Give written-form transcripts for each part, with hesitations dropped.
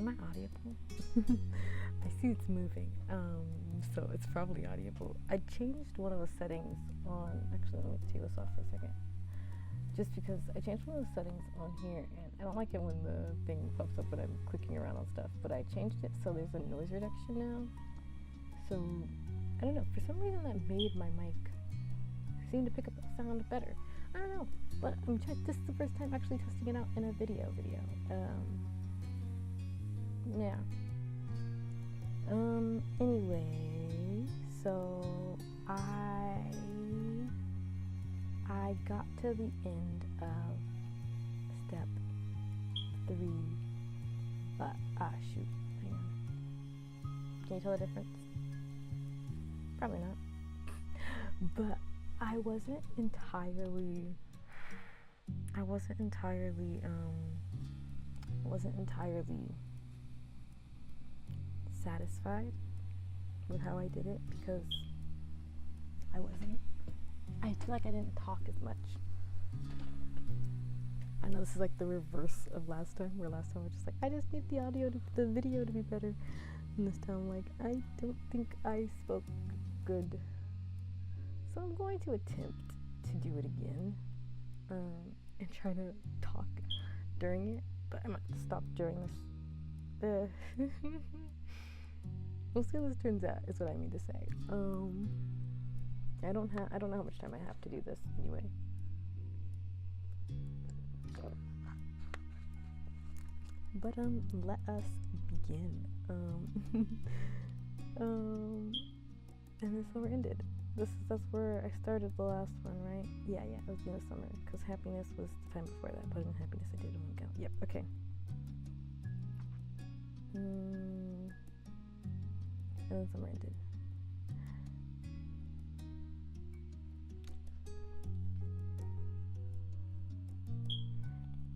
Am I audible? I see it's moving, so it's probably audible. I changed one of the settings on, actually let me take this off for a second. Just because I changed one of the settings on here, and I don't like it when the thing pops up when I'm clicking around on stuff, but I changed it so there's a noise reduction now. So, I don't know, for some reason that made my mic seem to pick up the sound better. I don't know, but this is the first time actually testing it out in a video. Yeah. Anyway, so I got to the end of step 3, but, shoot, hang on. Can you tell the difference? Probably not. But I wasn't entirely satisfied with how I did it because I feel like I didn't talk as much. I know this is like the reverse of last time, where last time I was just like, I just need the video to be better. And this time I'm like, I don't think I spoke good. So I'm going to attempt to do it again, and try to talk during it, but I might stop during this. We'll see how this turns out, is what I mean to say. I don't know how much time I have to do this anyway. But let us begin. And this is where it ended. That's where I started the last one, right? Yeah, it was in the summer, because happiness was the time before that, but in happiness I did one go. Yep, okay. And then summer ended.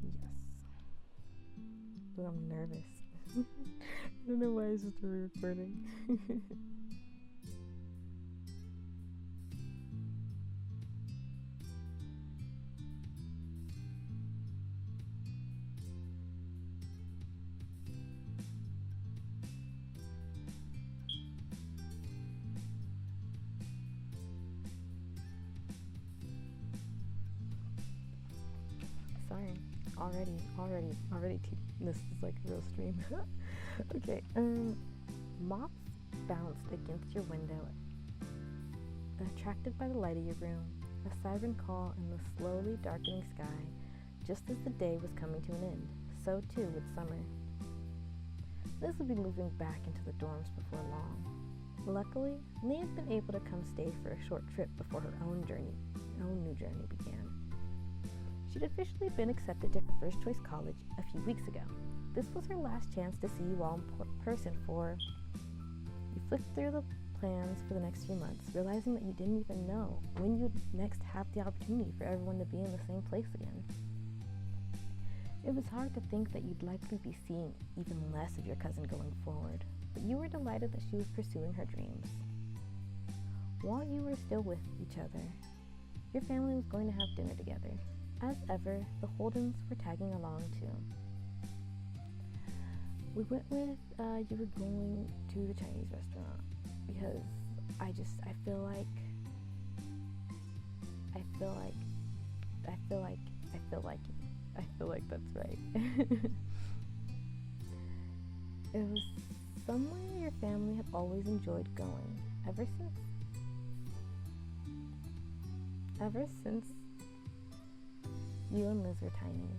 Yes. But I'm nervous. I don't know why it's just a re-recording. Sorry, already this is like a real stream. Okay, moths bounced against your window, attracted by the light of your room, a siren call in the slowly darkening sky, just as the day was coming to an end. So too with summer. Liz would be moving back into the dorms before long. Luckily, Lee had been able to come stay for a short trip before her own new journey began. She'd officially been accepted to her first choice college a few weeks ago. This was her last chance to see you all in person for... You flicked through the plans for the next few months, realizing that you didn't even know when you'd next have the opportunity for everyone to be in the same place again. It was hard to think that you'd likely be seeing even less of your cousin going forward, but you were delighted that she was pursuing her dreams. While you were still with each other, your family was going to have dinner together. As ever, the Holdens were tagging along too. We went with, you were going to the Chinese restaurant because I feel like that's right. It was somewhere your family had always enjoyed going, ever since you and Liz were tiny.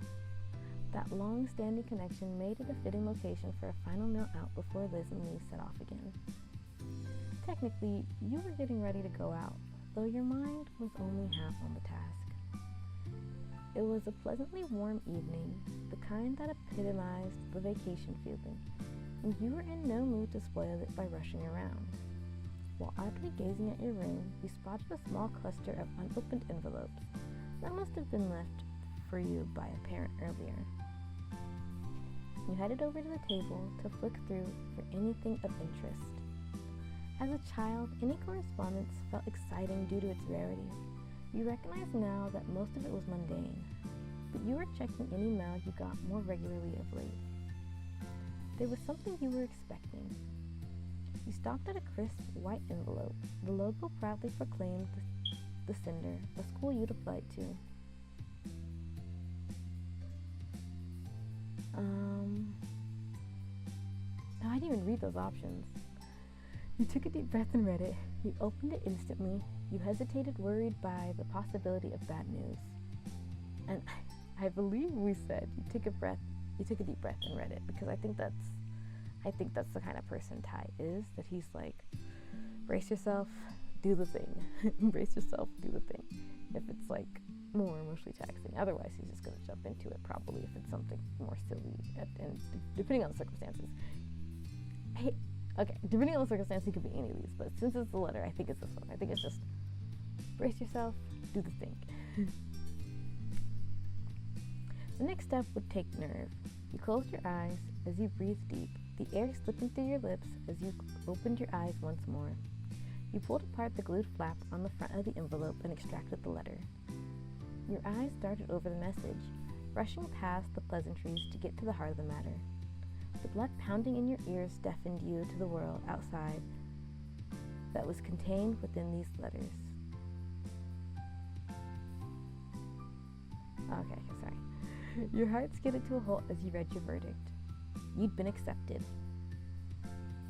That long-standing connection made it a fitting location for a final meal out before Liz and Lee set off again. Technically, you were getting ready to go out, though your mind was only half on the task. It was a pleasantly warm evening, the kind that epitomized the vacation feeling, and you were in no mood to spoil it by rushing around. While idly gazing at your room, you spotted a small cluster of unopened envelopes that must have been left for you by a parent earlier. You headed over to the table to flick through for anything of interest. As a child, any correspondence felt exciting due to its rarity. You recognize now that most of it was mundane, but you were checking any mail you got more regularly of late. There was something you were expecting. You stopped at a crisp white envelope. The logo proudly proclaimed the sender, a school you'd applied to. I didn't even read those options. You took a deep breath and read it. You opened it instantly. You hesitated, worried by the possibility of bad news. And I believe we said you took a deep breath and read it, because I think that's the kind of person Ty is, that he's like, brace yourself, do the thing. Brace yourself, do the thing. If it's like more emotionally taxing. Otherwise, he's just going to jump into it, probably, if it's something more silly. And depending on the circumstances. Depending on the circumstance, he could be any of these. But since it's the letter, I think it's this one. I think it's just, brace yourself, do the thing. The next step would take nerve. You closed your eyes as you breathed deep, the air slipping through your lips as you opened your eyes once more. You pulled apart the glued flap on the front of the envelope and extracted the letter. Your eyes darted over the message, brushing past the pleasantries to get to the heart of the matter. The blood pounding in your ears deafened you to the world outside that was contained within these letters. Okay, sorry. Your heart skidded to a halt as you read your verdict. You'd been accepted.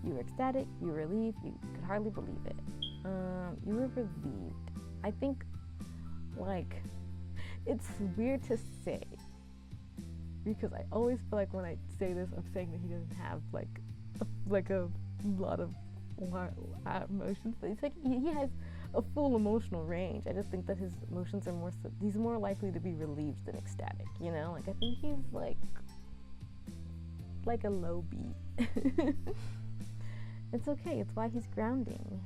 You were ecstatic, you were relieved, you could hardly believe it. You were relieved. I think, like, it's weird to say, because I always feel like when I say this, I'm saying that he doesn't have like a lot of emotions, but it's like he has a full emotional range. I just think that his emotions are he's more likely to be relieved than ecstatic, you know? Like, I think he's like a low B. It's okay, it's why he's grounding.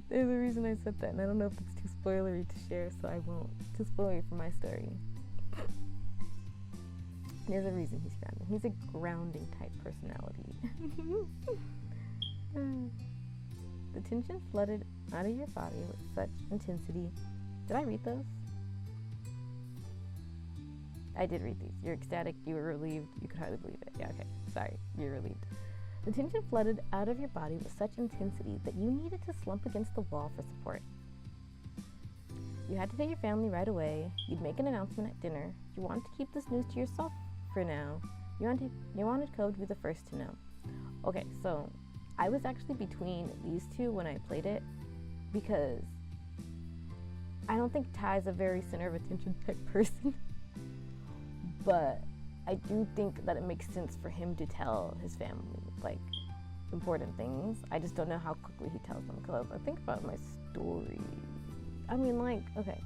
There's a reason I said that, and I don't know if it's too spoilery to share, so I won't. Too spoilery for my story. There's a reason he's grounding. He's a grounding type personality. The tension flooded out of your body with such intensity. Did I read those? I did read these. You're ecstatic, you were relieved, you could hardly believe it. Yeah, okay. Sorry, you're relieved. The tension flooded out of your body with such intensity that you needed to slump against the wall for support. You had to tell your family right away. You'd make an announcement at dinner. You wanted to keep this news to yourself for now. You wanted Code to be the first to know. Okay, so I was actually between these two when I played it, because I don't think Ty's a very center of attention type person. But I do think that it makes sense for him to tell his family, like, important things. I just don't know how quickly he tells them, because I think about my story. I mean, like, okay.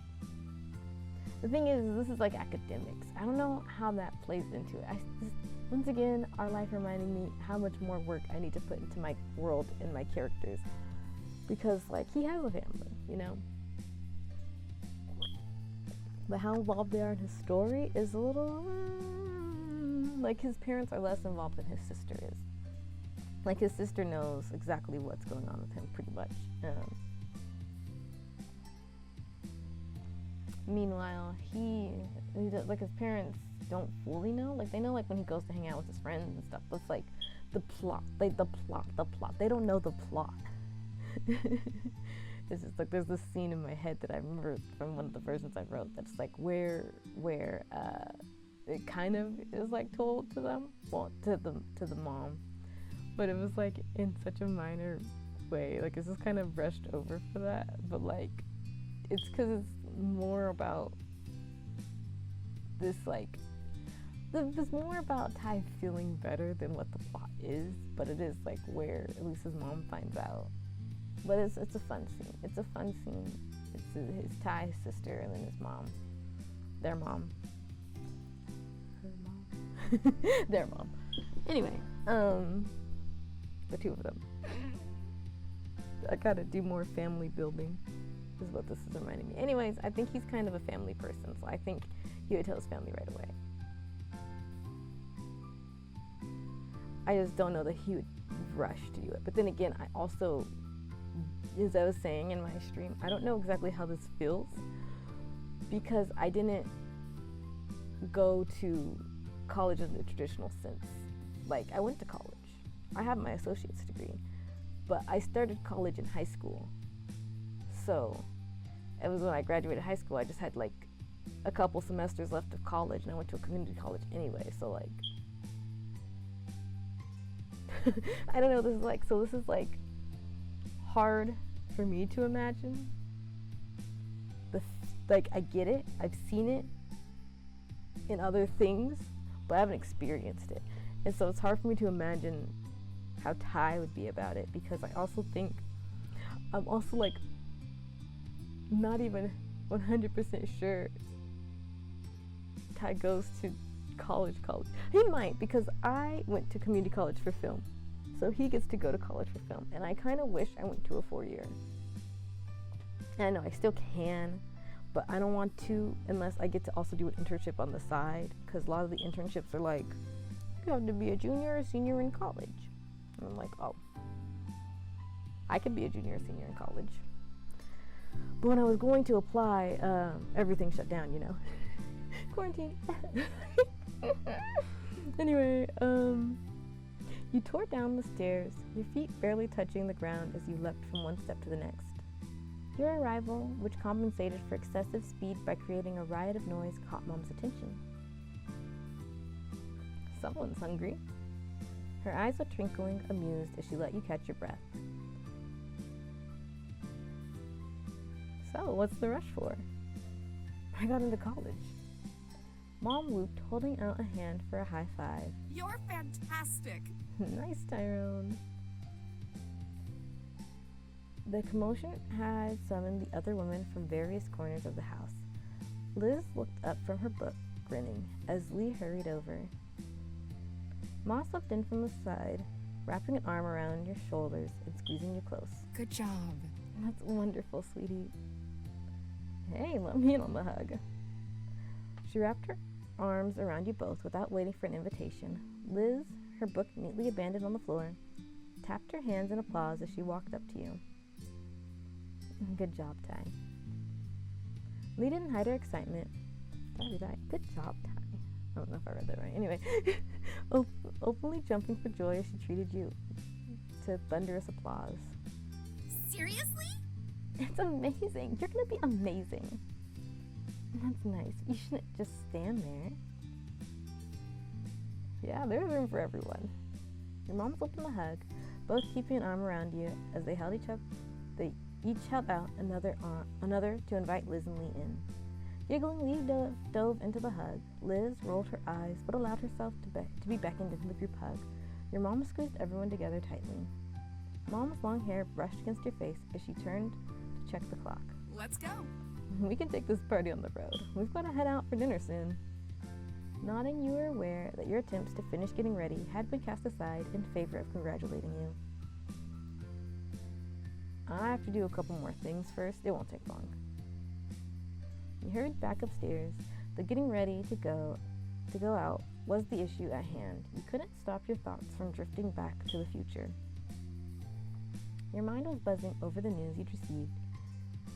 The thing is, this is like academics. I don't know how that plays into it. Once again, our life reminding me how much more work I need to put into my world and my characters. Because, like, he has a family, you know? But how involved they are in his story is a little, like, his parents are less involved than his sister is. Like, his sister knows exactly what's going on with him, pretty much. Meanwhile, he like, his parents don't fully know. Like, they know, like, when he goes to hang out with his friends and stuff. But it's like the plot. They don't know the plot. It's just like, there's this scene in my head that I remember from one of the versions I wrote that's like where it kind of is like told to them, well, to the mom, but it was like in such a minor way. Like, it's just kind of brushed over for that. But like, it's because it's more about this, like, there's more about Ty feeling better than what the plot is. But it is like where at least his mom finds out. But it's a fun scene. It's a fun scene. It's his Ty, his sister, and then his mom. Their mom. Her mom. Their mom. Anyway, the two of them. I gotta do more family building, is what this is reminding me. Anyways, I think he's kind of a family person, so I think he would tell his family right away. I just don't know that he would rush to do it. But then again, I also, as I was saying in my stream, I don't know exactly how this feels, because I didn't go to college in the traditional sense. Like, I went to college. I have my associate's degree, but I started college in high school. So it was when I graduated high school, I just had like a couple semesters left of college, and I went to a community college anyway. So like, I don't know, this is like hard for me to imagine. Like, I get it, I've seen it in other things, but I haven't experienced it. And so it's hard for me to imagine how Ty would be about it, because I also think I'm also like not even 100% sure Ty goes to college. He might, because I went to community college for film, so he gets to go to college for film, and I kind of wish I went to a 4-year. And I know I still can, but I don't want to unless I get to also do an internship on the side, because a lot of the internships are like, you have to be a junior or senior in college. And I'm like, oh, I could be a junior or senior in college. But when I was going to apply, everything shut down, you know. Quarantine. Anyway, you tore down the stairs, your feet barely touching the ground as you leapt from one step to the next. Your arrival, which compensated for excessive speed by creating a riot of noise, caught Mom's attention. Someone's hungry. Her eyes were twinkling, amused as she let you catch your breath. So, what's the rush for? I got into college. Mom whooped, holding out a hand for a high five. You're fantastic! Nice, Tyrone. The commotion had summoned the other women from various corners of the house. Liz looked up from her book, grinning, as Lee hurried over. Ma slipped in from the side, wrapping an arm around your shoulders and squeezing you close. Good job. That's wonderful, sweetie. Hey, let me in on the hug. She wrapped her arms around you both without waiting for an invitation. Liz, her book neatly abandoned on the floor, tapped her hands in applause as she walked up to you. Good job, Ty. Lee didn't hide her excitement. Good job, Ty. I don't know if I read that right. Anyway, openly jumping for joy as she treated you to thunderous applause. Seriously? It's amazing. You're gonna be amazing. That's nice. You shouldn't just stand there. Yeah, there's room for everyone. Your mom slipped in the hug, both keeping an arm around you as they held each up. They each held out another to invite Liz and Lee in. Giggling, Lee dove into the hug. Liz rolled her eyes, but allowed herself to be beckoned into the group hug. Your mom squeezed everyone together tightly. Mom's long hair brushed against your face as she turned to check the clock. Let's go. We can take this party on the road. We've got to head out for dinner soon. Nodding, you were aware that your attempts to finish getting ready had been cast aside in favor of congratulating you. I have to do a couple more things first. It won't take long. You hurried back upstairs. The getting ready to go out was the issue at hand. You couldn't stop your thoughts from drifting back to the future. Your mind was buzzing over the news you'd received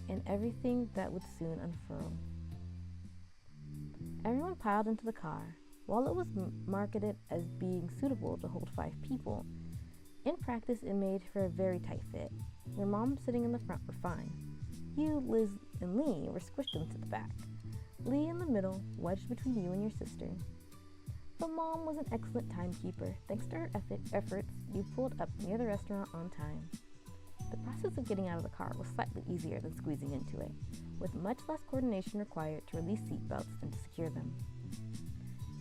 and everything that would soon unfurl. Everyone piled into the car. While it was marketed as being suitable to hold 5 people, in practice it made for a very tight fit. Your mom sitting in the front were fine. You, Liz, and Lee were squished into the back. Lee in the middle, wedged between you and your sister. But Mom was an excellent timekeeper. Thanks to her efforts, you pulled up near the restaurant on time. The process of getting out of the car was slightly easier than squeezing into it, with much less coordination required to release seatbelts than to secure them.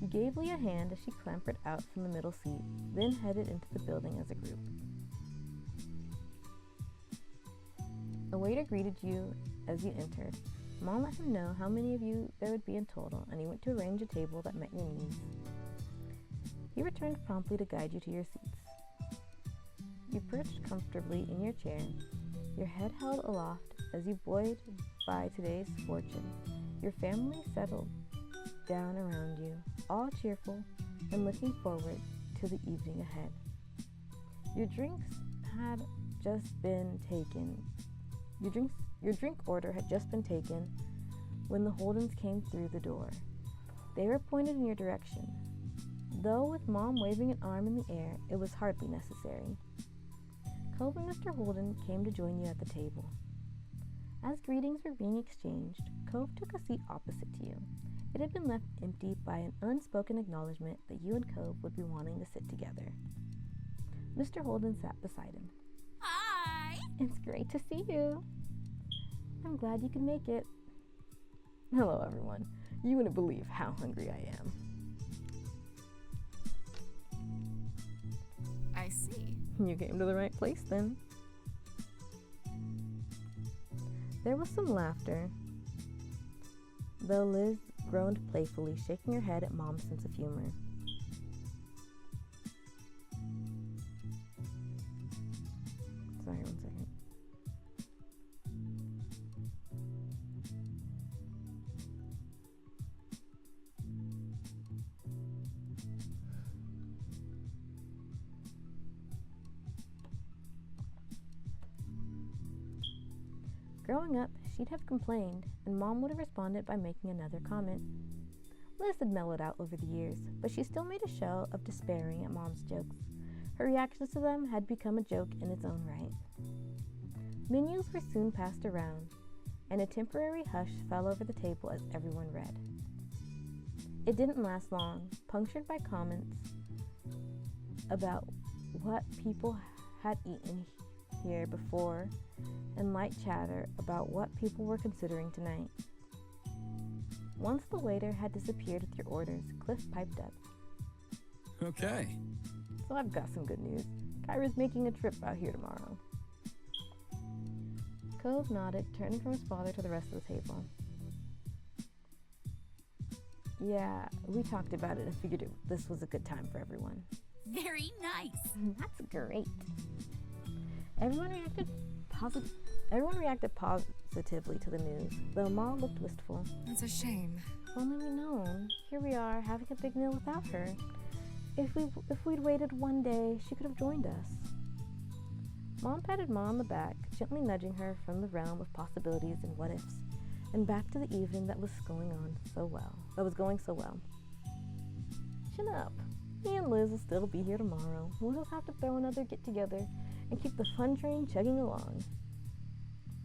You gave Lee a hand as she clambered out from the middle seat, then headed into the building as a group. A waiter greeted you as you entered. Mom let him know how many of you there would be in total, and he went to arrange a table that met your needs. He returned promptly to guide you to your seats. You perched comfortably in your chair, your head held aloft as you buoyed by today's fortune. Your family settled down around you, all cheerful and looking forward to the evening ahead. Your drinks had just been taken. Your drink order had just been taken when the Holdens came through the door. They were pointed in your direction. though with Mom waving an arm in the air, it was hardly necessary. Cove and Mr. Holden came to join you at the table. As greetings were being exchanged, Cove took a seat opposite to you. It had been left empty by an unspoken acknowledgement that you and Cove would be wanting to sit together. Mr. Holden sat beside him. Hi! It's great to see you. I'm glad you could make it. Hello, everyone. You wouldn't believe how hungry I am. I see. You came to the right place, then. There was some laughter, though Liz groaned playfully, shaking her head at Mom's sense of humor. Sorry, 1 second. Growing up, she'd have complained, and Mom would have responded by making another comment. Liz had mellowed out over the years, but she still made a show of despairing at Mom's jokes. Her reactions to them had become a joke in its own right. Menus were soon passed around, and a temporary hush fell over the table as everyone read. It didn't last long, punctured by comments about what people had eaten here before and light chatter about what people were considering tonight. Once the waiter had disappeared with your orders, Cliff piped up. Okay. So I've got some good news. Kyra's making a trip out here tomorrow. Cove nodded, turning from his father to the rest of the table. Yeah, we talked about it and figured this was a good time for everyone. Very nice. That's great. Everyone reacted positively to the news, though Ma looked wistful. It's a shame. If only we'd known. Here we are, having a big meal without her. If we'd waited one day, she could have joined us. Mom patted Ma on the back, gently nudging her from the realm of possibilities and what-ifs, and back to the evening that was going so well. Chin up. Me and Liz will still be here tomorrow. We'll just have to throw another get-together and keep the fun train chugging along.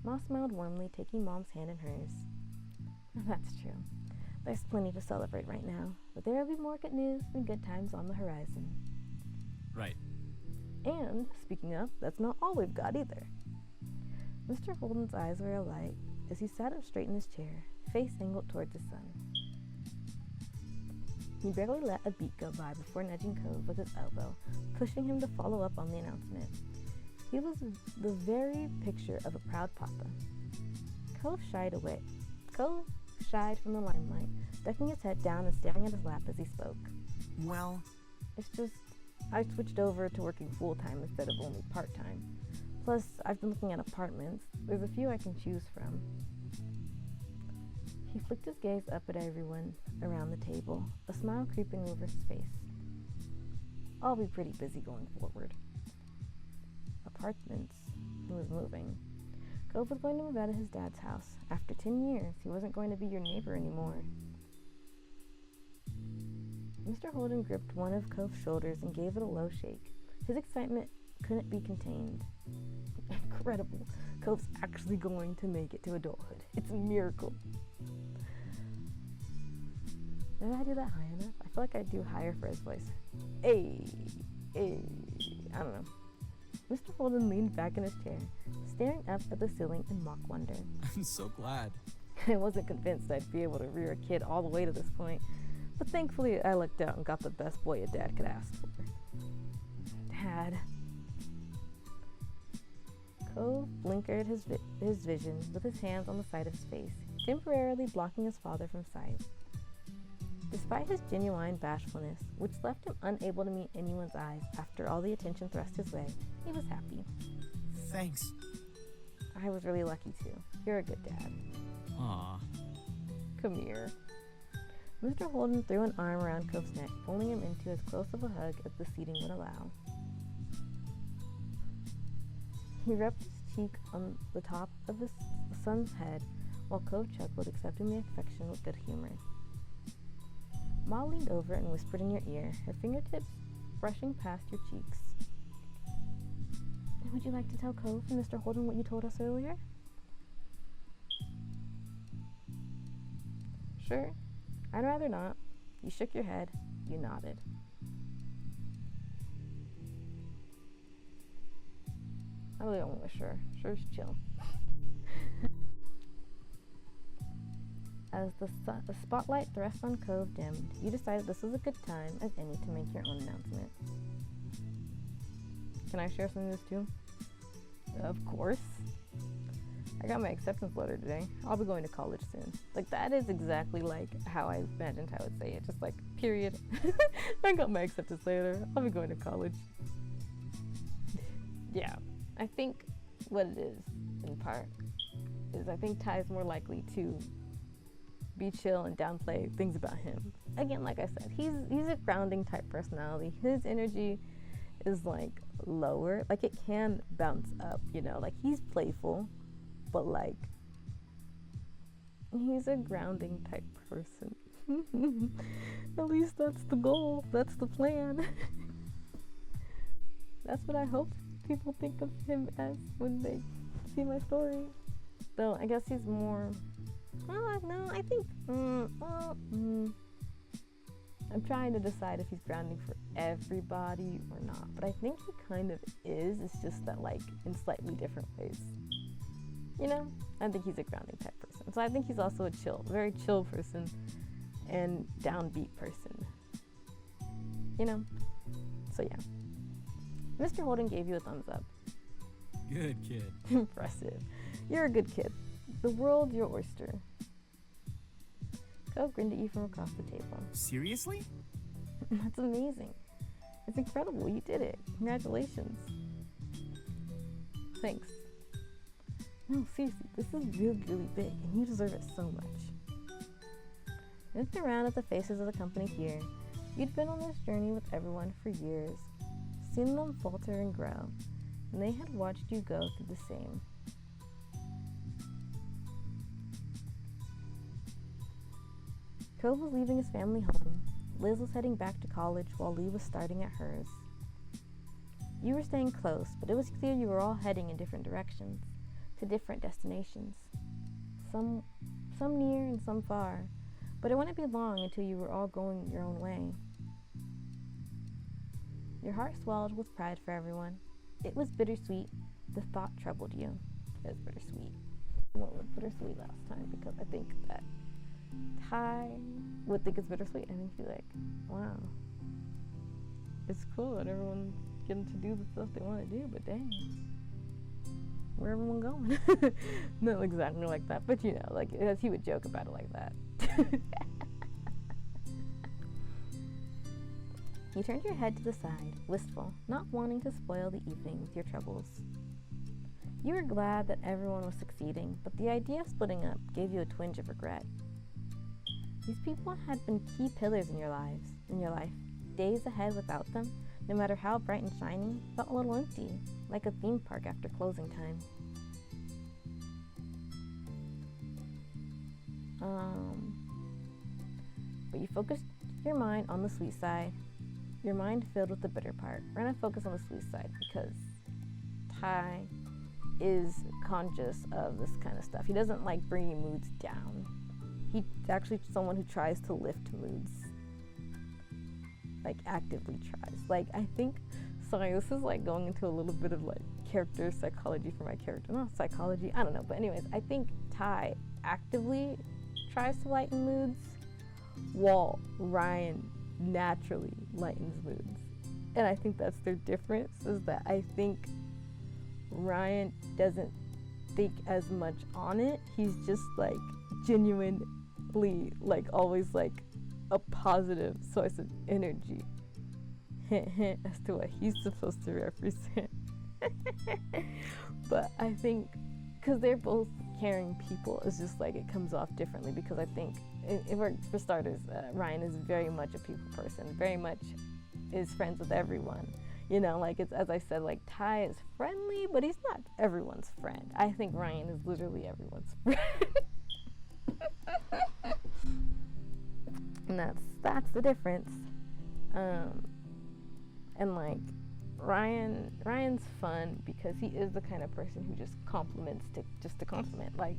Ma smiled warmly, taking Mom's hand in hers. That's true. There's plenty to celebrate right now, but there will be more good news and good times on the horizon. Right. And, speaking of, that's not all we've got either. Mr. Holden's eyes were alight as he sat up straight in his chair, face angled towards the sun. He barely let a beat go by before nudging Cove with his elbow, pushing him to follow up on the announcement. He was the very picture of a proud papa. Cove shied from the limelight, ducking his head down and staring at his lap as he spoke. Well, It's just, I switched over to working full-time instead of only part-time. Plus, I've been looking at apartments. There's a few I can choose from. He flicked his gaze up at everyone around the table, a smile creeping over his face. I'll be pretty busy going forward. Apartments. He was moving. Cove was going to move out of his dad's house. After 10 years, he wasn't going to be your neighbor anymore. Mr. Holden gripped one of Cove's shoulders and gave it a low shake. His excitement couldn't be contained. Incredible. Cove's actually going to make it to adulthood. It's a miracle. Did I do that high enough? I feel like I do higher for his voice. Hey. I don't know. Mr. Holden leaned back in his chair, staring up at the ceiling in mock wonder. I'm so glad. I wasn't convinced I'd be able to rear a kid all the way to this point, but thankfully I lucked out and got the best boy a dad could ask for. Dad. Cove blinkered his vision with his hands on the side of his face, temporarily blocking his father from sight. Despite his genuine bashfulness, which left him unable to meet anyone's eyes after all the attention thrust his way, he was happy. Thanks. I was really lucky too. You're a good dad. Aw. Come here. Mr. Holden threw an arm around Cove's neck, pulling him into as close of a hug as the seating would allow. He rubbed his cheek on the top of his son's head while Cove chuckled, accepting the affection with good humor. Ma leaned over and whispered in your ear, her fingertips brushing past your cheeks. Would you like to tell Cove and Mr. Holden what you told us earlier? Sure. I'd rather not. You shook your head. You nodded. I really don't want to sure. Sure's chill. As the spotlight thrust on Cove dimmed, you decided this was a good time as any to make your own announcement. Can I share some news too? Of course. I got my acceptance letter today. I'll be going to college soon. Like, that is exactly like how I imagined I would say it. Just like, period. I got my acceptance letter. I'll be going to college. Yeah. I think what it is, in part, is I think Ty's more likely to be chill and downplay things about him. Again, like I said, he's a grounding type personality. His energy is like lower. Like, it can bounce up, you know. Like, he's playful, but like, he's a grounding type person. At least that's the goal. That's the plan. That's what I hope people think of him as when they see my story. Though I guess he's more, no, I think, I'm trying to decide if he's grounding for everybody or not, but I think he kind of is. It's just that, like, in slightly different ways. You know, I think he's a grounding type person. So I think he's also a very chill person and downbeat person. You know? So yeah. Mr. Holden gave you a thumbs up. Good kid. Impressive. You're a good kid. The world your oyster. Cove grinned at you from across the table. Seriously? That's amazing. It's incredible. You did it. Congratulations. Thanks. No, seriously, this is really, really big, and you deserve it so much. Looking around at the faces of the company here, you'd been on this journey with everyone for years, seen them falter and grow, and they had watched you go through the same. Cove was leaving his family home. Liz was heading back to college while Lee was starting at hers. You were staying close, but it was clear you were all heading in different directions, to different destinations. Some near and some far, but it wouldn't be long until you were all going your own way. Your heart swelled with pride for everyone. It was bittersweet. The thought troubled you. It was bittersweet. I went with bittersweet last time because I think that Ty would think it's bittersweet and he'd be like, wow, it's cool that everyone's getting to do the stuff they want to do, but dang, where everyone going? Not exactly like that, but you know, like, as he would joke about it like that. You turned your head to the side, wistful, not wanting to spoil the evening with your troubles. You were glad that everyone was succeeding, but the idea of splitting up gave you a twinge of regret. These people had been key pillars in your life. Days ahead without them, no matter how bright and shiny, felt a little empty, like a theme park after closing time. But you focused your mind on the sweet side. Your mind filled with the bitter part. We're gonna focus on the sweet side because Ty is conscious of this kind of stuff. He doesn't like bringing moods down. He's actually someone who tries to lift moods. Like, actively tries. Like, I think, sorry, this is like going into a little bit of like character psychology for my character. Not psychology, I don't know. But anyways, I think Ty actively tries to lighten moods while Ryan naturally lightens moods. And I think that's their difference, is that I think Ryan doesn't think as much on it. He's just like genuinely like always like a positive source of energy. Hint, hint as to what he's supposed to represent. But I think because they're both caring people, it's just like it comes off differently, because I think for starters, Ryan is very much a people person, very much is friends with everyone. You know, like, it's, as I said, like, Ty is friendly, but he's not everyone's friend. I think Ryan is literally everyone's friend. And that's the difference. And like Ryan's fun because he is the kind of person who just compliments to compliment. Like,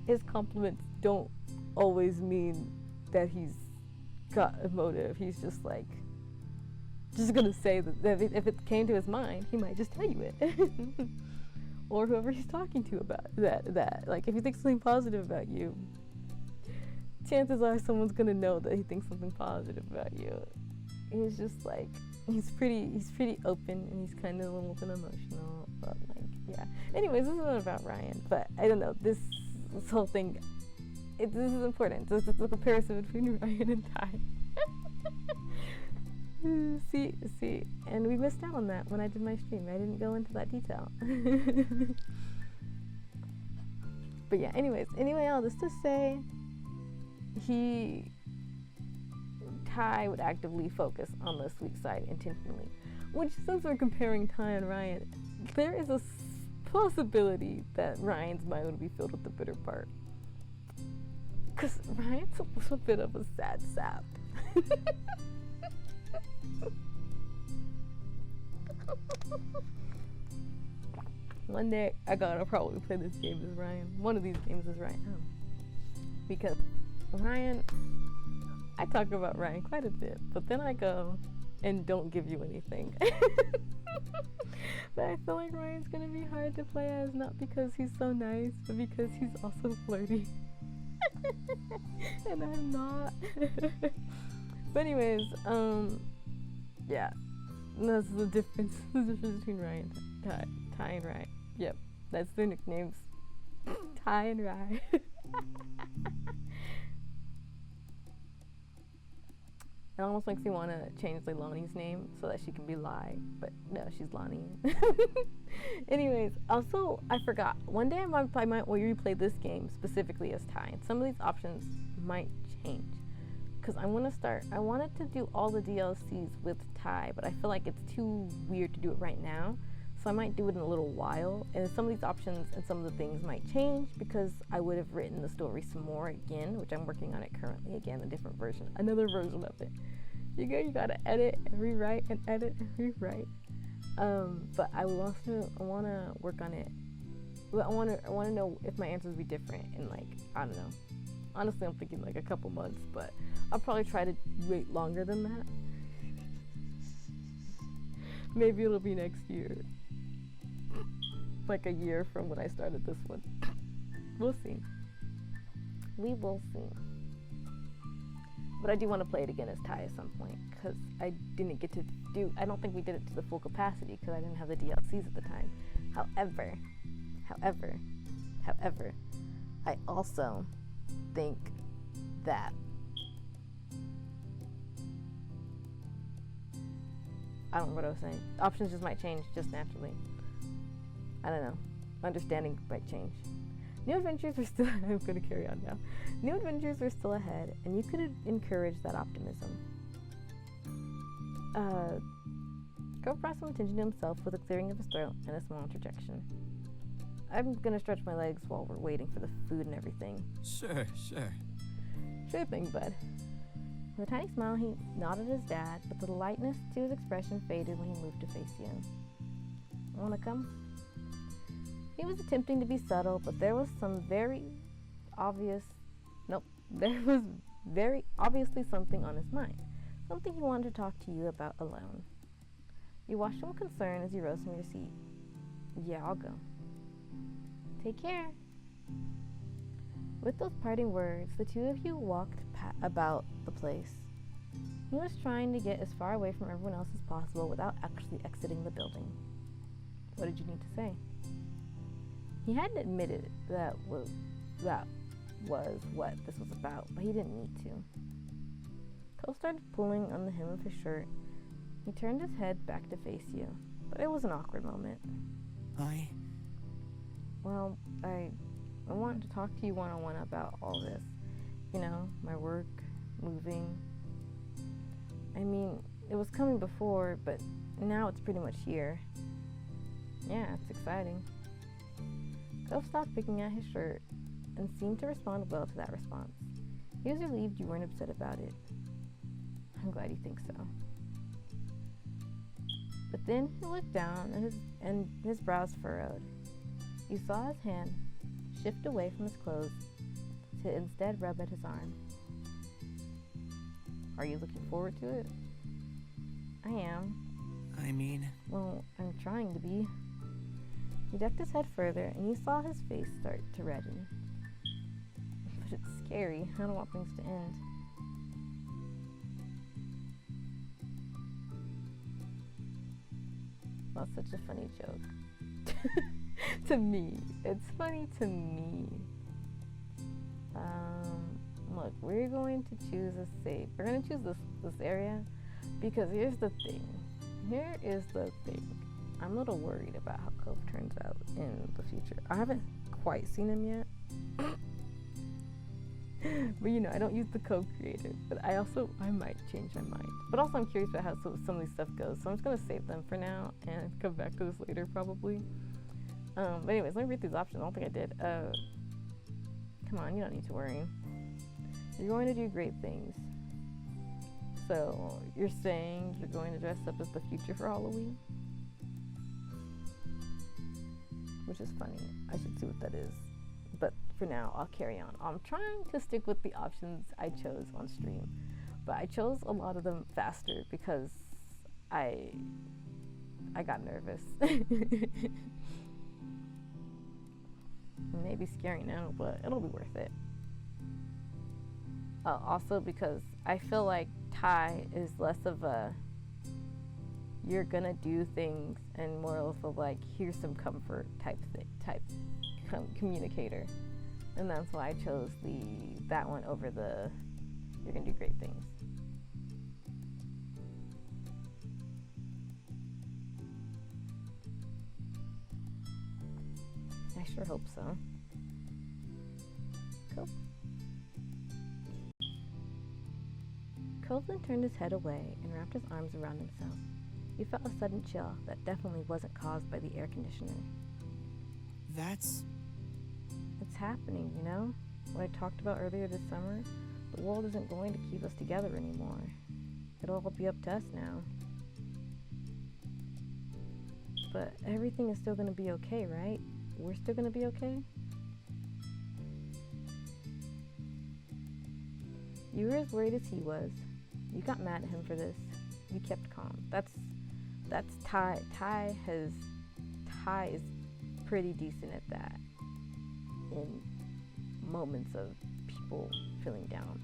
his compliments don't always mean that he's got a motive. He's just like just gonna say that if it came to his mind, he might just tell you it. Or whoever he's talking to about that. Like, if he thinks something positive about you, chances are someone's gonna know that he thinks something positive about you. He's just like, he's pretty open, and he's kind of a little bit emotional, but like, yeah. Anyways, this isn't about Ryan, but I don't know, this whole thing, this is important. This is the comparison between Ryan and Ty. See, and we missed out on that when I did my stream. I didn't go into that detail. But yeah, anyways, all this to say, Ty would actively focus on the sweet side intentionally. Which, since we're comparing Ty and Ryan, there is a possibility that Ryan's mind would be filled with the bitter part. Because Ryan's a little bit of a sad sap. One day I gotta probably play this game as Ryan. One of these games is Ryan. Because Ryan, I talk about Ryan quite a bit, but then I go and don't give you anything. But I feel like Ryan's gonna be hard to play as, not because he's so nice, but because he's also flirty. And I'm not. But anyways, yeah. That's the difference between Ryan and Ty and Ryan. Yep, that's their nicknames. Ty and Ryan. It almost makes me want to change Leilani's name so that she can be Lai, but no, she's Lonnie. Anyways, also, I forgot. One day I might replay this game specifically as Ty, and some of these options might change. Because I wanted to do all the DLCs with Ty, but I feel like it's too weird to do it right now. So I might do it in a little while, and some of these options and some of the things might change because I would have written the story some more again, which I'm working on it currently, again, another version of it. You gotta edit and rewrite and edit and rewrite. But I want to work on it. But I want to know if my answers will be different in, like, I don't know. Honestly, I'm thinking like a couple months, but I'll probably try to wait longer than that. Maybe it'll be next year. Like a year from when I started this one. We'll see. We will see. But I do want to play it again as Ty at some point, because I didn't get to I don't think we did it to the full capacity because I didn't have the DLCs at the time. However, I also think that I don't know what I was saying. Options just might change just naturally. I don't know. Understanding might change. New adventures are still I'm gonna carry on now. New adventures are still ahead, and you could encourage that optimism. Go brought some attention to himself with a clearing of his throat and a small interjection. I'm gonna stretch my legs while we're waiting for the food and everything. Sure. Sure thing, bud. With a tiny smile, he nodded at his dad, but the lightness to his expression faded when he moved to face you. Wanna come? He was attempting to be subtle, but there was very obviously something on his mind. Something he wanted to talk to you about alone. You watched him with concern as he rose from your seat. Yeah, I'll go. Take care. With those parting words, the two of you walked about the place. He was trying to get as far away from everyone else as possible without actually exiting the building. What did you need to say? He hadn't admitted that was what this was about, but he didn't need to. Cole started pulling on the hem of his shirt. He turned his head back to face you, but it was an awkward moment. Well, I wanted to talk to you one-on-one about all this. You know, my work, moving. I mean, it was coming before, but now it's pretty much here. Yeah, it's exciting. Cove stopped picking at his shirt and seemed to respond well to that response. He was relieved you weren't upset about it. I'm glad you think so. But then he looked down and his brows furrowed. You saw his hand shift away from his clothes to instead rub at his arm. Are you looking forward to it? I am. I mean... Well, I'm trying to be. He ducked his head further, and you saw his face start to redden. But it's scary. I don't want things to end. That's such a funny joke. To me. It's funny to me. Look, we're going to choose a safe. We're going to choose this area because here's the thing. I'm a little worried about how Cove turns out in the future. I haven't quite seen him yet. But I don't use the Cove creator. But I might change my mind. But also I'm curious about how some of these stuff goes. So I'm just going to save them for now and come back to this later probably. But anyways, let me read these options. I don't think I did. Come on, you don't need to worry. You're going to do great things. So, you're saying you're going to dress up as the future for Halloween? Which is funny. I should see what that is. But for now, I'll carry on. I'm trying to stick with the options I chose on stream. But I chose a lot of them faster because I got nervous. It may be scary now, but it'll be worth it. Also because I feel like Ty is less of a you're gonna do things and more of a like here's some comfort type communicator, and that's why I chose that one over the you're gonna do great things. I sure hope so. Cool. Copeland turned his head away and wrapped his arms around himself. You felt a sudden chill that definitely wasn't caused by the air conditioner. It's happening, What I talked about earlier this summer? The world isn't going to keep us together anymore. It'll all be up to us now. But everything is still going to be okay, right? We're still going to be okay? You were as worried as he was. You got mad at him for this. You kept calm. That's Ty. Ty is pretty decent at that. In moments of people feeling down,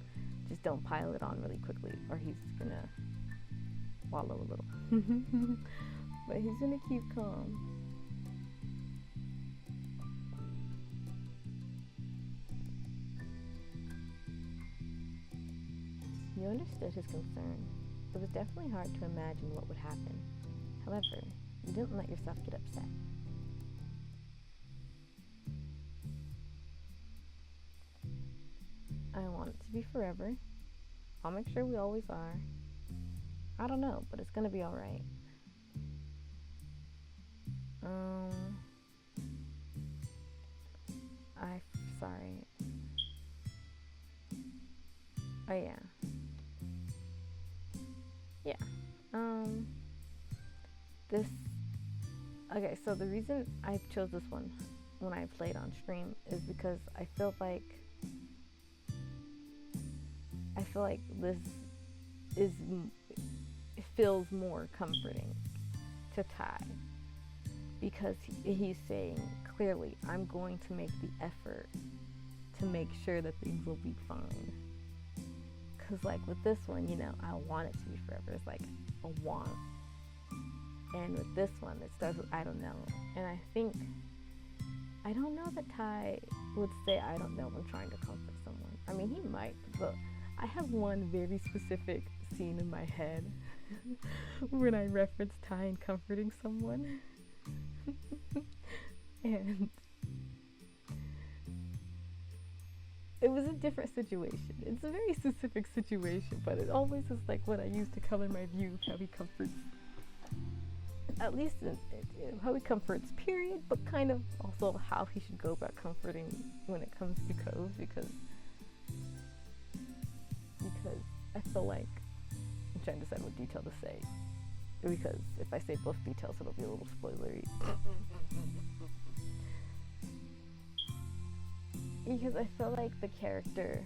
just don't pile it on really quickly, or he's gonna wallow a little. But he's gonna keep calm. You understood his concern. It was definitely hard to imagine what would happen. However, you didn't let yourself get upset. I want it to be forever. I'll make sure we always are. I don't know, but it's gonna be alright. Sorry. Oh yeah. Yeah. Okay, so the reason I chose this one when I played on stream is because I feel like this feels more comforting to Ty, because he's saying clearly, I'm going to make the effort to make sure that things will be fine. Because like with this one, I want it to be forever. It's like a want. And with this one, it starts with I don't know. And I don't know that Ty would say I don't know when trying to comfort someone. I mean, he might, but I have one very specific scene in my head when I reference Ty and comforting someone. And it was a different situation. It's a very specific situation, but it always is like what I use to color my view of how he comforts. At least how he comforts, period, but kind of also how he should go about comforting when it comes to Cove, because So like, I'm trying to decide what detail to say, because if I say both details, it'll be a little spoilery. Because I feel like the character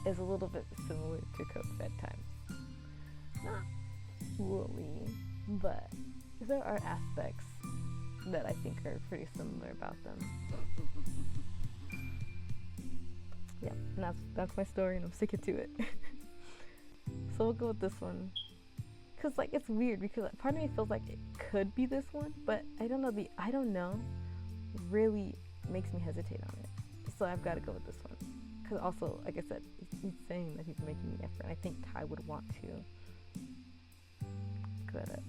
is a little bit similar to Cope at times. Not fully, but there are aspects that I think are pretty similar about them. Yeah, and that's my story, and I'm sticking to it. So we'll go with this one. Cause like it's weird, because part of me feels like it could be this one, but I don't know. The I don't know really makes me hesitate on it. So I've got to go with this one. Cause also, like I said, he's saying that he's making the effort, and I think Ty would want to. Go at it.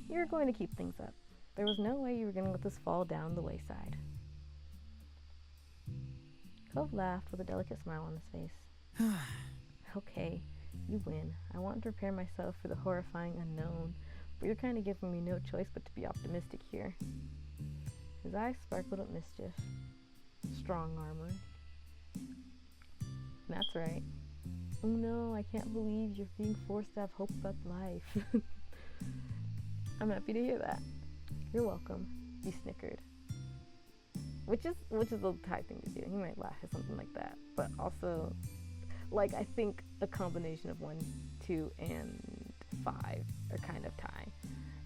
You're going to keep things up. There was no way you were going to let this fall down the wayside. Cove laughed with a delicate smile on his face. Okay, you win. I want to prepare myself for the horrifying unknown, but you're kind of giving me no choice but to be optimistic here. His eyes sparkled at mischief. Strong armor. That's right. Oh no, I can't believe you're being forced to have hope about life. I'm happy to hear that. You're welcome. He snickered. Which is a Ty thing to do. He might laugh at something like that. But also, like, I think a combination of 1, 2, and 5 are kind of Ty.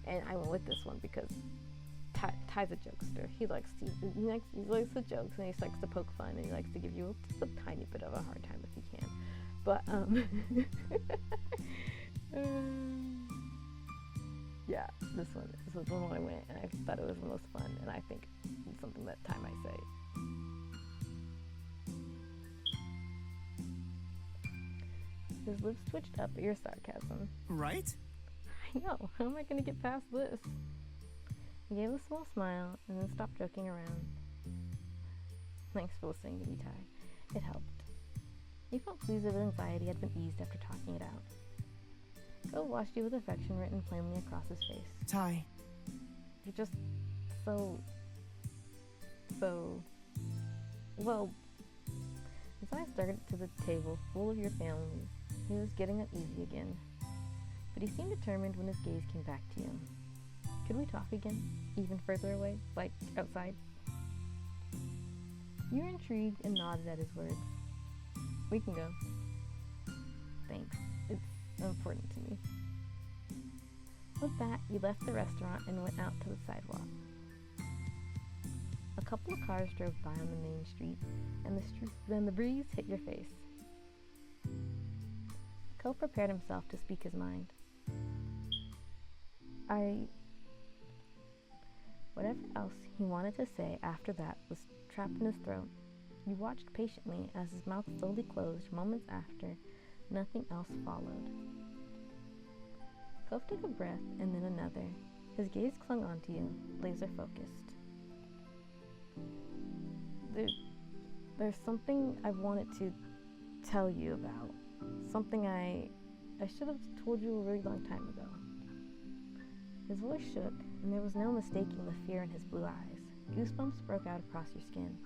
And I went with this one because Ty's a jokester. He likes the jokes, and he likes to poke fun, and he likes to give you just a tiny bit of a hard time if he can. But yeah, this was the one I went, and I thought it was the most fun, and I think it's something that Ty might say. His lips twitched up at your sarcasm. Right? I know. How am I going to get past this? He gave a small smile and then stopped joking around. Thanks for listening to me, Ty. It helped. He felt pleased that his anxiety had been eased after talking it out. Phil watched you with affection written plainly across his face. Ty. You're just so... Well, his eyes started to the table full of your family. He was getting uneasy again. But he seemed determined when his gaze came back to you. Could we talk again? Even further away? Like, outside? You were intrigued and nodded at his words. We can go. Thanks. It's important to me. With that, you left the restaurant and went out to the sidewalk. A couple of cars drove by on the main street, and then the breeze hit your face. Cole prepared himself to speak his mind. Whatever else he wanted to say after that was trapped in his throat. You watched patiently as his mouth slowly closed moments after nothing else followed. Cove took a breath and then another. His gaze clung onto you, laser focused. There's something I wanted to tell you about. Something I should have told you a really long time ago. His voice shook, and there was no mistaking the fear in his blue eyes. Goosebumps broke out across your skin,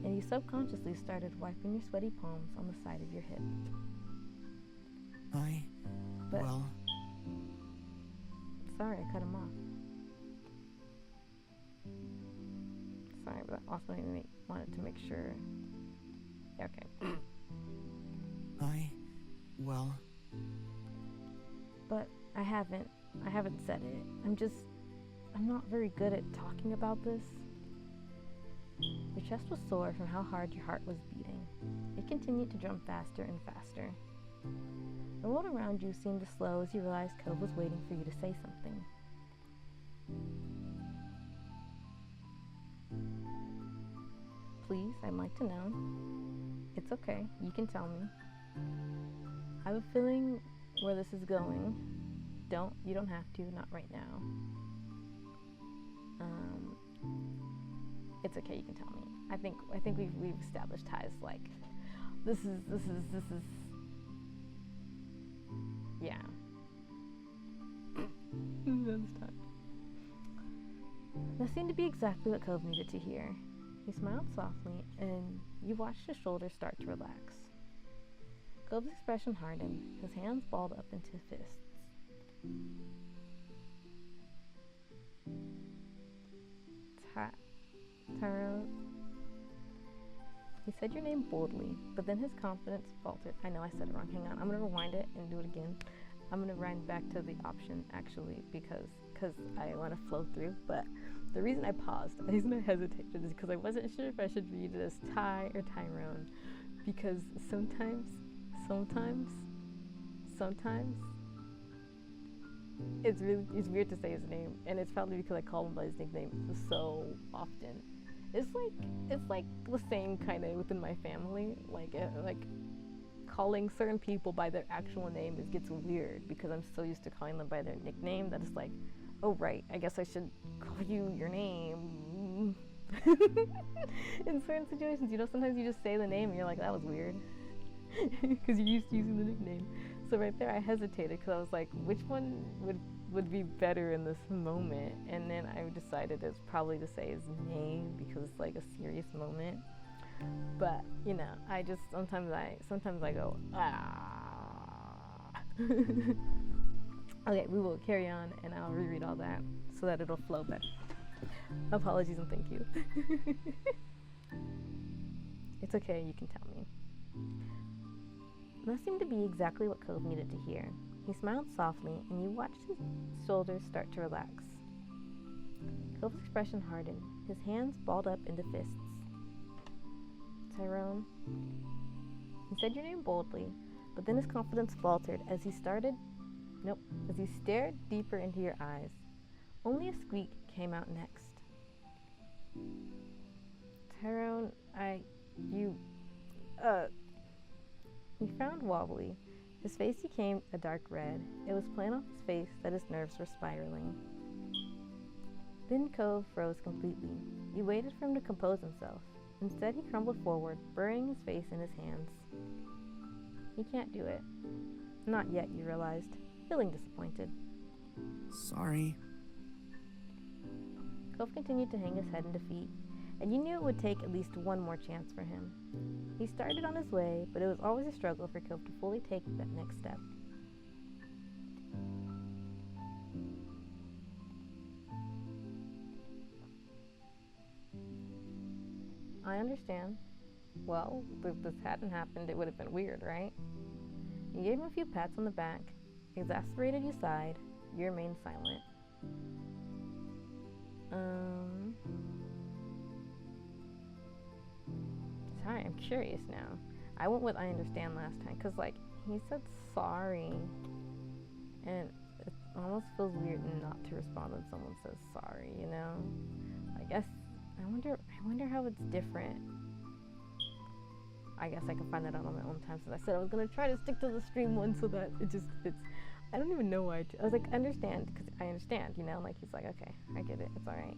and you subconsciously started wiping your sweaty palms on the side of your hip. Sorry, I cut him off. Sorry, but I also wanted to make sure. Yeah, okay. But I haven't said it. I'm not very good at talking about this. Your chest was sore from how hard your heart was beating. It continued to drum faster and faster. The world around you seemed to slow as you realized Cove was waiting for you to say something. Please, I'd like to know. It's okay, you can tell me. I have a feeling where this is going. You don't have to, not right now. It's okay, you can tell me. I think we've established ties. Like, this is. Yeah. This time. That seemed to be exactly what Cove needed to hear. He smiled softly, and you watched his shoulders start to relax. Cove's expression hardened, his hands balled up into fists. Tyrone. He said your name boldly, but then his confidence faltered. I know I said it wrong. Hang on. I'm going to rewind it and do it again. I'm going to rewind back to the option, actually, because I want to flow through. But the reason I paused, the reason I hesitated is because I wasn't sure if I should read it as Ty or Tyrone. Because sometimes, it's weird to say his name. And it's probably because I call him by his nickname so often. It's like the same kind of within my family. Like calling certain people by their actual name gets weird because I'm so used to calling them by their nickname that it's like, oh right, I guess I should call you your name. In certain situations, sometimes you just say the name and you're like, that was weird, because you're used to using the nickname. So right there, I hesitated because I was like, which one would be better in this moment? And then I decided it's probably to say his name because it's like a serious moment. But I just sometimes I go Okay, we will carry on, and I'll reread all that so that it'll flow better. Apologies and thank you. It's okay, you can tell me. That seemed to be exactly what Cove needed to hear. He smiled softly, and you watched his shoulders start to relax. Cove's expression hardened, his hands balled up into fists. Tyrone. He said your name boldly, but then his confidence faltered as he stared deeper into your eyes. Only a squeak came out next. Tyrone, He frowned wobbly. His face became a dark red. It was plain on his face that his nerves were spiraling. Then Cove froze completely. You waited for him to compose himself. Instead, he crumbled forward, burying his face in his hands. He can't do it. Not yet, you realized, feeling disappointed. Sorry. Cove continued to hang his head in defeat, and you knew it would take at least one more chance for him. He started on his way, but it was always a struggle for Cove to fully take that next step. I understand. Well, if this hadn't happened, it would have been weird, right? You gave him a few pats on the back. Exasperated, you sighed. You remained silent. Sorry, I'm curious now. I went with I understand last time, because, he said sorry. And it almost feels weird not to respond when someone says sorry, I guess, I wonder how it's different. I guess I can find that out on my own time, since I said I was going to try to stick to the stream one so that it just fits. I don't even know why. I was like, understand, because I understand, he's like, okay, I get it, it's alright.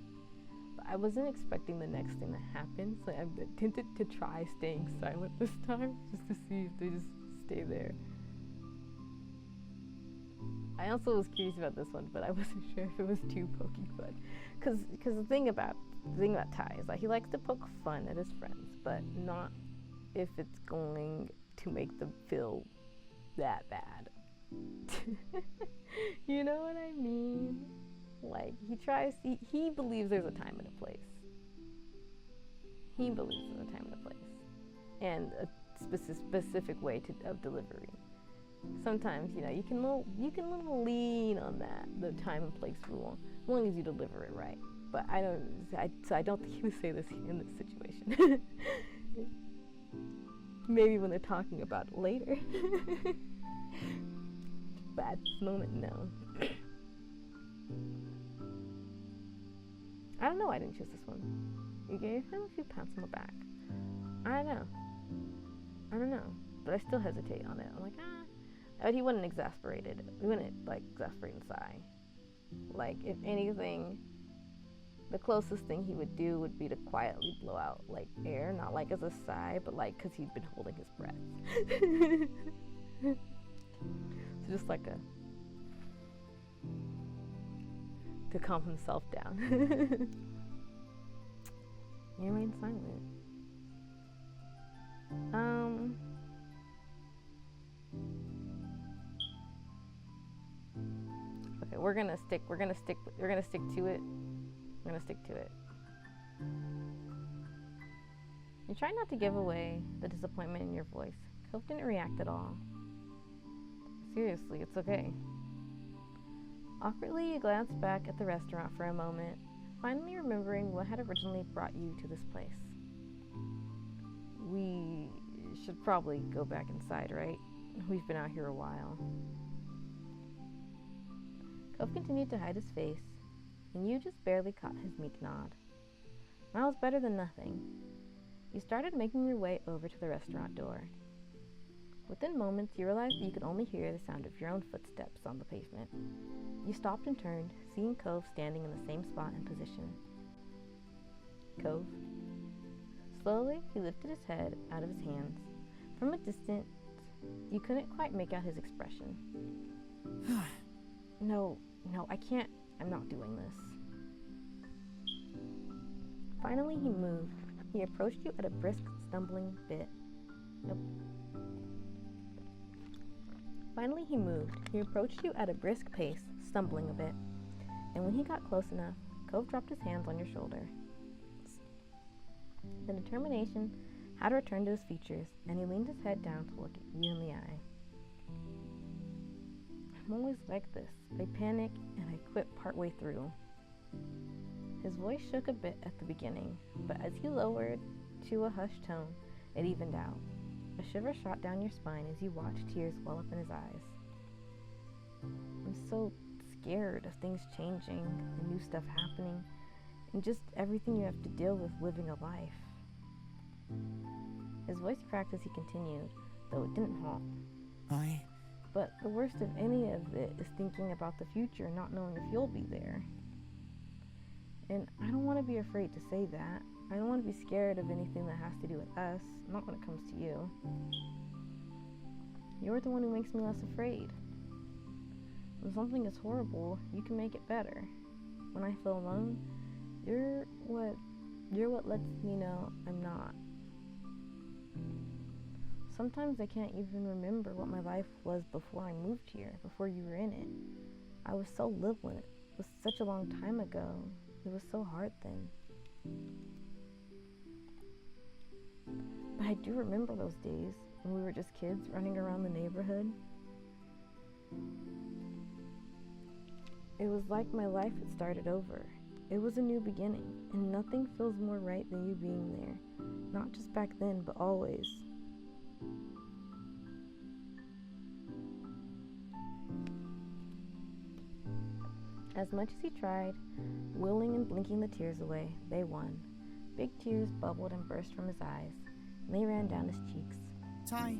But I wasn't expecting the next thing to happen, so I'm tempted to try staying silent this time, just to see if they just stay there. I also was curious about this one, but I wasn't sure if it was too poking fun. Because the thing about Ty is that he likes to poke fun at his friends, but not if it's going to make them feel that bad. You know what I mean? He believes there's a time and a place. He believes there's a time and a place. And a specific way of delivery. Sometimes, you can little lean on that, the time and place rule, as long as you deliver it right. But I don't think he would say this in this situation. Maybe when they're talking about it later. But at this moment, no. I don't know why I didn't choose this one. You gave him a few pats on the back. I don't know. But I still hesitate on it. I'm like, But he wasn't exasperated. He wouldn't, exasperate and sigh. If anything, the closest thing he would do would be to quietly blow out, air. Not, as a sigh, but, because he'd been holding his breath. So just to calm himself down. He remained silent. we're gonna stick to it. We're gonna stick to it. You try not to give away the disappointment in your voice. Cove didn't react at all. Seriously, it's okay. Awkwardly, you glanced back at the restaurant for a moment, finally remembering what had originally brought you to this place. We should probably go back inside, right? We've been out here a while. Cove continued to hide his face, and you just barely caught his meek nod. Miles better than nothing. You started making your way over to the restaurant door. Within moments, you realized that you could only hear the sound of your own footsteps on the pavement. You stopped and turned, seeing Cove standing in the same spot and position. Cove. Slowly, he lifted his head out of his hands. From a distance, you couldn't quite make out his expression. No, I can't. I'm not doing this. Finally, he moved. He approached you at a brisk, stumbling bit. Finally, he moved. He approached you at a brisk pace, stumbling a bit. And when he got close enough, Cove dropped his hands on your shoulder. The determination had returned to his features, and he leaned his head down to look at you in the eye. I'm always like this. I panic, and I quit partway through. His voice shook a bit at the beginning, but as he lowered to a hushed tone, it evened out. A shiver shot down your spine as you watched tears well up in his eyes. I'm so scared of things changing and new stuff happening, and just everything you have to deal with living a life. His voice cracked as he continued, though it didn't halt. But the worst of any of it is thinking about the future and not knowing if you'll be there. And I don't want to be afraid to say that. I don't want to be scared of anything that has to do with us, not when it comes to you. You're the one who makes me less afraid. When something is horrible, you can make it better. When I feel alone, you're what lets me know I'm not. Sometimes I can't even remember what my life was before I moved here, before you were in it. I was so little and it was such a long time ago. It was so hard then. But I do remember those days when we were just kids running around the neighborhood. It was like my life had started over. It was a new beginning, and nothing feels more right than you being there. Not just back then, but always. As much as he tried, willing and blinking the tears away, they won. Big tears bubbled and burst from his eyes, and they ran down his cheeks. Ty.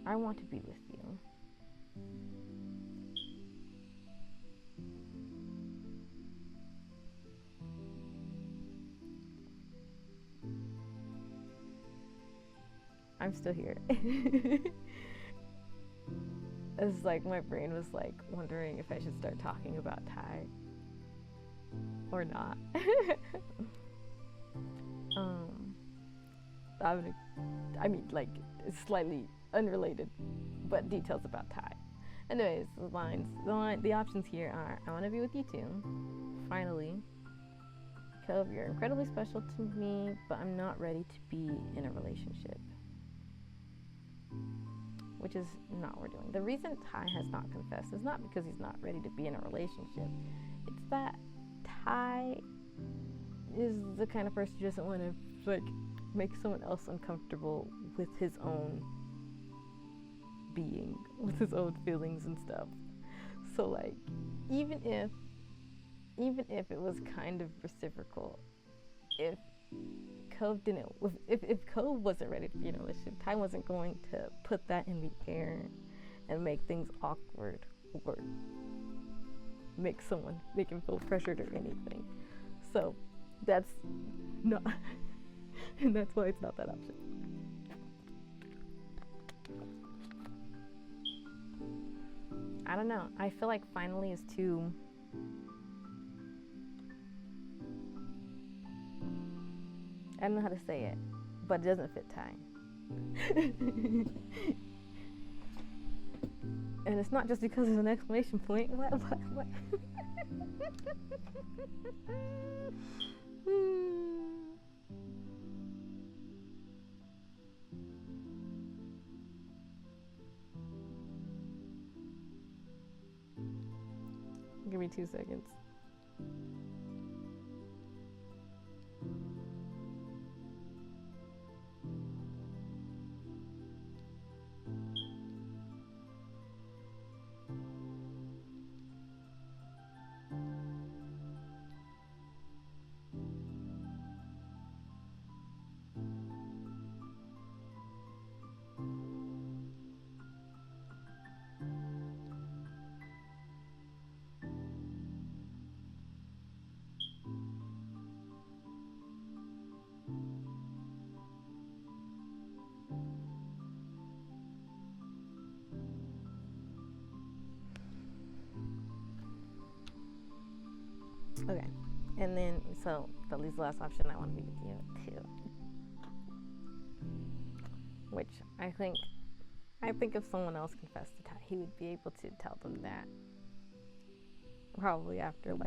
I want to be with you. I'm still here. It's like my brain was like wondering if I should start talking about Ty or not. I mean, like, it's slightly unrelated, but details about Ty. Anyways, the options here are: I want to be with you too. Finally, Cove, you're incredibly special to me, but I'm not ready to be in a relationship. Which is not what we're doing. The reason Ty has not confessed is not because he's not ready to be in a relationship. It's that Ty is the kind of person who doesn't want to, like, make someone else uncomfortable with his own being, with his own feelings and stuff. So, like, even if it was kind of reciprocal, if Cove wasn't ready to be in a relationship, Ty wasn't going to put that in the air and make things awkward or make him feel pressured or anything. So that's not, and that's why it's not that option. I don't know. I feel like finally is too. I don't know how to say it, but it doesn't fit Ty. And it's not just because there's an exclamation point. What? Give me 2 seconds. Okay, and then, so that leaves the last option. I want to be with you too. Which I think if someone else confessed to Ty, he would be able to tell them that. Probably after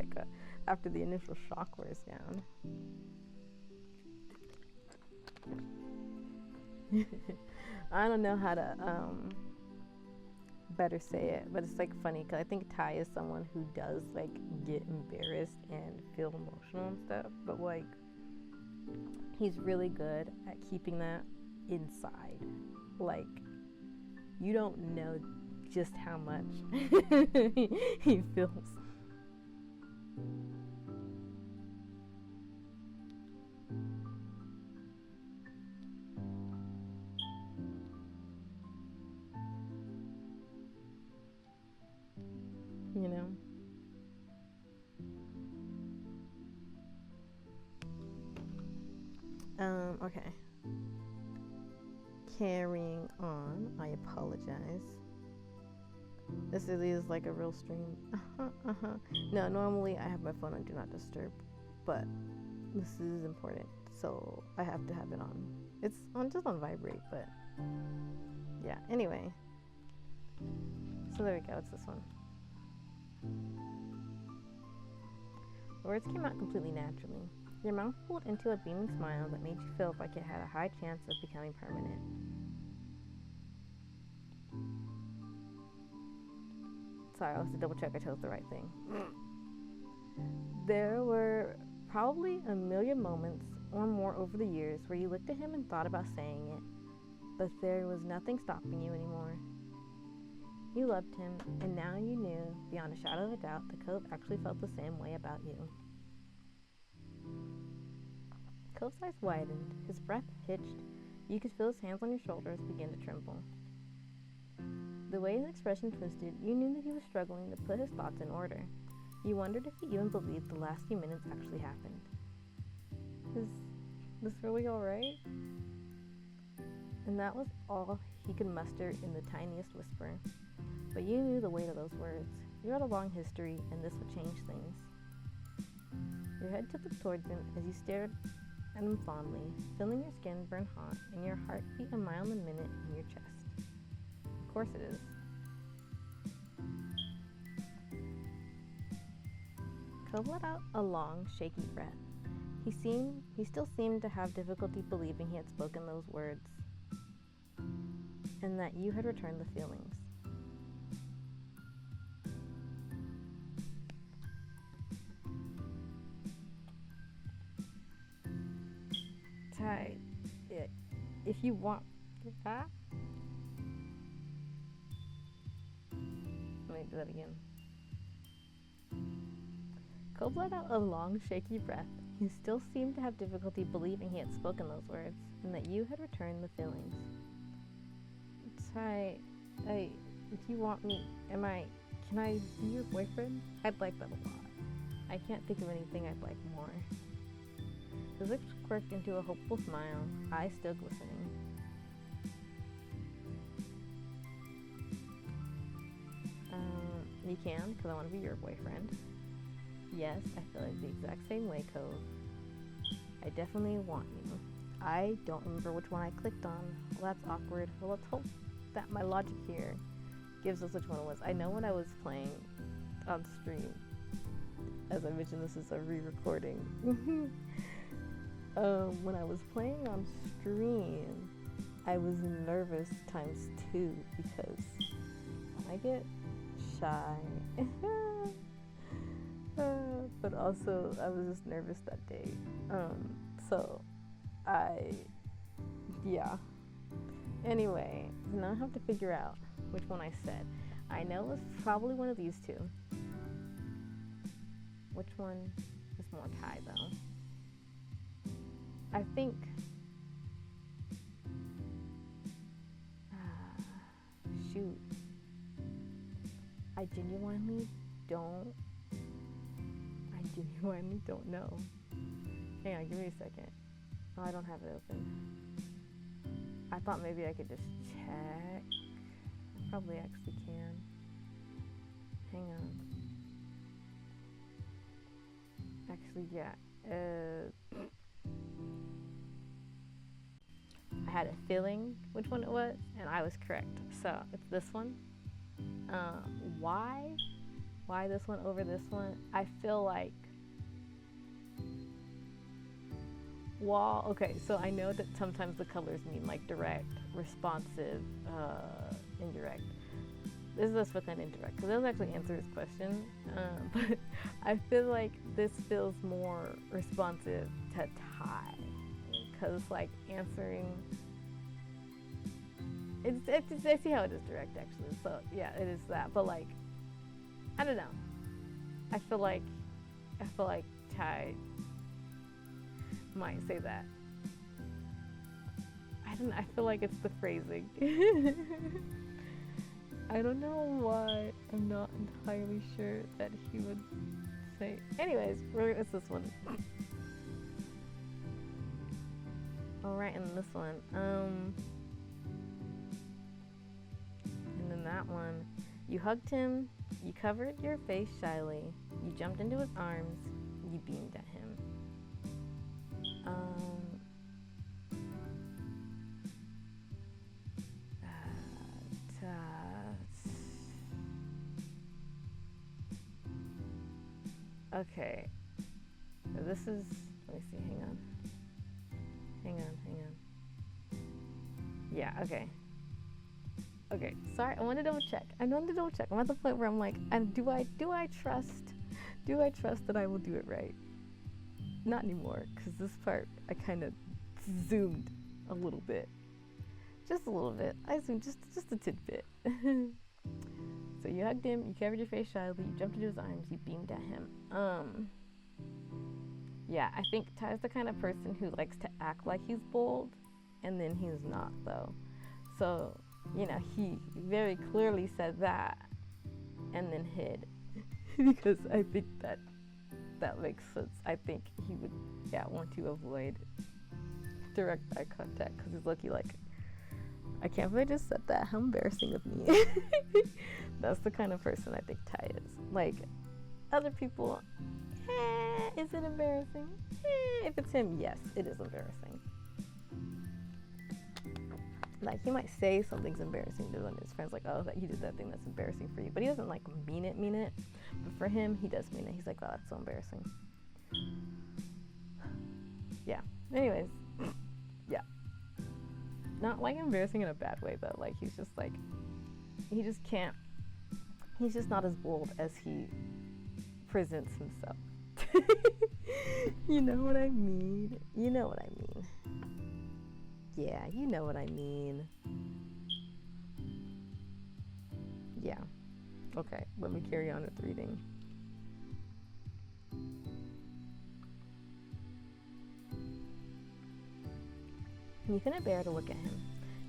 after the initial shock wears down. I don't know how to better say it, but it's like funny because I think Ty is someone who does like get embarrassed and feel emotional and stuff, but like he's really good at keeping that inside. Like you don't know just how much he feels. You know? Okay. Carrying on. I apologize. This really is like a real stream. No, normally I have my phone on Do Not Disturb, but this is important, so I have to have it on. It's just on vibrate, but yeah. Anyway. So there we go. It's this one. The words came out completely naturally. Your mouth pulled into a beaming smile that made you feel like it had a high chance of becoming permanent. Sorry, I have to double check I chose the right thing. There were probably a million moments or more over the years where you looked at him and thought about saying it, but there was nothing stopping you anymore. You loved him, and now you knew, beyond a shadow of a doubt, that Cove actually felt the same way about you. Cove's eyes widened, his breath hitched. You could feel his hands on your shoulders begin to tremble. The way his expression twisted, you knew that he was struggling to put his thoughts in order. You wondered if he even believed the last few minutes actually happened. Is this really alright? And that was all he could muster in the tiniest whisper. But you knew the weight of those words. You had a long history, and this would change things. Your head tilted towards him as you stared at him fondly, feeling your skin burn hot and your heart beat a mile a minute in your chest. Of course it is. Cove let out a long, shaky breath. He still seemed to have difficulty believing he had spoken those words, and that you had returned the feelings. Ty, if you want... Let me do that again. Cove let out a long, shaky breath. He still seemed to have difficulty believing he had spoken those words, and that you had returned the feelings. Ty, if you want me, can I be your boyfriend? I'd like that a lot. I can't think of anything I'd like more. His lips quirked into a hopeful smile, eyes still glistening. You can, because I want to be your boyfriend. Yes, I feel like the exact same way, Cove. I definitely want you. I don't remember which one I clicked on. Well, that's awkward. Well, let's hope that my logic here gives us which one it was. I know when I was playing on stream, as I mentioned, this is a re-recording. When I was playing on stream, I was nervous times 2 because I get shy. But also I was just nervous that day. Yeah. Anyway, now I have to figure out which one I said. I know it was probably one of these two. Which one is more Thai though? I think shoot. I genuinely don't know. Hang on, give me a second. Oh, I don't have it open. I thought maybe I could just check. I probably actually can. Hang on. Actually, yeah. I had a feeling which one it was, and I was correct. So it's this one. Why? Why this one over this one? I feel like. Well, okay, so I know that sometimes the colors mean like direct, responsive, indirect. This is with an indirect, because it doesn't actually answer his question, but I feel like this feels more responsive to Thai, because it's like answering. I see how it is direct actually, so yeah, it is that. But like, I don't know. I feel like Thai might say that. I feel like it's the phrasing. I don't know why. I'm not entirely sure that he would say. Anyways, it's this one. Alright, and this one. And then that one. You hugged him, you covered your face shyly, you jumped into his arms, you beamed at him. Okay, so this is, let me see, hang on. Yeah, okay, sorry, I want to double check. I'm at the point where I'm like, and do I trust that I will do it right? Not anymore, because this part, I kind of zoomed a little bit. Just a little bit. I zoomed just a tidbit. So you hugged him, you covered your face shyly, you jumped into his arms, you beamed at him. Yeah, I think Ty's the kind of person who likes to act like he's bold, and then he's not, though. So, you know, he very clearly said that, and then hid. Because I think that makes sense. I think he would, want to avoid direct eye contact, because he's lucky, like, I can't believe I just said that. How embarrassing of me. That's the kind of person I think Ty is. Like, other people, is it embarrassing? If it's him, yes, it is embarrassing. Like, he might say something's embarrassing to one of his friends, like, oh, that you did that thing that's embarrassing for you. But he doesn't, like, mean it. But for him, he does mean it. He's like, wow, that's so embarrassing. Yeah. Anyways. Yeah. Not, like, embarrassing in a bad way, though. Like, he's just, like, he just can't. He's just not as bold as he presents himself. You know what I mean? You know what I mean. Yeah, you know what I mean. Yeah. Okay, let me carry on with reading. You couldn't bear to look at him.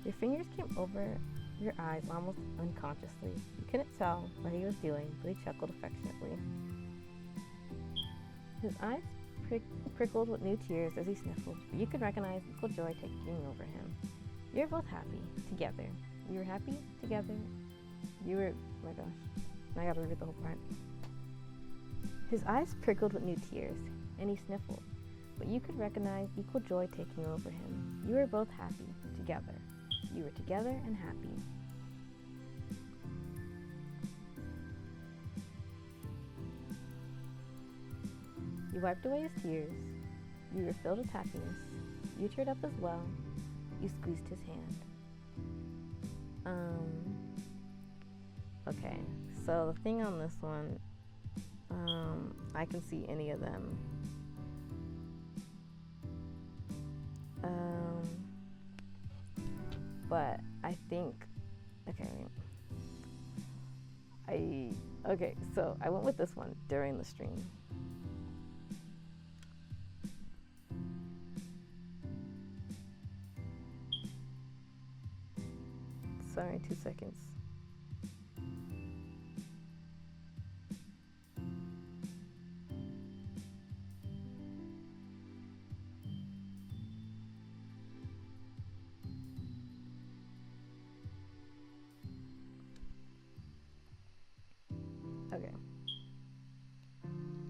Your fingers came over your eyes almost unconsciously. You couldn't tell what he was doing, but he chuckled affectionately. His eyes prickled with new tears as he sniffled, but you could recognize equal joy taking over him. You were both happy, together. You were happy, together. You were, oh my gosh, I gotta read the whole part. His eyes prickled with new tears, and he sniffled, but you could recognize equal joy taking over him. You were both happy, together. You were together and happy. You wiped away his tears. You were filled with happiness. You teared up as well. You squeezed his hand. Okay, so the thing on this one, I can see any of them. But I think, so I went with this one during the stream. Sorry, 2 seconds.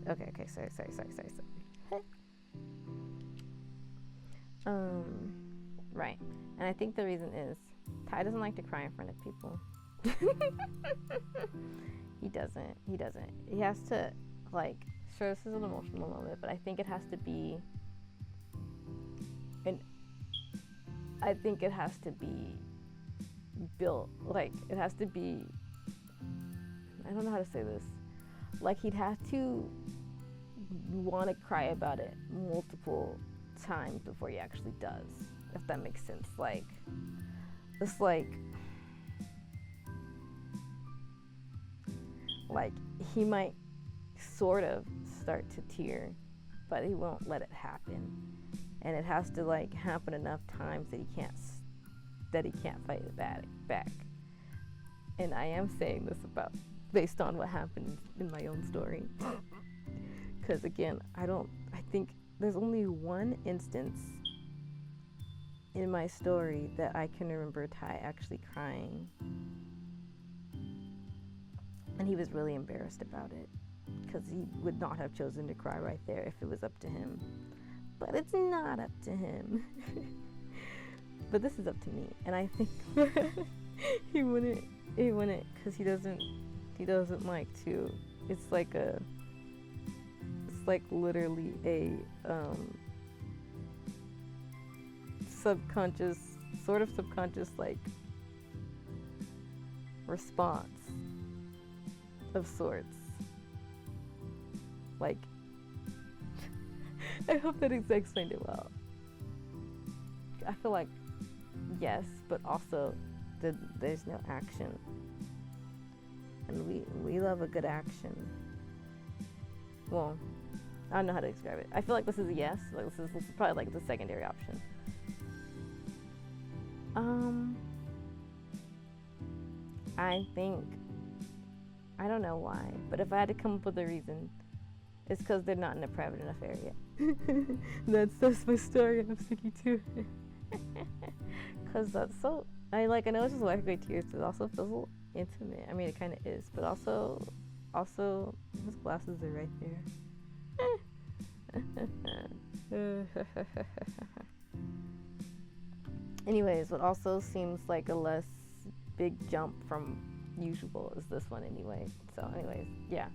Okay, sorry. Right. And I think the reason is Ty doesn't like to cry in front of people. He doesn't. He has to, like, sure, this is an emotional moment, but I think it has to be, built, like, it has to be, I don't know how to say this. Like, he'd have to want to cry about it multiple times before he actually does, if that makes sense. Like, it's like he might sort of start to tear, but he won't let it happen, and it has to, like, happen enough times that he can't fight it back. And I am saying this based on what happened in my own story. Because again, I think there's only one instance in my story that I can remember Ty actually crying. And he was really embarrassed about it, because he would not have chosen to cry right there if it was up to him. But it's not up to him. But this is up to me. And I think he wouldn't, because he doesn't like to. It's like literally a subconscious like response of sorts. Like, I hope that explained it well. I feel like yes, but also there's no action. And we love a good action. Well, I don't know how to describe it. I feel like this is a yes. Like, this is probably like the secondary option. I think, I don't know why, but if I had to come up with a reason, it's because they're not in a private enough area. That's my story, and I'm sticking to it. Because that's so, I know it's just wiping away tears, but it also feels a little intimate. I mean, it kind of is, but also his glasses are right there. Anyways, what also seems like a less big jump from usual is this one anyway. So anyways, yeah.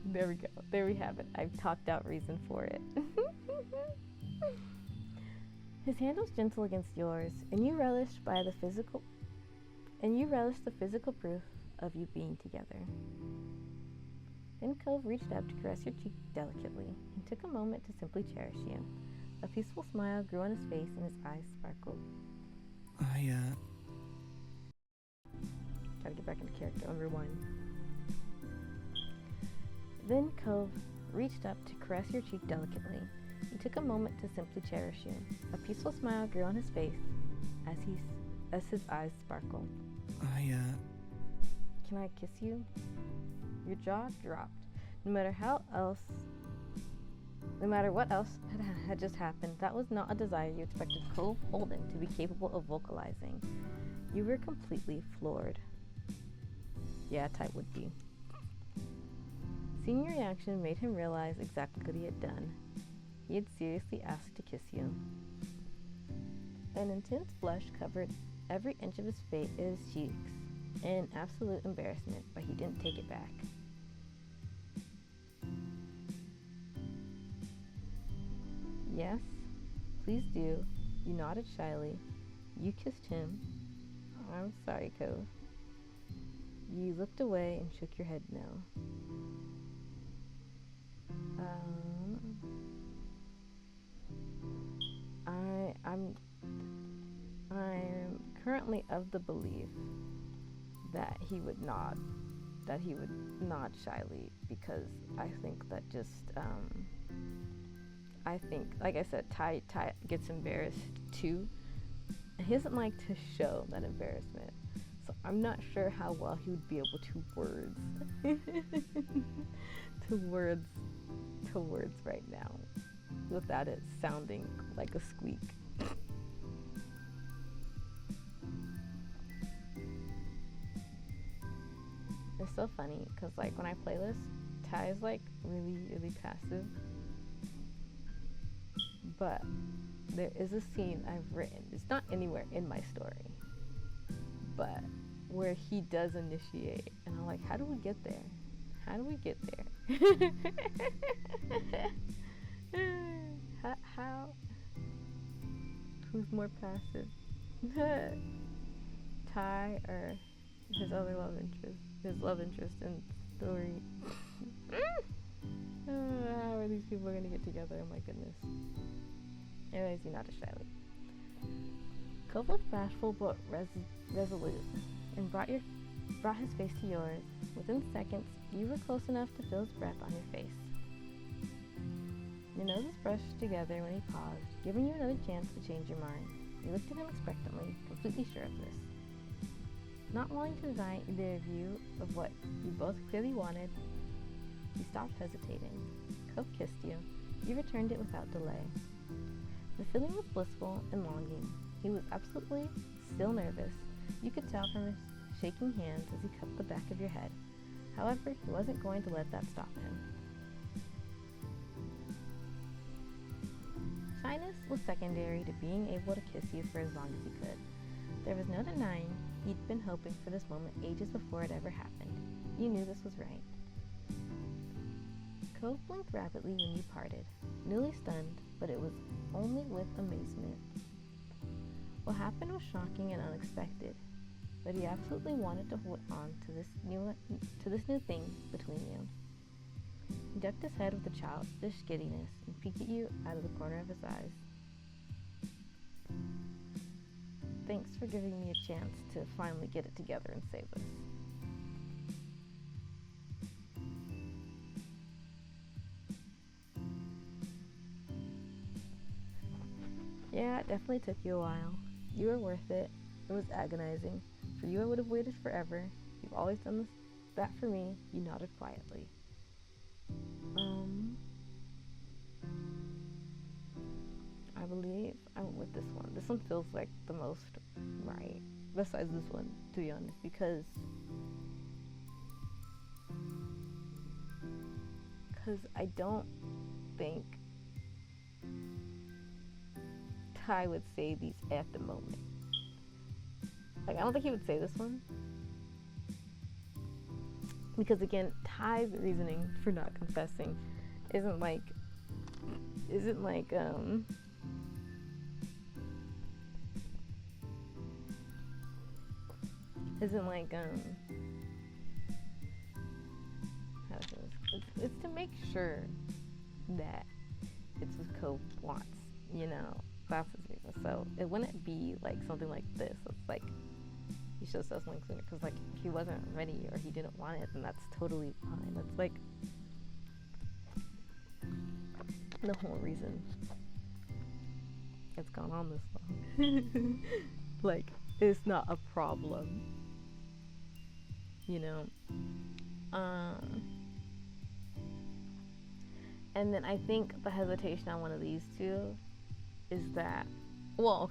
There we go. There we have it. I've talked out reason for it. His hand was gentle against yours, and you relished the physical proof of you being together. Then Cove reached up to caress your cheek delicately and took a moment to simply cherish you. A peaceful smile grew on his face and his eyes sparkled. Gotta get back into character on rewind. Then Cove reached up to caress your cheek delicately and took a moment to simply cherish you. A peaceful smile grew on his face as his eyes sparkled. Can I kiss you? Your jaw dropped. No matter what else had just happened, that was not a desire you expected Cove Holden to be capable of vocalizing. You were completely floored. Yeah, Ty would be. Seeing your reaction made him realize exactly what he had done. He had seriously asked to kiss you. An intense blush covered every inch of his cheeks in absolute embarrassment, but he didn't take it back. Yes, please do. You nodded shyly. You kissed him. I'm sorry, Cove. You looked away and shook your head no. I'm currently of the belief that he would nod shyly, because I think that I think, like I said, Ty gets embarrassed too. He doesn't like to show that embarrassment, so I'm not sure how well he would be able to words right now without it sounding like a squeak. It's so funny because, like, when I play this, Ty is like really passive, but there is a scene I've written, it's not anywhere in my story, but where he does initiate, and I'm like, how do we get there? How? Who's more passive? Ty or his other love interest? His love interest in the story. How are these people going to get together? Oh my goodness. Anyways, you nodded shyly. Cove looked bashful but resolute, and brought his face to yours. Within seconds, you were close enough to feel his breath on your face. Your noses brushed together when he paused, giving you another chance to change your mind. You looked at him expectantly, completely sure of this. Not wanting to deny either of you of what you both clearly wanted, you stopped hesitating. Cove kissed you. You returned it without delay. The feeling was blissful and longing. He was absolutely still nervous. You could tell from his shaking hands as he cupped the back of your head. However, he wasn't going to let that stop him. Shyness was secondary to being able to kiss you for as long as he could. There was no denying he'd been hoping for this moment ages before it ever happened. You knew this was right. Cove blinked rapidly when you parted, newly stunned, but it was only with amazement. What happened was shocking and unexpected, but he absolutely wanted to hold on to this new thing between you. He ducked his head with a childish giddiness and peeked at you out of the corner of his eyes. Thanks for giving me a chance to finally get it together and save us. Yeah, it definitely took you a while. You were worth it. It was agonizing. For you, I would have waited forever. You've always done that for me. You nodded quietly. I believe I went with this one. This one feels like the most right, besides this one, to be honest, because I don't think Ty would say these at the moment. Like, I don't think he would say this one, because again, Ty's reasoning for not confessing isn't like how to say this? It's to make sure that it's what Cove wants, you know. That's his reason. So it wouldn't be like something like this. It's like he should have said something sooner, because like if he wasn't ready or he didn't want it, then that's totally fine. That's like the whole reason it's gone on this long. Like, it's not a problem, you know. And then I think the hesitation on one of these two is that, still,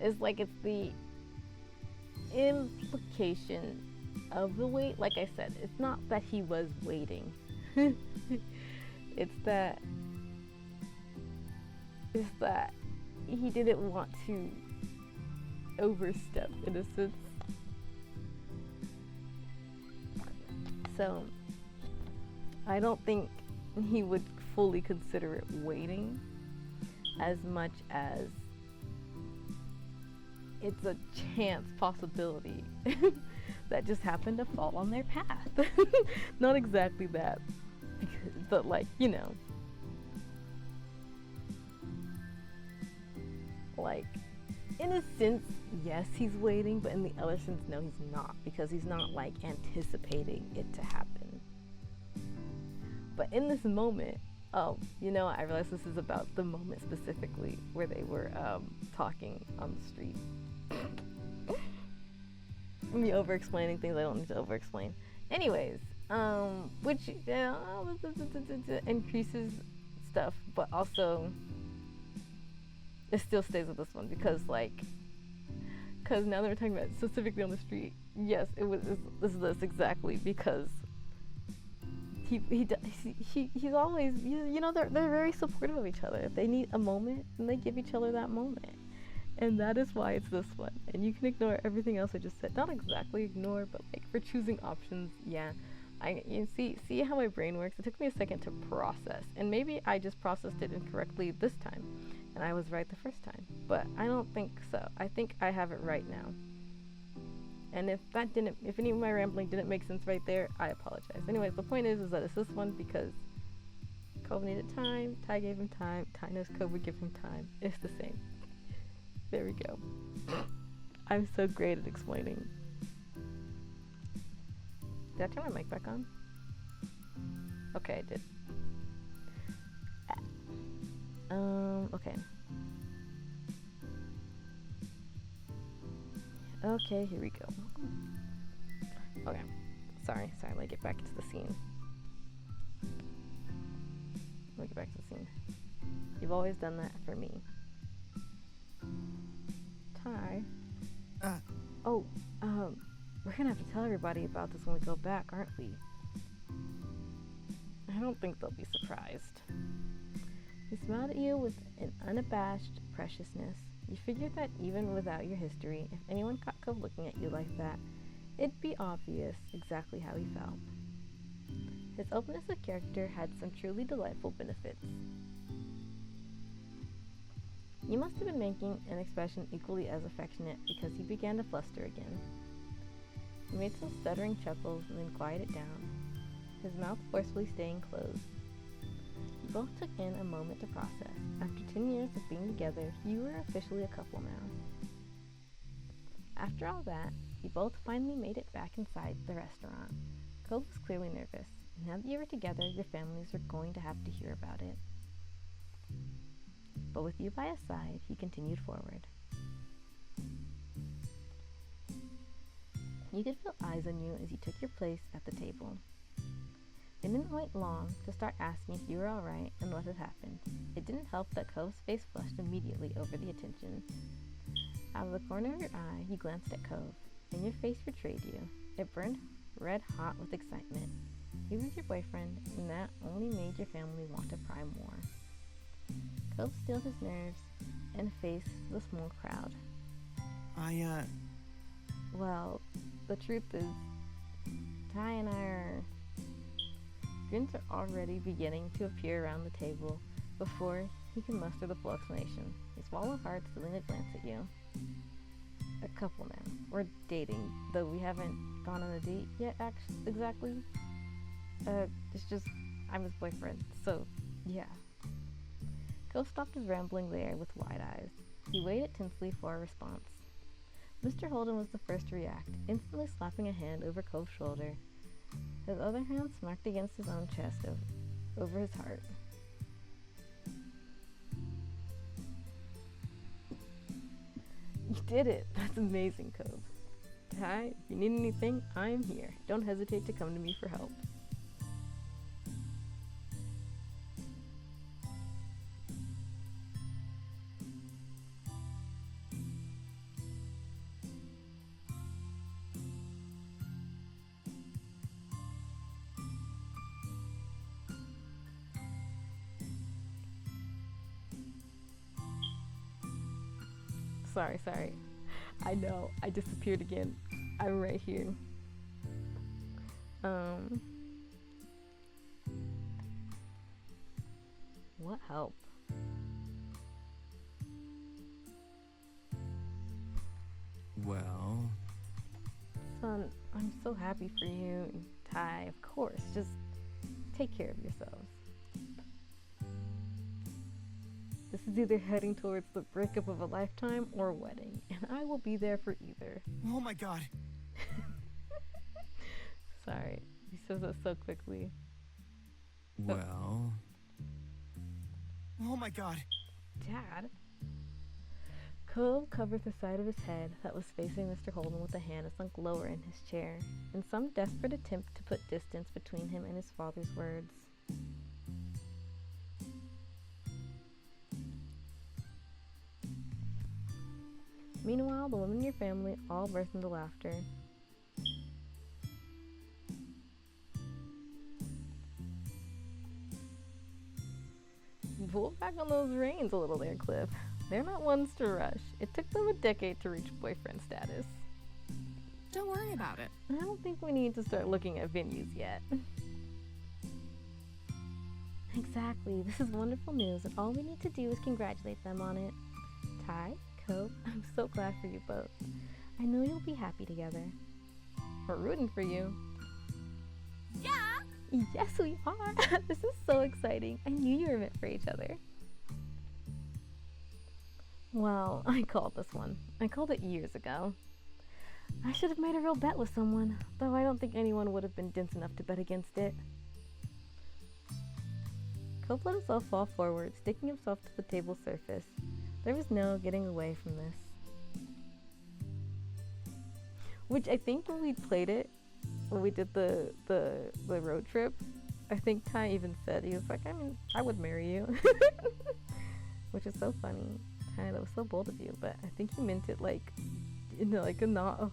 it's like it's the implication of the wait. Like I said, it's not that he was waiting. It's that he didn't want to overstep, in a sense. So I don't think he would fully consider it waiting as much as it's a chance possibility that just happened to fall on their path. Not exactly that, but like, you know, like in a sense, yes, he's waiting, but in the other sense, no, he's not, because he's not like anticipating it to happen. But in this moment, you know, I realize this is about the moment specifically where they were talking on the street. Me over-explaining things I don't need to over-explain. Anyways, which increases stuff, but also it still stays with this one because now that we're talking about specifically on the street, yes, this exactly, because he's always, you know, they're very supportive of each other. If they need a moment, then they give each other that moment. And that is why it's this one. And you can ignore everything else I just said. Not exactly ignore, but like for choosing options, yeah. You see how my brain works? It took me a second to process. And maybe I just processed it incorrectly this time. And I was right the first time. But I don't think so. I think I have it right now. And if any of my rambling didn't make sense right there, I apologize. Anyways, the point is that it's this one because Cove needed time, Ty gave him time, Ty knows Cove would give him time. It's the same. There we go. I'm so great at explaining. Did I turn my mic back on? Okay, I did. Okay. Okay, here we go. Okay. Sorry, let me get back into the scene. You've always done that for me. Ty. We're gonna have to tell everybody about this when we go back, aren't we? I don't think they'll be surprised. He smiled at you with an unabashed preciousness. You figured that even without your history, if anyone caught Cove looking at you like that, it'd be obvious exactly how he felt. His openness of character had some truly delightful benefits. You must have been making an expression equally as affectionate because he began to fluster again. He made some stuttering chuckles and then quieted down, his mouth forcefully staying closed. You both took in a moment to process. After 10 years of being together, you were officially a couple now. After all that, you both finally made it back inside the restaurant. Cove was clearly nervous. Now that you were together, your families were going to have to hear about it. But with you by his side, he continued forward. You could feel eyes on you as you took your place at the table. They didn't wait long to start asking if you were alright and what had happened. It didn't help that Cove's face flushed immediately over the attention. Out of the corner of your eye, you glanced at Cove, and your face betrayed you. It burned red hot with excitement. He was your boyfriend, and that only made your family want to pry more. Cove stilled his nerves and faced the small crowd. Well, the truth is, Ty and I are... Grins are already beginning to appear around the table before he can muster the full explanation. He swallowed hard, stealing a glance at you. A couple now. We're dating, though we haven't gone on a date yet, exactly. It's just, I'm his boyfriend, so, yeah. Cove stopped his rambling there with wide eyes. He waited tensely for a response. Mr. Holden was the first to react, instantly slapping a hand over Cove's shoulder. His other hand smacked against his own chest over his heart. You did it! That's amazing, Cove. Ty, if you need anything, I'm here. Don't hesitate to come to me for help. Sorry. I know, I disappeared again. I'm right here. What help? Well, Son, I'm so happy for you. Ty, of course. Just take care of yourselves. This is either heading towards the breakup of a lifetime or a wedding, and I will be there for either. oh my god. Sorry, he says that so quickly. Well, oh my god. Dad? Cove covered the side of his head that was facing Mr. Holden with a hand sunk lower in his chair, in some desperate attempt to put distance between him and his father's words. Meanwhile, the women in your family all burst into laughter. Pull back on those reins a little there, Cliff. They're not ones to rush. It took them a decade to reach boyfriend status. Don't worry about it. I don't think we need to start looking at venues yet. Exactly. This is wonderful news, and all we need to do is congratulate them on it. Ty, Cove, I'm so glad for you both. I know you'll be happy together. We're rooting for you. Yeah. Yes, we are. This is so exciting. I knew you were meant for each other. Well, I called this one. I called it years ago. I should have made a real bet with someone, though I don't think anyone would have been dense enough to bet against it. Cope let himself fall forward, sticking himself to the table's surface. There was no getting away from this. Which I think when we played it, when we did the road trip, I think Ty even said, he was like, I mean, I would marry you. Which is so funny. Ty, that was so bold of you, but I think he meant it like, in like a not.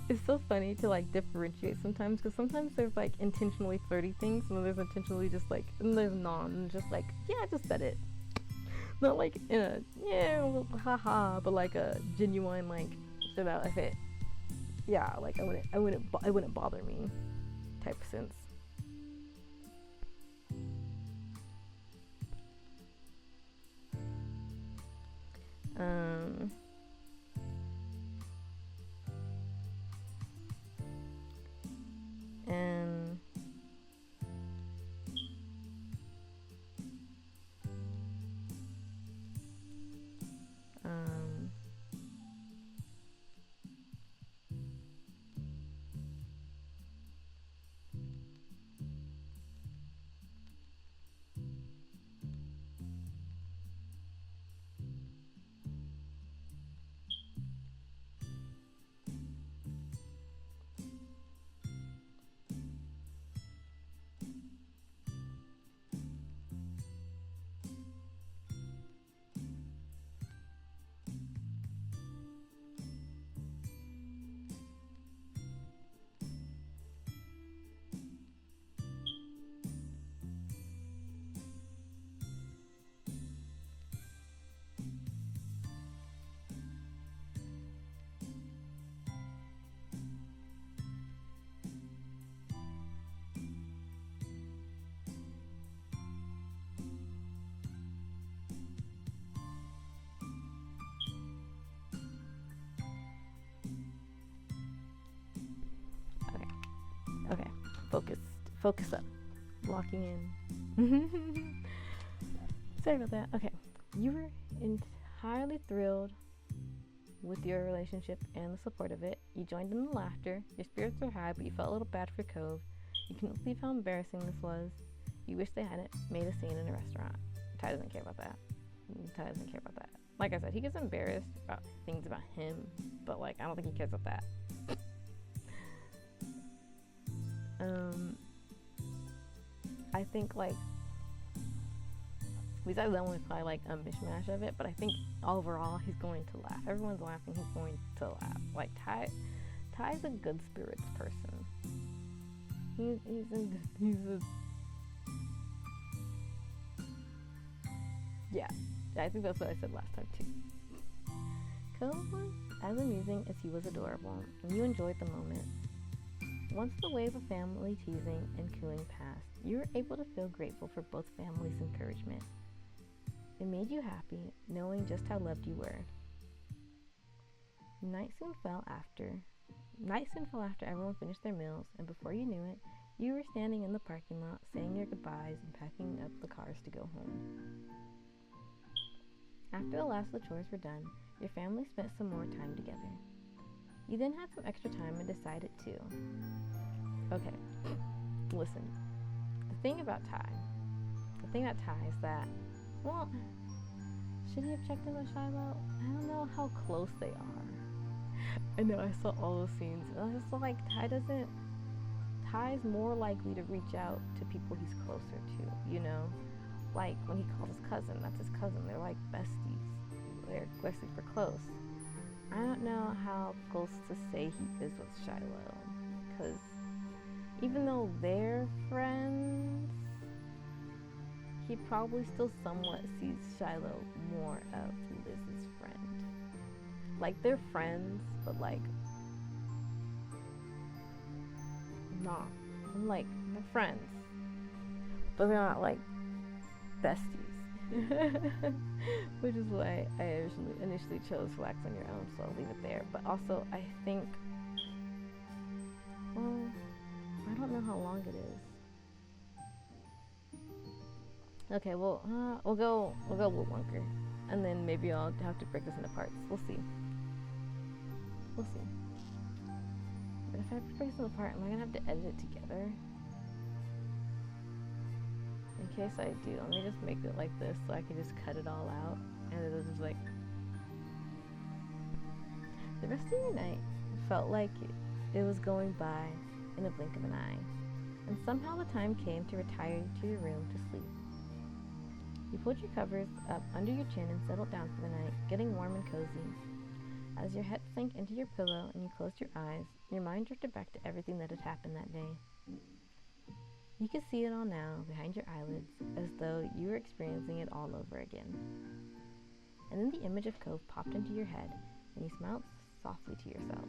It's so funny to like differentiate sometimes, because sometimes there's like intentionally flirty things, and then there's intentionally just like, and there's just like, yeah, I just said it. Not like in a, yeah, well, haha, but like a genuine, like, you know, if it, yeah, like it wouldn't bother me type of sense. And okay, focus up, locking in. Sorry about that. Okay, you were entirely thrilled with your relationship and the support of it. You joined in the laughter. Your spirits were high, but you felt a little bad for Cove. You couldn't believe how embarrassing this was. You wish they hadn't made a scene in a restaurant. Ty doesn't care about that. Like I said, he gets embarrassed about things about him, but like I don't think he cares about that. I think like besides that one is probably like a mishmash of it, but I think overall he's going to laugh. Everyone's laughing, he's going to laugh. Like Ty's a good spirits person. Yeah, I think that's what I said last time too. Cove was as amusing as he was adorable, and you enjoyed the moment. Once the wave of family teasing and cooing passed, You were able to feel grateful for both families' encouragement. It made you happy knowing just how loved you were. Night soon fell after everyone finished their meals, and before you knew it, you were standing in the parking lot saying your goodbyes and packing up the cars to go home. After the last of the chores were done, your family spent some more time together. You then had some extra time and decided to. Okay, listen. The thing about Ty is that, well, should he have checked in with Shiloh? I don't know how close they are. I know, I saw all those scenes, and I was just like, Ty's more likely to reach out to people he's closer to, you know? Like, when he calls his cousin, that's his cousin, they're like besties. They're super close. I don't know how close to say he is with Shiloh, because even though they're friends, he probably still somewhat sees Shiloh more of Liz's friend. Like, they're friends, but like, not. Like, they're friends, but they're not like besties. Which is why I initially chose Relax on Your Own, so I'll leave it there. But also, I think, well, I don't know how long it is. Okay, well, we'll go a little longer, and then maybe I'll have to break this into parts. We'll see. But if I break this into parts, am I gonna have to edit it together? In case I do, let me just make it like this so I can just cut it all out, and it'll just like. The rest of your night felt like it was going by in a blink of an eye, and somehow the time came to retire to your room to sleep. You pulled your covers up under your chin and settled down for the night, getting warm and cozy. As your head sank into your pillow and you closed your eyes, your mind drifted back to everything that had happened that day. You could see it all now behind your eyelids, as though you were experiencing it all over again. And then the image of Cove popped into your head, and you smiled softly to yourself.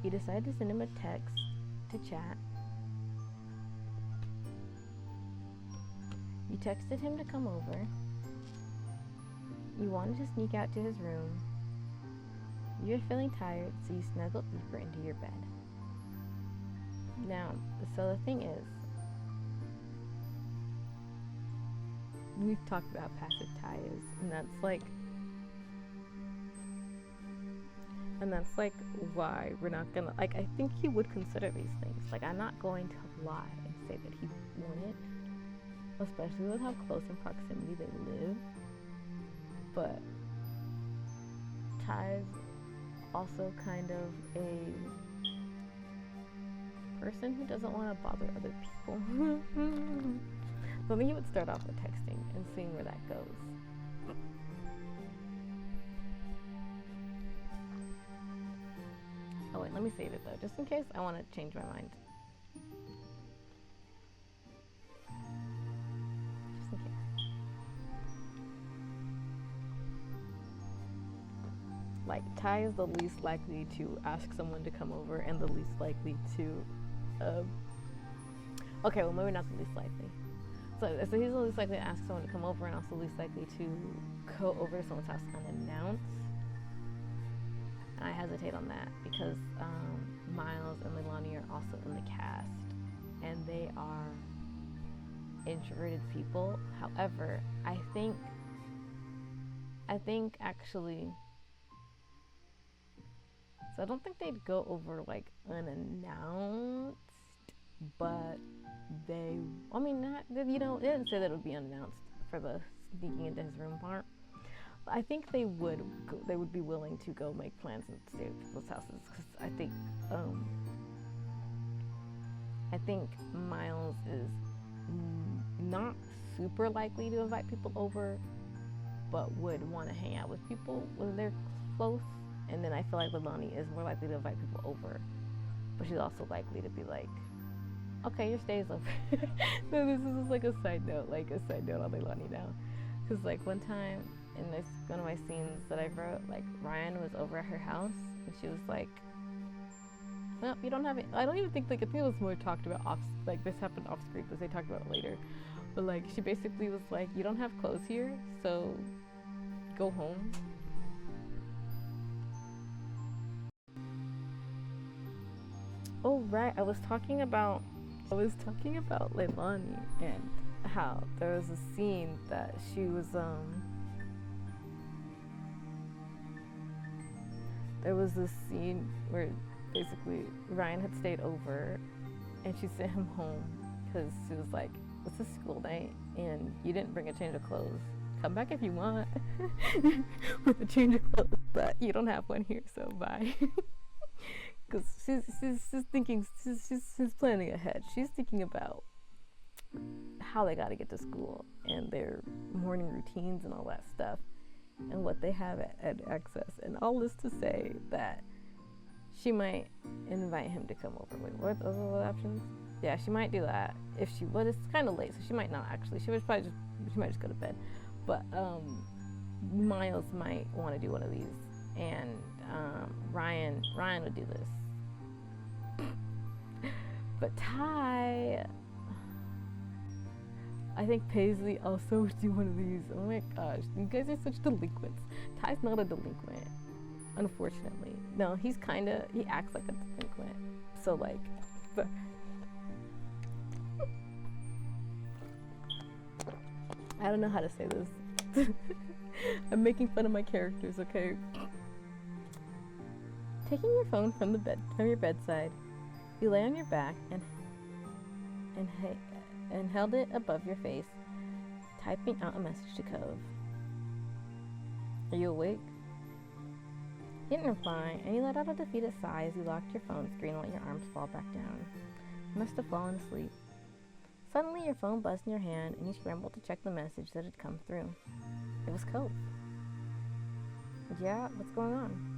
You decided to send him a text to chat. You texted him to come over. You wanted to sneak out to his room. You were feeling tired, so you snuggled deeper into your bed. Now, so the thing is, we've talked about how passive Ty is, and that's like why we're not gonna, like, I think he would consider these things. Like, I'm not going to lie and say that he wouldn't, especially with how close in proximity they live. But Ty's also kind of a person who doesn't want to bother other people. So I think he would start off with texting and seeing where that goes. Oh wait, let me save it though, just in case I want to change my mind. Just in case. Like, Ty is the least likely to ask someone to come over and the least likely to, okay, well, maybe not the least likely. So he's the least likely to ask someone to come over and also least likely to go over to someone's house unannounced. And I hesitate on that because Miles and Leilani are also in the cast, and they are introverted people. However, I think actually, so I don't think they'd go over like unannounced, but they didn't say that it would be unannounced for the sneaking into his room part. But I think they would be willing to go make plans and stay at people's houses, because I think Miles is not super likely to invite people over, but would want to hang out with people when they're close. And then I feel like Leilani is more likely to invite people over, but she's also likely to be like, okay, your stay is over. No, this is like a side note on Leilani now. Because like one time in one of my scenes that I wrote, like Ryan was over at her house and she was like, Well, you don't have it. I don't even think, like, I think it was more talked about off, like, this happened off screen because they talked about it later. But, like, she basically was like, you don't have clothes here, so go home. Oh, right. I was talking about Leilani and how there was a scene that she was, there was this scene where basically Ryan had stayed over and she sent him home because she was like, it's a school night and you didn't bring a change of clothes. Come back if you want with a change of clothes, but you don't have one here, so bye. Because she's thinking, she's planning ahead. She's thinking about how they got to get to school and their morning routines and all that stuff and what they have at access. And all this to say that she might invite him to come over. Wait, what are the options? Yeah, she might do that if she. But it's kind of late, so she might not actually. She might just go to bed. But Miles might want to do one of these, and Ryan would do this. But Ty, I think Paisley also would do one of these. Oh my gosh, you guys are such delinquents. Ty's not a delinquent, unfortunately. No, he acts like a delinquent. So like, but I don't know how to say this. I'm making fun of my characters, okay? Taking your phone from your bedside, you lay on your back and held it above your face, typing out a message to Cove. Are you awake? He didn't reply, and you let out a defeated sigh as you locked your phone screen and let your arms fall back down. You must have fallen asleep. Suddenly, your phone buzzed in your hand, and you scrambled to check the message that had come through. It was Cove. Yeah, what's going on?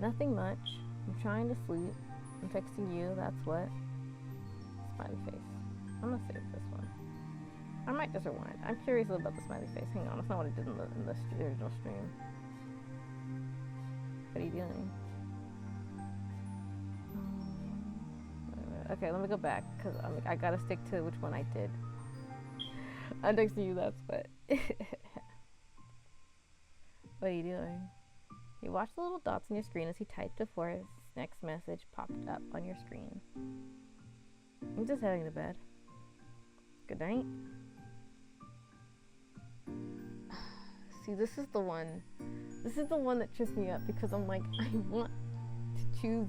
Nothing much. I'm trying to sleep. I'm texting you, that's what. Smiley face. I'm gonna save this one. I might just rewind. I'm curious about the smiley face. Hang on, that's not what I did in the original stream. What are you doing? Okay, let me go back, because I gotta stick to which one I did. I'm texting you, that's what. What are you doing? He watched the little dots on your screen as he typed before his next message popped up on your screen. I'm just heading to bed. Good night. See, this is the one that trips me up, because I'm like, I want to choose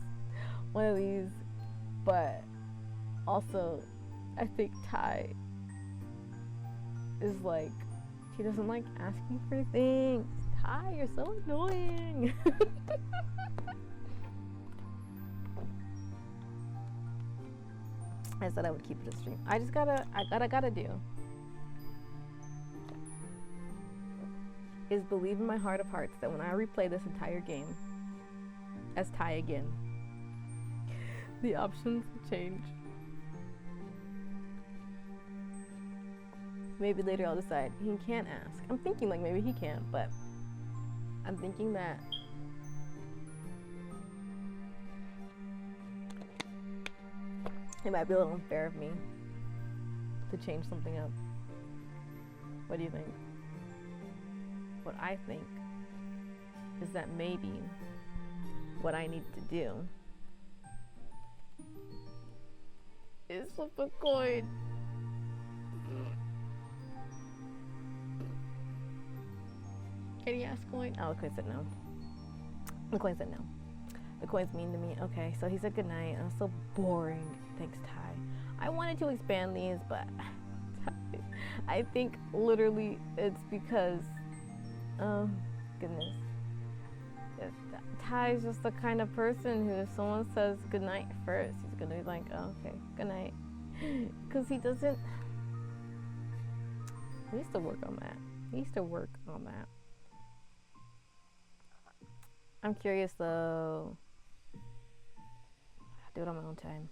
one of these, but also I think Ty is like, she doesn't like asking for things. Ty, you're so annoying. I said I would keep it a stream. I gotta do is believe in my heart of hearts that when I replay this entire game as Ty again, the options will change. Maybe later I'll decide he can't ask. I'm thinking like maybe he can, but I'm thinking that it might be a little unfair of me to change something up. What do you think? What I think is that maybe what I need to do is flip a coin. Can you ask coin? Oh, the coin said no. The coin said no. The coin's mean to me. Okay, so he said goodnight. Oh, so boring. Thanks, Ty. I wanted to expand these, but I think literally it's because, goodness. Ty's just the kind of person who, if someone says goodnight first, he's gonna be like, oh, okay, goodnight. Because he doesn't. He needs to work on that. I'm curious though. I'll do it on my own time.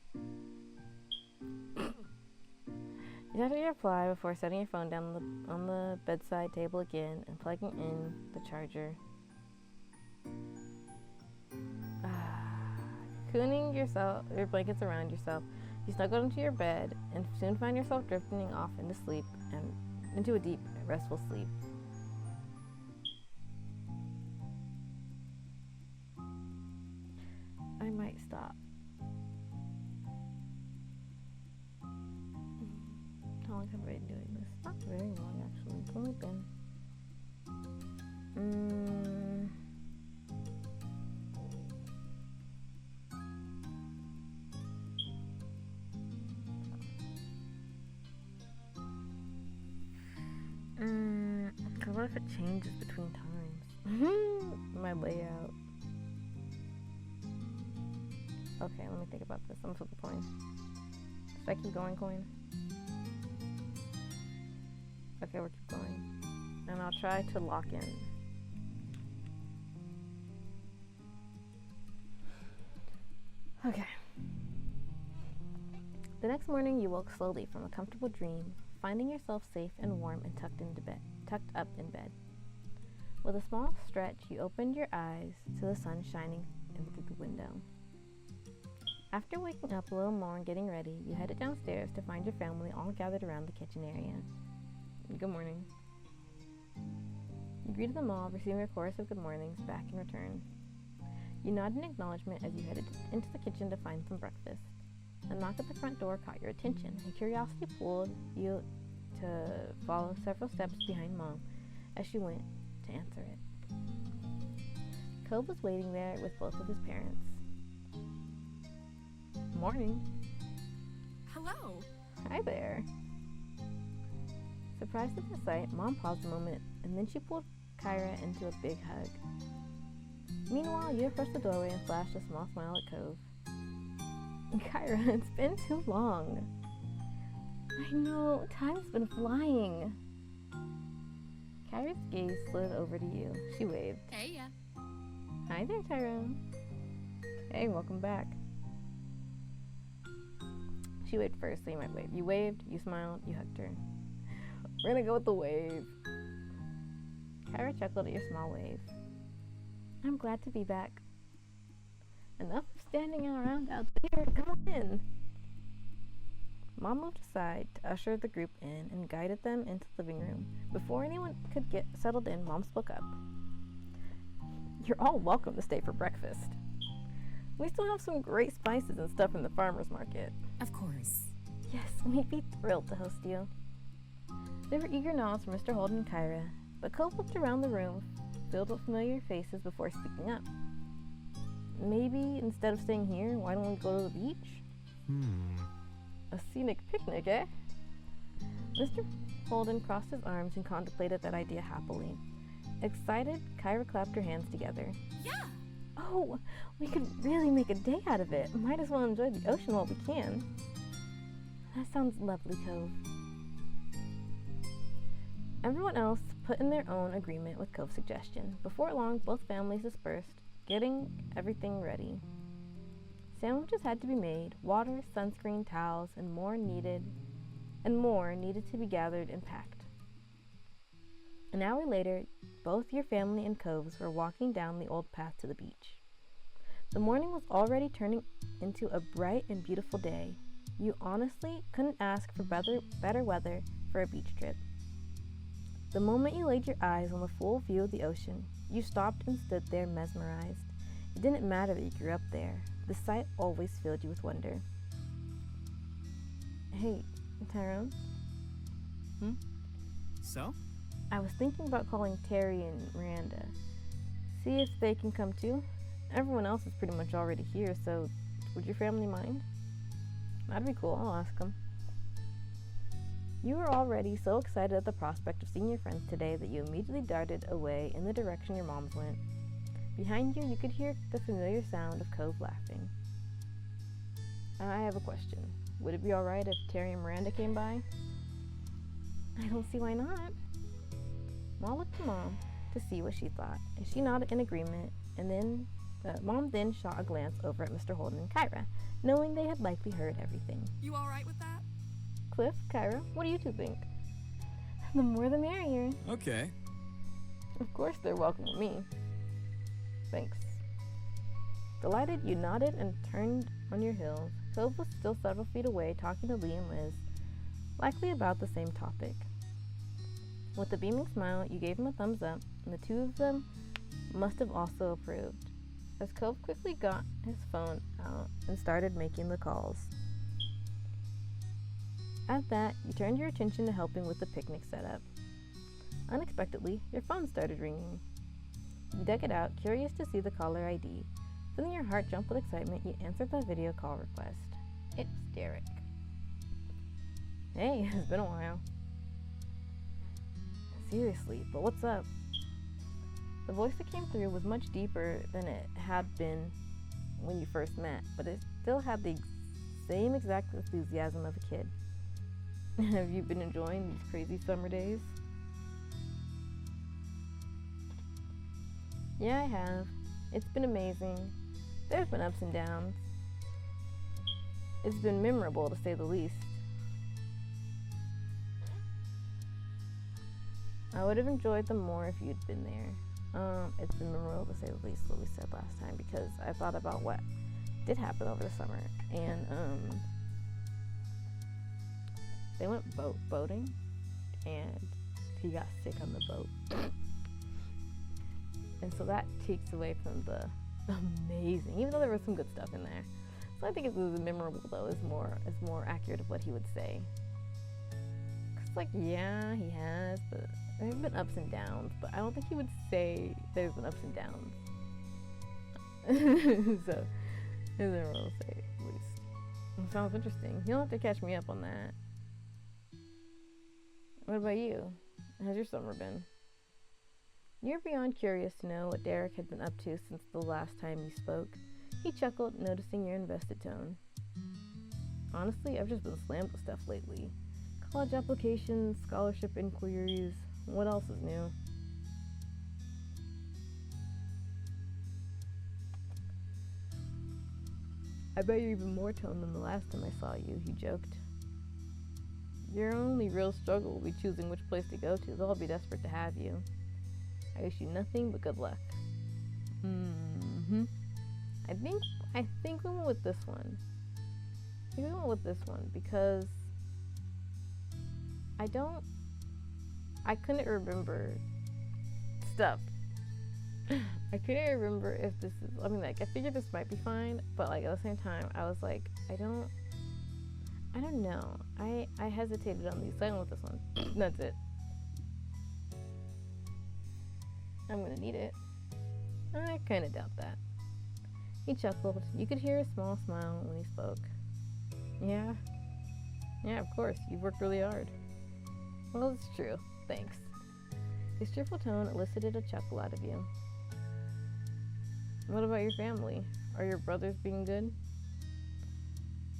You have to reply before setting your phone down on the bedside table again and plugging in the charger. Cocooning your blankets around yourself, you snuggle into your bed and soon find yourself drifting off into sleep and into a deep, restful sleep. I might stop. How long have I been doing this? Not very long, actually. It's only been what if it changes between times? My layout. Okay, let me think about this. I'm gonna flip a coin. Should I keep going, coin? Okay, we'll keep going. And I'll try to lock in. Okay. The next morning you woke slowly from a comfortable dream, finding yourself safe and warm and tucked up in bed. With a small stretch, you opened your eyes to the sun shining in through the window. After waking up a little more and getting ready, you headed downstairs to find your family all gathered around the kitchen area. Good morning. You greeted them all, receiving a chorus of good mornings back in return. You nodded in acknowledgement as you headed into the kitchen to find some breakfast. A knock at the front door caught your attention, and curiosity pulled you to follow several steps behind Mom as she went to answer it. Cove was waiting there with both of his parents. Morning. Hello. Hi there. Surprised at the sight, Mom paused a moment, and then she pulled Kyra into a big hug. Meanwhile, you approached the doorway and flashed a small smile at Cove. Kyra, it's been too long. I know, time's been flying. Kyra's gaze slid over to you. She waved. Hey, yeah. Hi there, Tyrone. Hey, welcome back. She waved first, so you might wave. You waved, you smiled, you hugged her. We're gonna go with the wave. Kyra chuckled at your small wave. I'm glad to be back. Enough standing around out there. Come on in. Mom moved aside to usher the group in and guided them into the living room. Before anyone could get settled in, Mom spoke up. You're all welcome to stay for breakfast. We still have some great spices and stuff in the farmer's market. Of course. Yes, we'd be thrilled to host you. There were eager nods from Mr. Holden and Kyra, but Cove looked around the room, filled with familiar faces before speaking up. Maybe instead of staying here, why don't we go to the beach? A scenic picnic, eh? Mr. Holden crossed his arms and contemplated that idea happily. Excited, Kyra clapped her hands together. Yeah! Oh, we could really make a day out of it. Might as well enjoy the ocean while we can. That sounds lovely, Cove. Everyone else put in their own agreement with Cove's suggestion. Before long, both families dispersed, getting everything ready. Sandwiches had to be made, water, sunscreen, towels, and more needed to be gathered and packed. An hour later, both your family and Cove's were walking down the old path to the beach. The morning was already turning into a bright and beautiful day. You honestly couldn't ask for better weather for a beach trip. The moment you laid your eyes on the full view of the ocean, you stopped and stood there mesmerized. It didn't matter that you grew up there. The sight always filled you with wonder. Hey, Tyrone? So? I was thinking about calling Terry and Miranda. See if they can come too. Everyone else is pretty much already here, so would your family mind? That'd be cool, I'll ask them. You were already so excited at the prospect of seeing your friends today that you immediately darted away in the direction your moms went. Behind you could hear the familiar sound of Cove laughing. I have a question. Would it be alright if Terry and Miranda came by? I don't see why not. Mom looked to Mom to see what she thought, and she nodded in agreement, and then Mom then shot a glance over at Mr. Holden and Kyra, knowing they had likely heard everything. You alright with that? Cliff, Kyra, what do you two think? The more the merrier. Okay. Of course they're welcome to me. Thanks. Delighted, you nodded and turned on your heels. Cove was still several feet away, talking to Lee and Liz, likely about the same topic. With a beaming smile, you gave him a thumbs up, and the two of them must have also approved, as Cove quickly got his phone out and started making the calls. At that, you turned your attention to helping with the picnic setup. Unexpectedly, your phone started ringing. You dug it out, curious to see the caller ID. Feeling your heart jump with excitement, you answered the video call request. It was Derek. Hey, it's been a while. Seriously, but what's up? The voice that came through was much deeper than it had been when you first met, but it still had the same exact enthusiasm of a kid. Have you been enjoying these crazy summer days? Yeah, I have. It's been amazing. There's been ups and downs. It's been memorable, to say the least. I would have enjoyed them more if you'd been there. It's been memorable, to say the least, what we said last time, because I thought about what did happen over the summer, and they went boating, and he got sick on the boat. And so that takes away from the amazing, even though there was some good stuff in there. So I think it was memorable, though, is more accurate of what he would say. 'Cause, like, yeah, he has, but there's been ups and downs, but I don't think he would say there's been ups and downs. So, it's memorable to say, at least. It sounds interesting. You'll have to catch me up on that. What about you? How's your summer been? You're beyond curious to know what Derek had been up to since the last time you spoke. He chuckled, noticing your invested tone. Honestly, I've just been slammed with stuff lately. College applications, scholarship inquiries. What else is new? I bet you're even more toned than the last time I saw you, he joked. Your only real struggle will be choosing which place to go to. They'll all be desperate to have you. I wish you nothing but good luck. I think we went with this one. I think we went with this one because I couldn't remember stuff. I couldn't remember if this is, I mean, like, I figured this might be fine, but, like, at the same time, I was like, I don't know. I hesitated on these, so I went with this one. That's it. I'm gonna need it. I kinda doubt that. He chuckled. You could hear a small smile when he spoke. Yeah, of course. You've worked really hard. Well, it's true. Thanks. His cheerful tone elicited a chuckle out of you. What about your family? Are your brothers being good?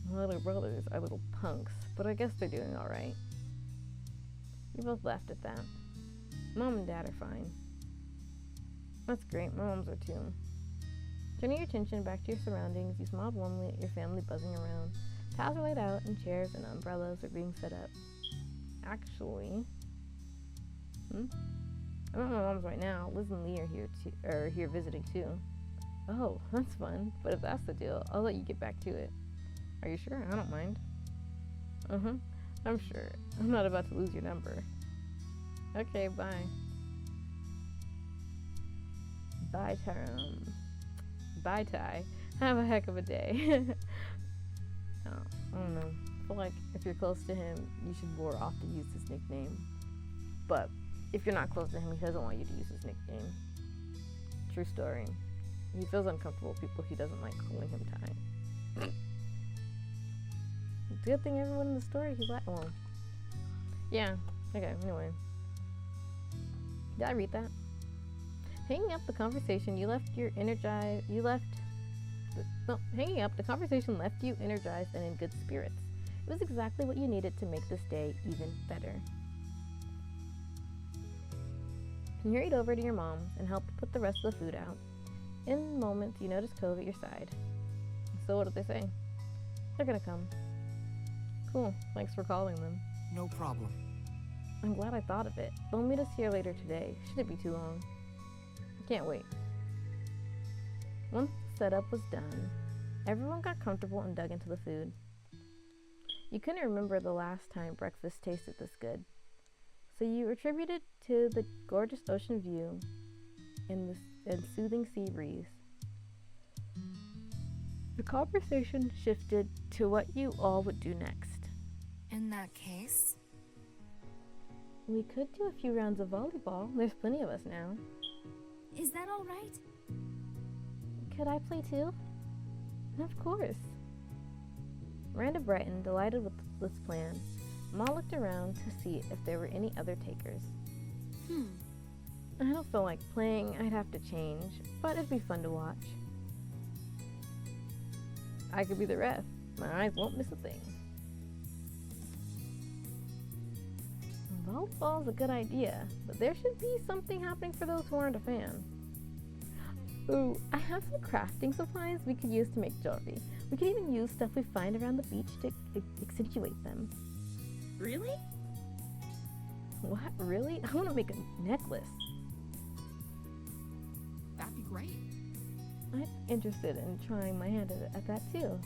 Well, their brothers are little punks, but I guess they're doing alright. You both laughed at that. Mom and Dad are fine. That's great, my moms are too. Turning your attention back to your surroundings, you smiled warmly at your family buzzing around. Towels were laid out, and chairs and umbrellas were being set up. Actually, I'm at my mom's right now. Liz and Lee are here visiting too. Oh, that's fun. But if that's the deal, I'll let you get back to it. Are you sure? I don't mind. I'm sure. I'm not about to lose your number. Okay, bye. Bye, Bye, Ty. Have a heck of a day. I don't know. I feel like if you're close to him, you should more often use his nickname. But if you're not close to him, he doesn't want you to use his nickname. True story. He feels uncomfortable with people he doesn't like calling him Ty. Good thing everyone in the story he liked. Well, yeah. Okay. Anyway, did I read that? Hanging up the conversation, hanging up the conversation left you energized and in good spirits. It was exactly what you needed to make this day even better. You hurried over to your mom and helped put the rest of the food out. In moments, you noticed Cove at your side. So what did they say? They're gonna come. Cool. Thanks for calling them. No problem. I'm glad I thought of it. They'll meet us here later today. Shouldn't be too long. I can't wait. Once the setup was done, everyone got comfortable and dug into the food. You couldn't remember the last time breakfast tasted this good, so you attributed to the gorgeous ocean view and the soothing sea breeze. The conversation shifted to what you all would do next. In that case, We could do a few rounds of volleyball. There's plenty of us now. is that all right? Could I play too? Of course. Miranda brightened, delighted with this plan. Ma looked around to see if there were any other takers. I don't feel like playing. I'd have to change, but it'd be fun to watch. I could be the ref. My eyes won't miss a thing. Volleyball's a good idea, but there should be something happening for those who aren't a fan. Ooh, I have some crafting supplies we could use to make jewelry. We could even use stuff we find around the beach to accentuate them. Really? What? Really? I want to make a necklace. That'd be great. I'm interested in trying my hand at that too.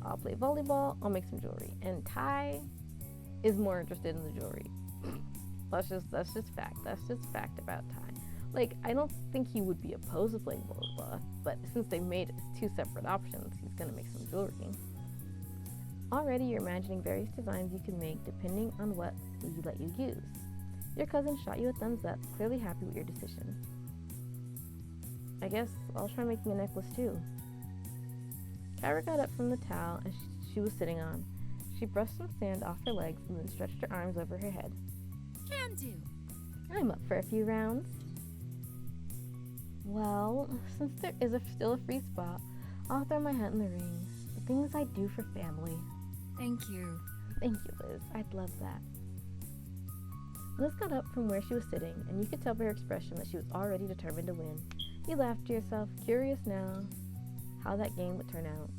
I'll play volleyball, I'll make some jewelry. And Ty is more interested in the jewelry. That's just fact. That's just fact about Ty. Like, I don't think he would be opposed to playing volleyball, but since they made it two separate options, he's gonna make some jewelry. Already you're imagining various designs you can make depending on what we let you use. Your cousin shot you a thumbs up, clearly happy with your decision. I guess I'll try making a necklace too. Kyra got up from the towel and she was sitting on. She brushed some sand off her legs and then stretched her arms over her head. Can do. I'm up for a few rounds. Well, since there is still a free spot, I'll throw my hat in the ring. The things I do for family. Thank you. Thank you, Liz. I'd love that. Liz got up from where she was sitting, and you could tell by her expression that she was already determined to win. You laughed to yourself, curious now how that game would turn out.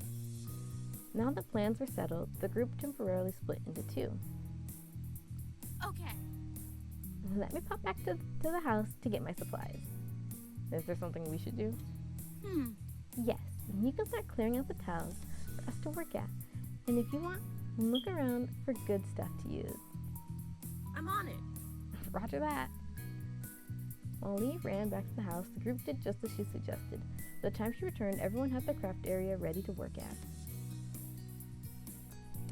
Now that plans were settled, the group temporarily split into two. Okay. Let me pop back to the house to get my supplies. Is there something we should do? Yes, you can start clearing out the towels for us to work at. And if you want, look around for good stuff to use. I'm on it. Roger that. While Lee ran back to the house, the group did just as she suggested. By the time she returned, everyone had the craft area ready to work at.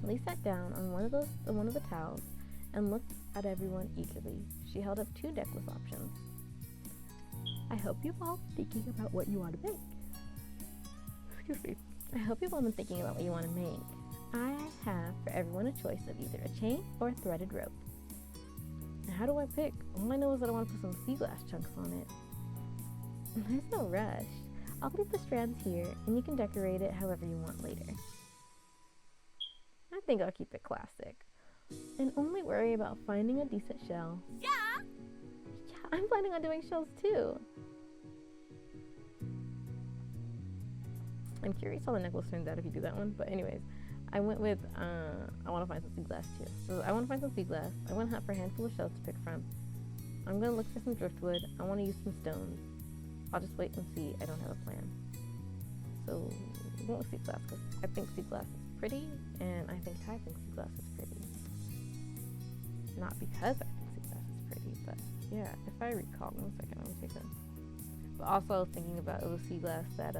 Lee sat down on one of the towels and looked at everyone eagerly. She held up two necklace options. I hope you've all been thinking about what you want to make. Excuse me. I hope you've all been thinking about what you want to make. I have for everyone a choice of either a chain or a threaded rope. And how do I pick? All I know is that I want to put some sea glass chunks on it. There's no rush. I'll leave the strands here, and you can decorate it however you want later. I think I'll keep it classic. And only worry about finding a decent shell. Yeah. Yeah, I'm planning on doing shells too. I'm curious how the necklace turns out if you do that one. But anyways, I went with, I want to find some sea glass too. So I want to find some sea glass. I went out for a handful of shells to pick from. I'm going to look for some driftwood. I want to use some stones. I'll just wait and see. I don't have a plan. So we went with sea glass because I think sea glass is pretty, and I think Ty thinks sea glass is pretty. Not because I think sea glass is pretty, but yeah, if I recall, 1 second, let me take that. But also I was thinking about it was sea glass that,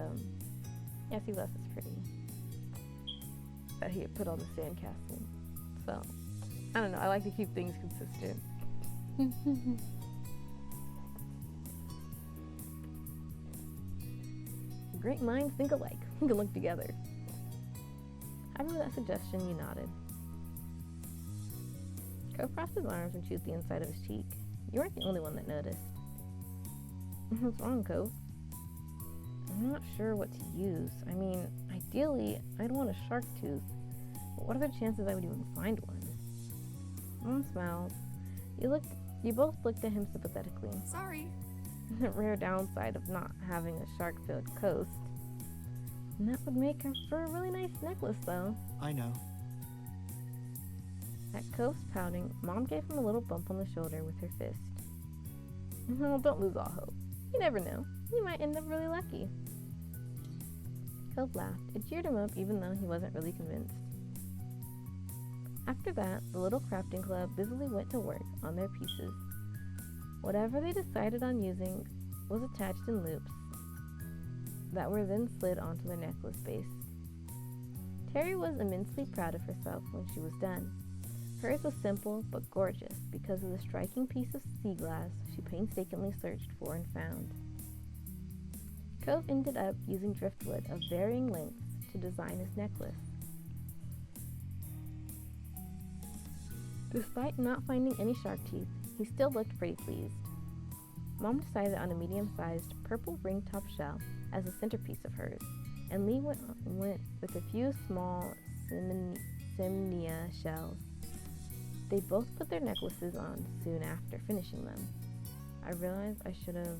yeah, sea glass is pretty. That he had put on the sandcastle. So, I don't know, I like to keep things consistent. Great minds think alike. We can look together. Having that suggestion, you nodded. Co crossed his arms and chewed the inside of his cheek. You weren't the only one that noticed. What's wrong, Co? I'm not sure what to use. I mean, ideally, I'd want a shark tooth. But what are the chances I would even find one? Mom smiled. You both looked at him sympathetically. Sorry. The rare downside of not having a shark-filled coast. And that would make her for a really nice necklace, though. I know. At Cove's pouting, Mom gave him a little bump on the shoulder with her fist. Well, don't lose all hope. You never know. You might end up really lucky. Cove laughed. It cheered him up even though he wasn't really convinced. After that, the little crafting club busily went to work on their pieces. Whatever they decided on using was attached in loops that were then slid onto their necklace base. Terry was immensely proud of herself when she was done. Hers was simple but gorgeous because of the striking piece of sea glass she painstakingly searched for and found. Cove ended up using driftwood of varying lengths to design his necklace. Despite not finding any shark teeth, he still looked pretty pleased. Mom decided on a medium-sized purple ring-top shell as a centerpiece of hers, and Lee went with a few small Simnia shells. They both put their necklaces on soon after finishing them. I realized I should have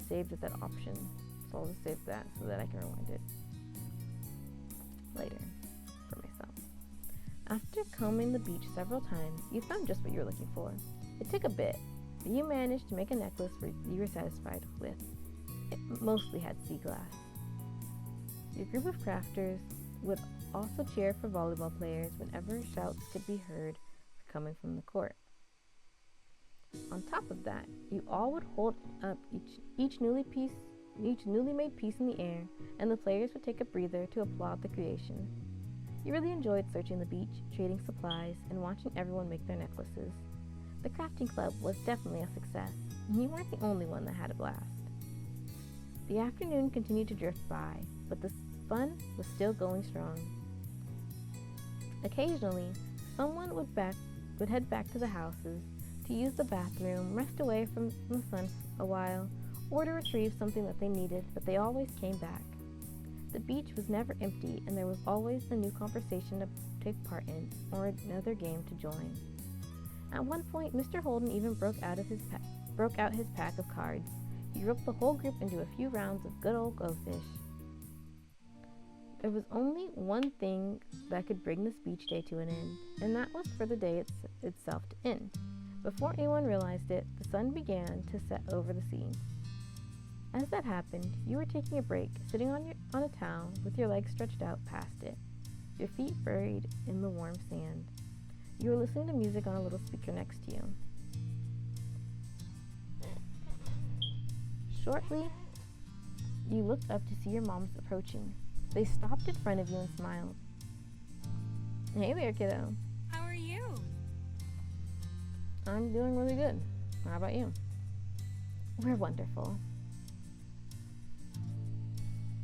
saved that option, so I'll just save that so that I can rewind it later for myself. After combing the beach several times, you found just what you were looking for. It took a bit, but you managed to make a necklace you were satisfied with. It mostly had sea glass. Your group of crafters would also cheer for volleyball players whenever shouts could be heard coming from the court. On top of that, you all would hold up each newly made piece in the air, and the players would take a breather to applaud the creation. You really enjoyed searching the beach, trading supplies, and watching everyone make their necklaces. The crafting club was definitely a success, and you weren't the only one that had a blast. The afternoon continued to drift by, but the fun was still going strong. Occasionally, someone would head back to the houses to use the bathroom, rest away from the sun a while, or to retrieve something that they needed, but they always came back. The beach was never empty, and there was always a new conversation to take part in, or another game to join. At one point, Mr. Holden even broke out his pack of cards. He roped the whole group into a few rounds of good old Go Fish. There was only one thing that could bring this beach day to an end, and that was for the day itself to end. Before anyone realized it, the sun began to set over the sea. As that happened, you were taking a break, sitting on a towel with your legs stretched out past it, your feet buried in the warm sand. You were listening to music on a little speaker next to you. Shortly, you looked up to see your moms approaching. They stopped in front of you and smiled. Hey there, kiddo. How are you? I'm doing really good. How about you? We're wonderful.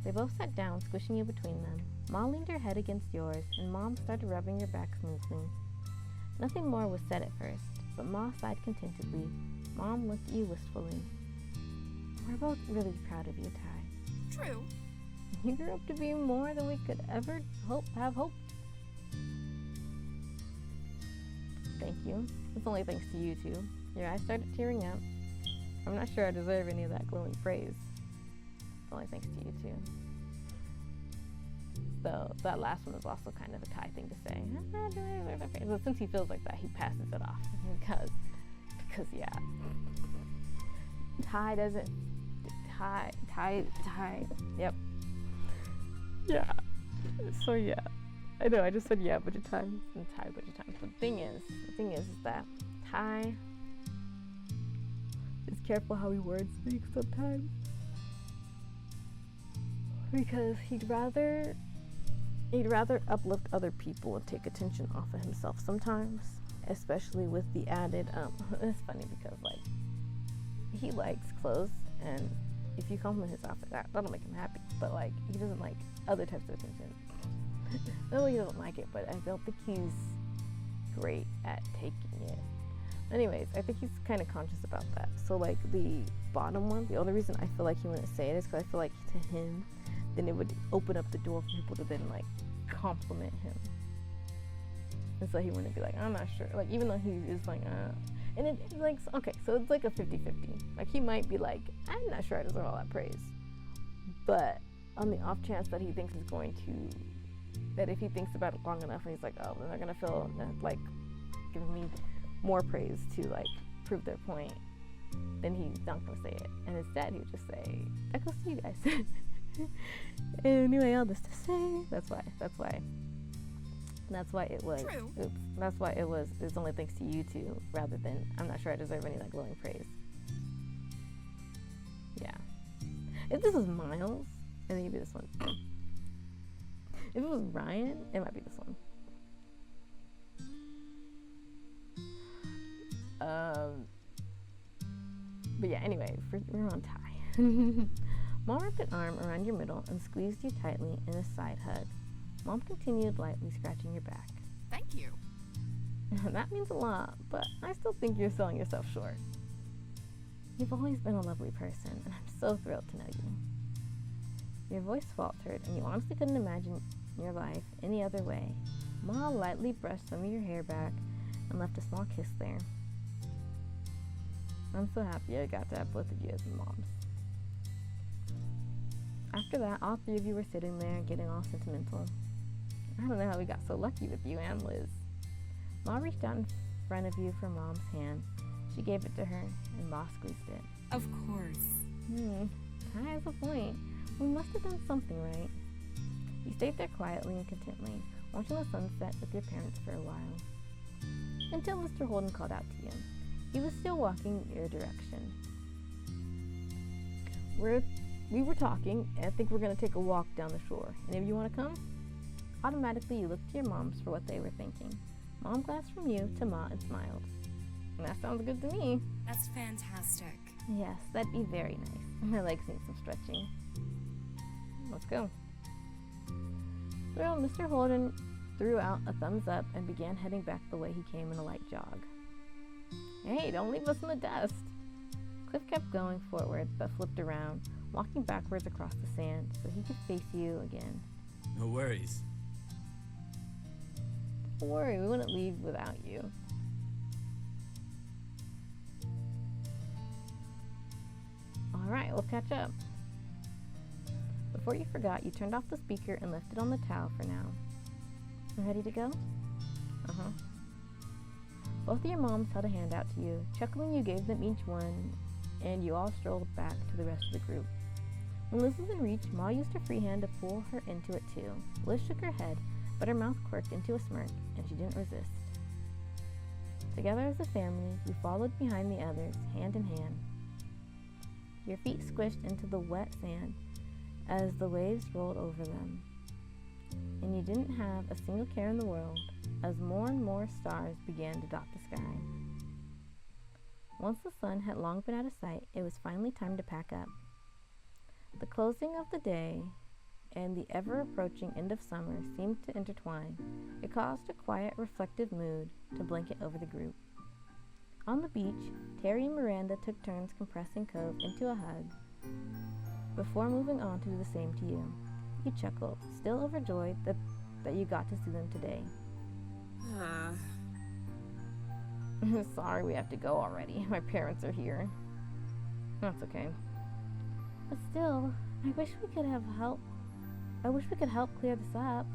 They both sat down, squishing you between them. Ma leaned her head against yours, and Mom started rubbing your back smoothly. Nothing more was said at first, but Ma sighed contentedly. Mom looked at you wistfully. We're both really proud of you, Ty. True. You grew up to be more than we could ever have hoped. Thank you. It's only thanks to you two. Your eyes started tearing up. I'm not sure I deserve any of that glowing praise. It's only thanks to you two. So that last one is also kind of a Ty thing to say. But since he feels like that, he passes it off because yeah. Ty. Yep. Yeah. So yeah. I know, I just said yeah a bunch of times and Ty a bunch of times. But the thing is that Ty is careful how he word speaks sometimes. Because he'd rather uplift other people and take attention off of himself sometimes. Especially with the added, it's funny because like he likes clothes, and if you compliment his outfit, that'll make him happy. But like he doesn't like other types of attention. Not that he doesn't like it, but I don't think he's great at taking it. Anyways, I think he's kind of conscious about that. So like the bottom one, the only reason I feel like he wouldn't say it is because I feel like to him, then it would open up the door for people to then like compliment him. And so he wouldn't be like, I'm not sure. Like even though he is like, and it like, okay, so it's like a 50-50. Like he might be like, I'm not sure I deserve all that praise. But on the off chance that he thinks he's going to, that if he thinks about it long enough and he's like, oh, then they're gonna feel like giving me more praise to like prove their point, then he's not gonna say it. And instead he would just say, that goes to you guys. Anyway, all this to say, that's why it was. True. Oops, that's why it was. It's only thanks to you two, rather than I'm not sure I deserve any like glowing praise. Yeah. If this was Miles, then it'd be this one. If it was Ryan, it might be this one. But yeah. Anyway, we're on Ty. Mom wrapped an arm around your middle and squeezed you tightly in a side hug. Mom continued lightly scratching your back. Thank you. That means a lot, but I still think you're selling yourself short. You've always been a lovely person, and I'm so thrilled to know you. Your voice faltered, and you honestly couldn't imagine your life any other way. Ma lightly brushed some of your hair back and left a small kiss there. I'm so happy I got to have both of you as moms. After that, all three of you were sitting there getting all sentimental. I don't know how we got so lucky with you and Liz. Ma reached out in front of you for Mom's hand. She gave it to her, and Ma squeezed it. Of course. Ty has a point. We must have done something right. You stayed there quietly and contently, watching the sunset with your parents for a while. Until Mr. Holden called out to you. He was still walking your direction. We were talking, and I think we're going to take a walk down the shore. Any of you want to come? Automatically, you looked to your moms for what they were thinking. Mom glanced from you to Ma and smiled. And that sounds good to me. That's fantastic. Yes, that'd be very nice. My legs need some stretching. Let's go. Well, Mr. Holden threw out a thumbs up and began heading back the way he came in a light jog. Hey, don't leave us in the dust. Cliff kept going forward, but flipped around, walking backwards across the sand so he could face you again. No worries. Don't worry, we wouldn't leave without you. Alright, we'll catch up. Before you forgot, you turned off the speaker and left it on the towel for now. Ready to go? Uh-huh. Both of your moms held a hand out to you. Chuckling, you gave them each one, and you all strolled back to the rest of the group. When Liz was in reach, Ma used her free hand to pull her into it too. Liz shook her head, but her mouth quirked into a smirk, and she didn't resist. Together as a family, you followed behind the others, hand in hand. Your feet squished into the wet sand as the waves rolled over them. And you didn't have a single care in the world as more and more stars began to dot the sky. Once the sun had long been out of sight, it was finally time to pack up. The closing of the day and the ever-approaching end of summer seemed to intertwine. It caused a quiet, reflective mood to blanket over the group. On the beach, Terry and Miranda took turns compressing Cove into a hug before moving on to do the same to you. You chuckled, still overjoyed that you got to see them today. Sorry we have to go already. My parents are here. That's okay. But still, I wish we could help clear this up.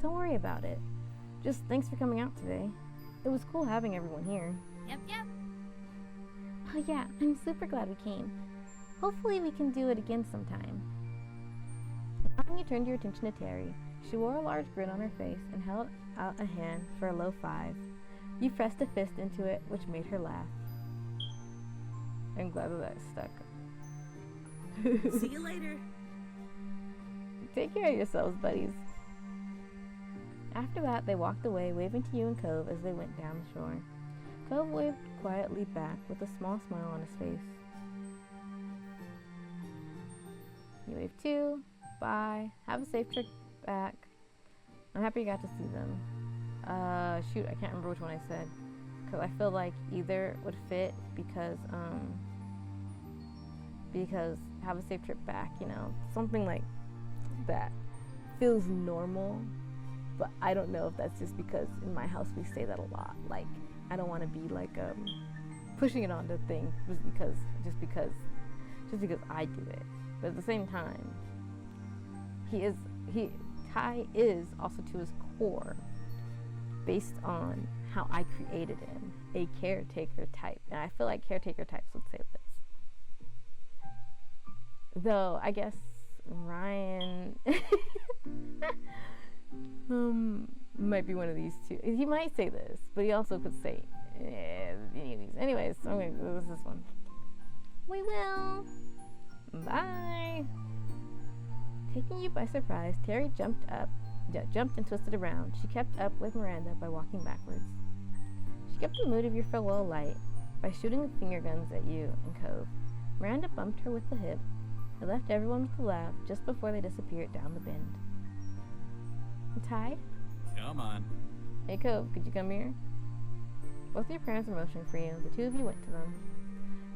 Don't worry about it. Just thanks for coming out today. It was cool having everyone here. Yep. Oh yeah, I'm super glad we came. Hopefully we can do it again sometime. Now you turned your attention to Terry. She wore a large grin on her face and held out a hand for a low five. You pressed a fist into it, which made her laugh. I'm glad that stuck. See you later. Take care of yourselves, buddies. After that, they walked away, waving to you and Cove as they went down the shore. Cove waved quietly back with a small smile on his face. You waved too. Bye. Have a safe trip back. I'm happy you got to see them. Shoot, I can't remember which one I said. Because I feel like either would fit because have a safe trip back, you know, something like that feels normal, but I don't know if that's just because in my house we say that a lot. Like, I don't want to be like pushing it onto things just because I do it. But at the same time, Ty is also to his core based on how I created him, a caretaker type. And I feel like caretaker types would say this. Though, I guess Ryan might be one of these two. He might say this, but he also could say any of these. Anyways, I'm going to go with this one. We will. Bye. Taking you by surprise, Terry jumped and twisted around. She kept up with Miranda by walking backwards. She kept the mood of your farewell light by shooting the finger guns at you and Cove. Miranda bumped her with the hip and left everyone with a laugh just before they disappeared down the bend. Ty? Come on. Hey Cove, could you come here? Both your parents were motioning for you. The two of you went to them.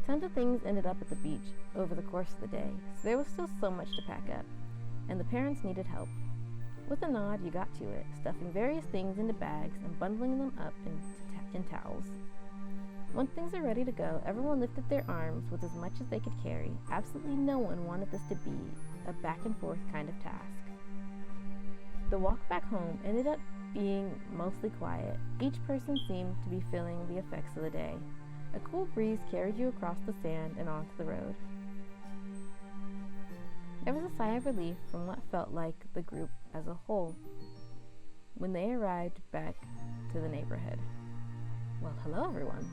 Tons of things ended up at the beach over the course of the day, so there was still so much to pack up, and the parents needed help. With a nod, you got to it, stuffing various things into bags and bundling them up in towels. Once things are ready to go, everyone lifted their arms with as much as they could carry. Absolutely no one wanted this to be a back and forth kind of task. The walk back home ended up being mostly quiet. Each person seemed to be feeling the effects of the day. A cool breeze carried you across the sand and onto the road. There was a sigh of relief from what felt like the group as a whole when they arrived back to the neighborhood. Well, hello everyone.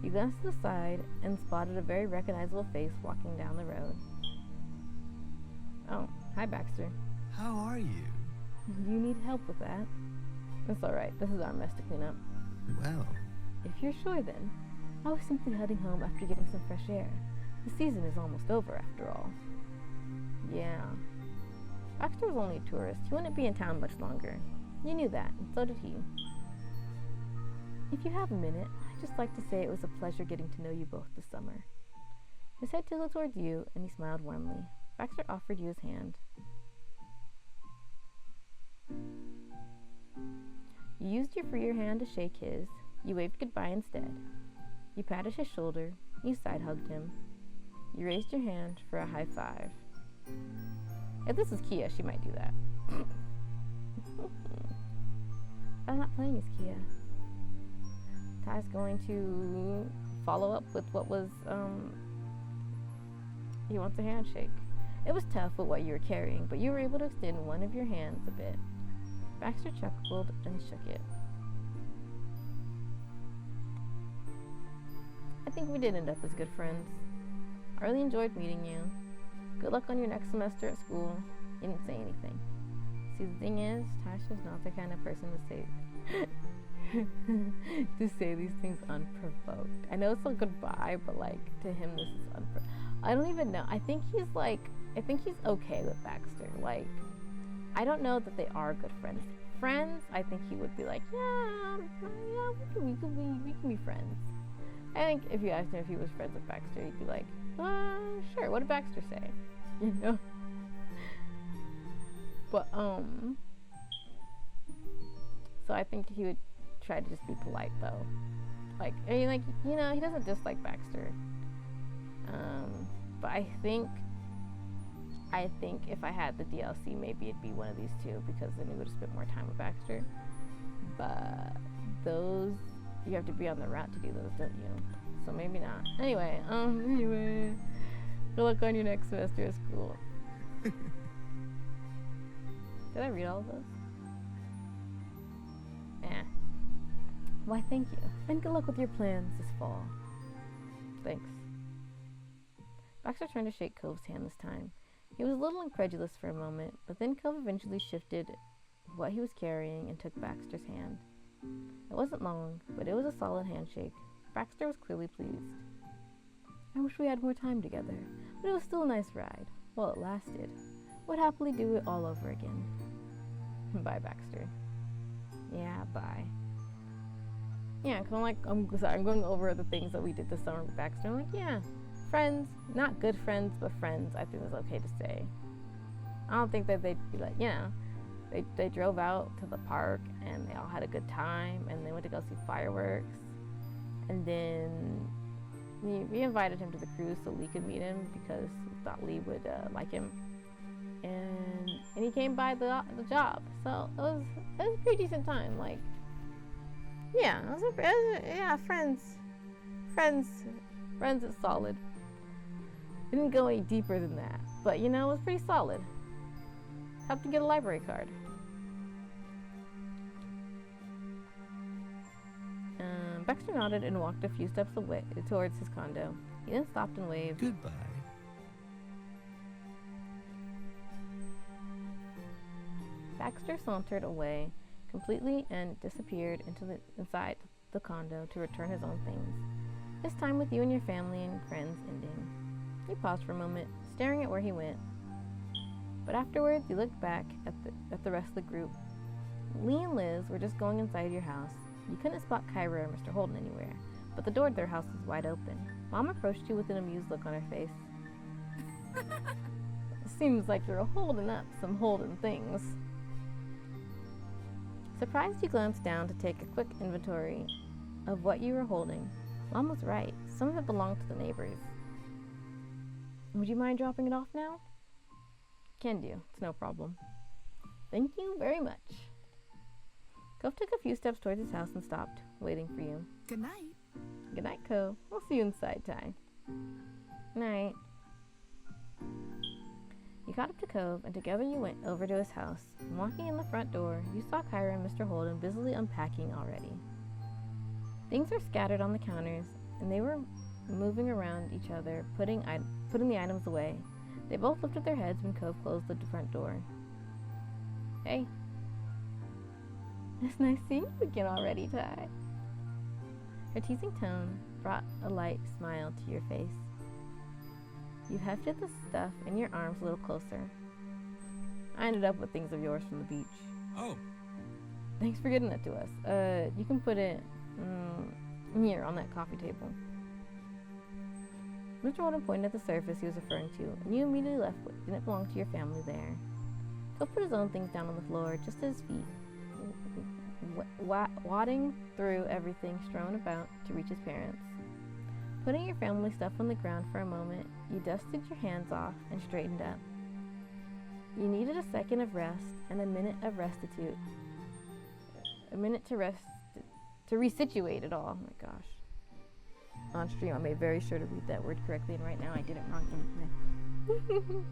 You glanced to the side and spotted a very recognizable face walking down the road. Oh, hi Baxter. How are you? You need help with that? It's alright, this is our mess to clean up. Well, If you're sure then, I was simply heading home after getting some fresh air. The season is almost over after all. Yeah. Baxter was only a tourist. He wouldn't be in town much longer. You knew that, and so did he. If you have a minute, I'd just like to say it was a pleasure getting to know you both this summer. His head tilted towards you, and he smiled warmly. Baxter offered you his hand. You used your freer hand to shake his. You waved goodbye instead. You patted his shoulder. You side-hugged him. You raised your hand for a high five. If this is Kia, she might do that. I'm not playing as Kia. Ty's going to follow up with what was, he wants a handshake. It was tough with what you were carrying, but you were able to extend one of your hands a bit. Baxter chuckled and shook it. I think we did end up as good friends. I really enjoyed meeting you. Good luck on your next semester at school. You didn't say anything. See, the thing is, Tasha's not the kind of person to say these things unprovoked. I know it's a goodbye, but like to him this is unprovoked. I don't even know. I think he's okay with Baxter. Like, I don't know that they are good friends. Friends, I think he would be like, yeah, we can be friends. I think if you asked him if he was friends with Baxter, he'd be like, sure, what did Baxter say? You know? But, so I think he would try to just be polite, though. Like, I mean, like, you know, he doesn't dislike Baxter. But I think if I had the DLC, maybe it'd be one of these two, because then we would have spent more time with Baxter. But those, you have to be on the route to do those, don't you? So maybe not. Anyway, good luck on your next semester of school. Did I read all of those? Why, thank you. And good luck with your plans this fall. Thanks. Baxter turned to shake Cove's hand this time. He was a little incredulous for a moment, but then Cove eventually shifted what he was carrying and took Baxter's hand. It wasn't long, but it was a solid handshake. Baxter was clearly pleased. I wish we had more time together, but it was still a nice ride. While it lasted. Would happily do it all over again. Bye, Baxter. Yeah, bye. Yeah, cause I'm going over the things that we did this summer with Baxter. I'm like, yeah, friends, not good friends, but friends. I think it's okay to say. I don't think that they'd be like, you know, they drove out to the park and they all had a good time and they went to go see fireworks, and then we invited him to the cruise so we could meet him because we thought Lee would like him, and he came by the job. So it was a pretty decent time. Like, yeah, friends is solid. Didn't go any deeper than that, but it was pretty solid. Helped him get a library card. Baxter nodded and walked a few steps away towards his condo. He then stopped and waved. Goodbye. Baxter sauntered away completely and disappeared inside the condo to return his own things. His time with you and your family and friends ending. He paused for a moment, staring at where he went. But afterwards, he looked back at the rest of the group. Lee and Liz were just going inside your house. You couldn't spot Kyra or Mr. Holden anywhere, but the door to their house was wide open. Mom approached you with an amused look on her face. Seems like you're holding up some Holden things. Surprised, you glanced down to take a quick inventory of what you were holding. Mom was right. Some of it belonged to the neighbors. Would you mind dropping it off now? Can do. It's no problem. Thank you very much. Cove took a few steps towards his house and stopped, waiting for you. Good night. Good night, Cove. We'll see you inside, Ty. Night. You caught up to Cove, and together you went over to his house. Walking in the front door, you saw Kyra and Mr. Holden busily unpacking already. Things were scattered on the counters, and they were moving around each other, putting the items away. They both lifted their heads when Cove closed the front door. Hey. It's nice seeing you again already, Ty. Her teasing tone brought a light smile to your face. You hefted the stuff in your arms a little closer. I ended up with things of yours from the beach. Oh. Thanks for getting that to us. You can put it here on that coffee table. Mr. Holden pointed at the surface he was referring to, and you immediately left what didn't belong to your family there. Cove put his own things down on the floor, just at his feet, wadding through everything strewn about to reach his parents. Putting your family stuff on the ground for a moment, you dusted your hands off and straightened up. You needed a second of rest and a minute of restitute. A minute to rest, to resituate it all. Oh my gosh. On stream, I made very sure to read that word correctly, and right now I did it wrong.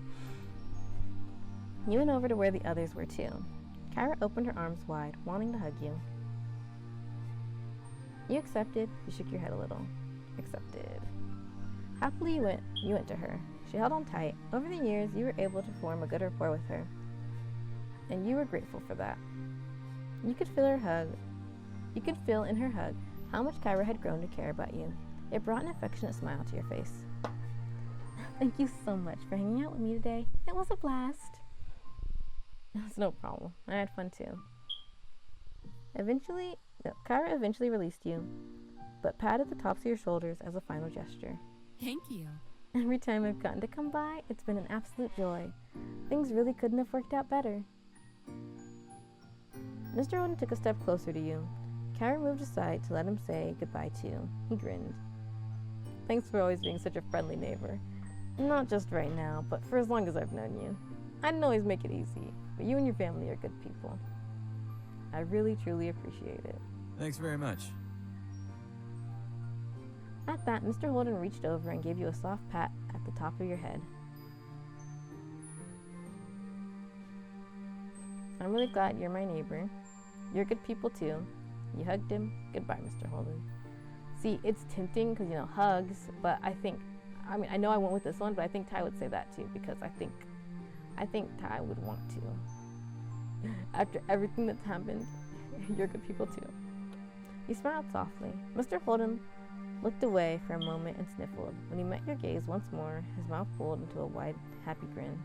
You went over to where the others were too. Kyra opened her arms wide, wanting to hug you. You accepted. You shook your head a little. Accepted. Happily, you went to her. She held on tight. Over the years, you were able to form a good rapport with her, and you were grateful for that. You could feel in her hug how much Kyra had grown to care about you. It brought an affectionate smile to your face. Thank you so much for hanging out with me today. It was a blast. It's no problem. I had fun too. Kyra eventually released you, but patted the tops of your shoulders as a final gesture. Thank you. Every time I've gotten to come by, it's been an absolute joy. Things really couldn't have worked out better. Mr. Holden took a step closer to you. Kyra moved aside to let him say goodbye too. He grinned. Thanks for always being such a friendly neighbor. Not just right now, but for as long as I've known you. I didn't always make it easy, but you and your family are good people. I really, truly appreciate it. Thanks very much. At that, Mr. Holden reached over and gave you a soft pat at the top of your head. I'm really glad you're my neighbor. You're good people too. You hugged him. Goodbye, Mr. Holden. See, it's tempting because, hugs, but I know I went with this one, but I think Ty would say that too, because I think Ty would want to. After everything that's happened, you're good people too. He smiled softly. Mr. Holden looked away for a moment and sniffled. When he met your gaze once more, his mouth pulled into a wide, happy grin.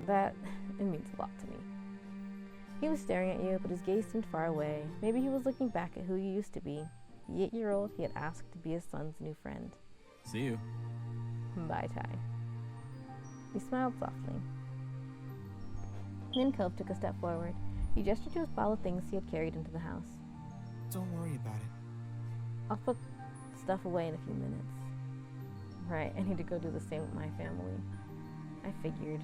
It means a lot to me. He was staring at you, but his gaze seemed far away. Maybe he was looking back at who you used to be, the 8-year-old he had asked to be his son's new friend. See you. Bye, Ty. He smiled softly. Then Cove took a step forward. He gestured to his pile of things he had carried into the house. Don't worry about it. I'll put stuff away in a few minutes. Right, I need to go do the same with my family. I figured.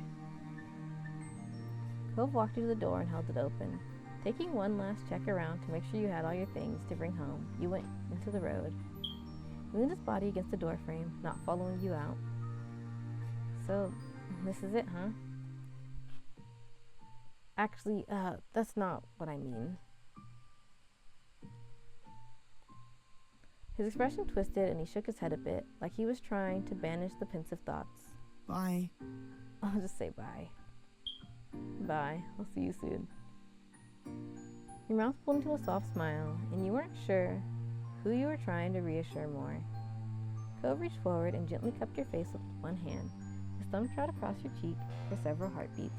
Cove walked you to the door and held it open. Taking one last check around to make sure you had all your things to bring home, you went into the road. He leaned his body against the doorframe, not following you out. So, this is it, huh? Actually, that's not what I mean. His expression twisted and he shook his head a bit, like he was trying to banish the pensive thoughts. Bye. I'll just say bye. Bye. I'll see you soon. Your mouth pulled into a soft smile, and you weren't sure who you were trying to reassure more. Cove reached forward and gently cupped your face with one hand. His thumb trod across your cheek for several heartbeats.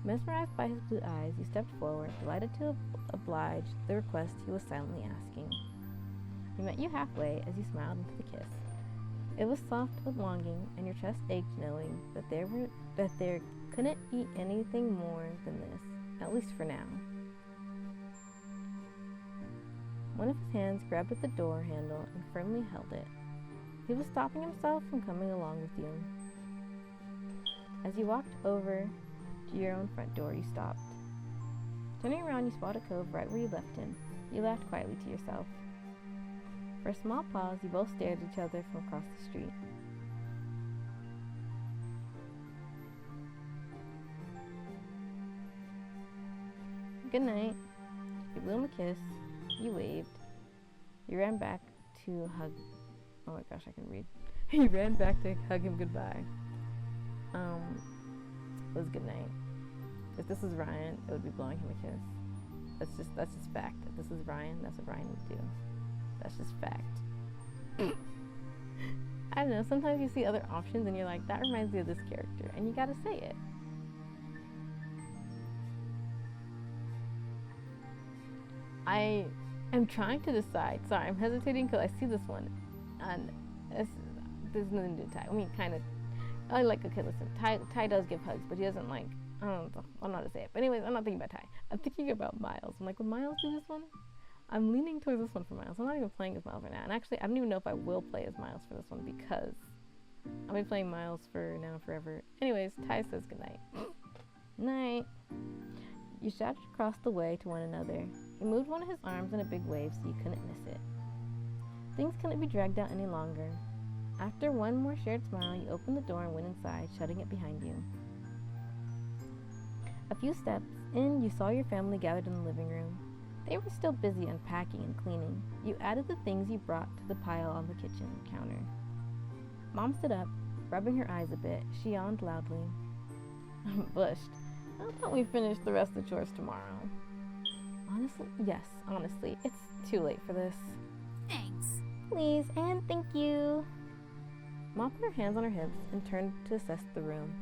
Mesmerized by his blue eyes, you stepped forward, delighted to oblige the request he was silently asking. He met you halfway as you smiled into the kiss. It was soft with longing, and your chest ached knowing that there couldn't be anything more than this, at least for now. One of his hands grabbed at the door handle and firmly held it. He was stopping himself from coming along with you. As you walked over to your own front door, you stopped. Turning around, you spotted Cove right where you left him. You laughed quietly to yourself. For a small pause, you both stared at each other from across the street. Good night. You blew him a kiss. You waved. You ran back to hug. Oh my gosh, I can read. You ran back to hug him goodbye. It was good night. If this was Ryan, it would be blowing him a kiss. That's just fact. If this is Ryan, that's what Ryan would do. That's just fact. I don't know, sometimes you see other options and you're like, that reminds me of this character, and you gotta say it. I am trying to decide. Sorry, I'm hesitating because I see this one, and there's nothing to do with Ty. I mean, kind of. Okay, listen, Ty does give hugs, but he doesn't like. I don't know how to say it. But anyways, I'm not thinking about Ty. I'm thinking about Miles. I'm like, would Miles do this one? I'm leaning towards this one for Miles. I'm not even playing as Miles right now. And actually, I don't even know if I will play as Miles for this one because I'll be playing Miles for now and forever. Anyways, Ty says goodnight. Night. You shouted across the way to one another. He moved one of his arms in a big wave so you couldn't miss it. Things couldn't be dragged out any longer. After one more shared smile, you opened the door and went inside, shutting it behind you. A few steps in, you saw your family gathered in the living room. They were still busy unpacking and cleaning. You added the things you brought to the pile on the kitchen counter. Mom stood up, rubbing her eyes a bit. She yawned loudly. Blushed. How about we finish the rest of the chores tomorrow? Honestly, it's too late for this. Thanks. Please, and thank you. Mom put her hands on her hips and turned to assess the room.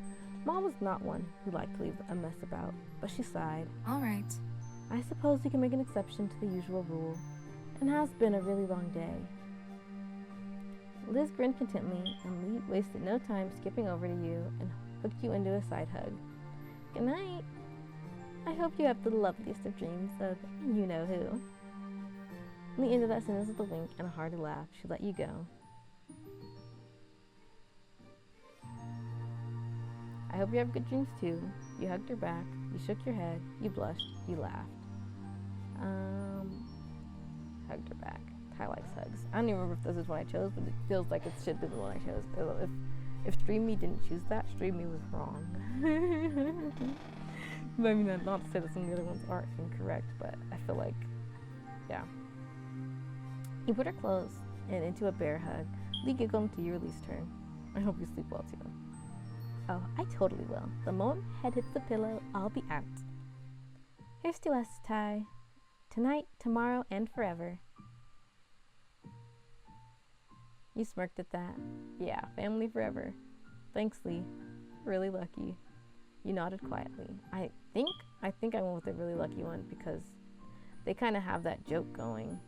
Mom was not one who liked to leave a mess about, but she sighed. All right. I suppose you can make an exception to the usual rule. It has been a really long day. Liz grinned contentedly, and Lee wasted no time skipping over to you and hooked you into a side hug. Good night. I hope you have the loveliest of dreams of you-know-who. Lee ended that sentence with a wink and a hearty laugh. She let you go. I hope you have good dreams too. You hugged her back. You shook your head. You blushed. You laughed. Hugged her back. Ty likes hugs. I don't even remember if this is one I chose, but it feels like it should be the one I chose. If Stream Me didn't choose that, Stream Me was wrong. But I mean, not to say that some of the other ones aren't incorrect, but I feel like, yeah. You put her close and into a bear hug. Lee giggled until you released her. I hope you sleep well too. Oh, I totally will. The moment my head hits the pillow, I'll be out. Here's to us, Ty. Tonight, tomorrow, and forever. You smirked at that. Yeah, family forever. Thanks, Lee. Really lucky. You nodded quietly. I think I went with the really lucky one because they kind of have that joke going.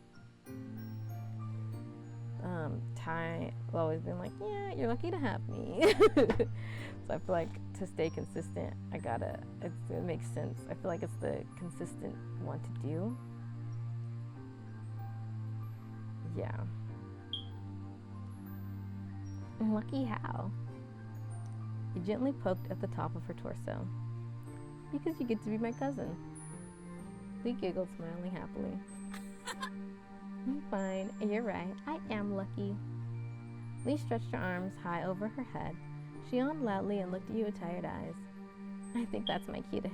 Ty will always been like, yeah, you're lucky to have me. So I feel like to stay consistent, it makes sense. I feel like it's the consistent one to do. Yeah. Lucky how? You gently poked at the top of her torso. Because you get to be my cousin. Lee giggled, smiling happily. Fine, you're right. I am lucky. Lee stretched her arms high over her head. She yawned loudly and looked at you with tired eyes. I think that's my cue to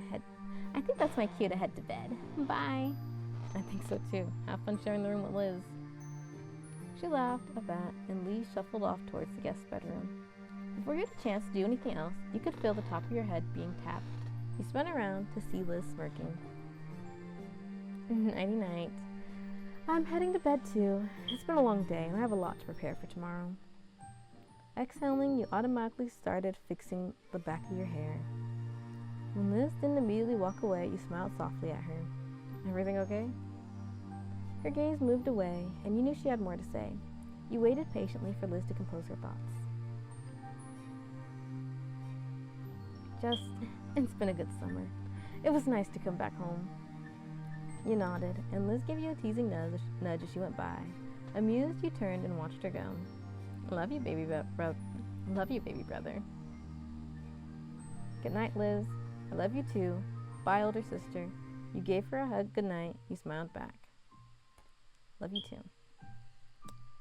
head to bed. Bye. I think so too. Have fun sharing the room with Liz. She laughed at that, and Lee shuffled off towards the guest bedroom. Before you had a chance to do anything else, you could feel the top of your head being tapped. You spun around to see Liz smirking. Nighty-night. I'm heading to bed too. It's been a long day, and I have a lot to prepare for tomorrow. Exhaling, you automatically started fixing the back of your hair. When Liz didn't immediately walk away, you smiled softly at her. Everything okay? Her gaze moved away, and you knew she had more to say. You waited patiently for Liz to compose her thoughts. It's been a good summer. It was nice to come back home. You nodded, and Liz gave you a teasing nudge as she went by. Amused, you turned and watched her go. Love you, baby brother. Good night, Liz. I love you too. Bye, older sister. You gave her a hug goodnight. You smiled back. Love you too.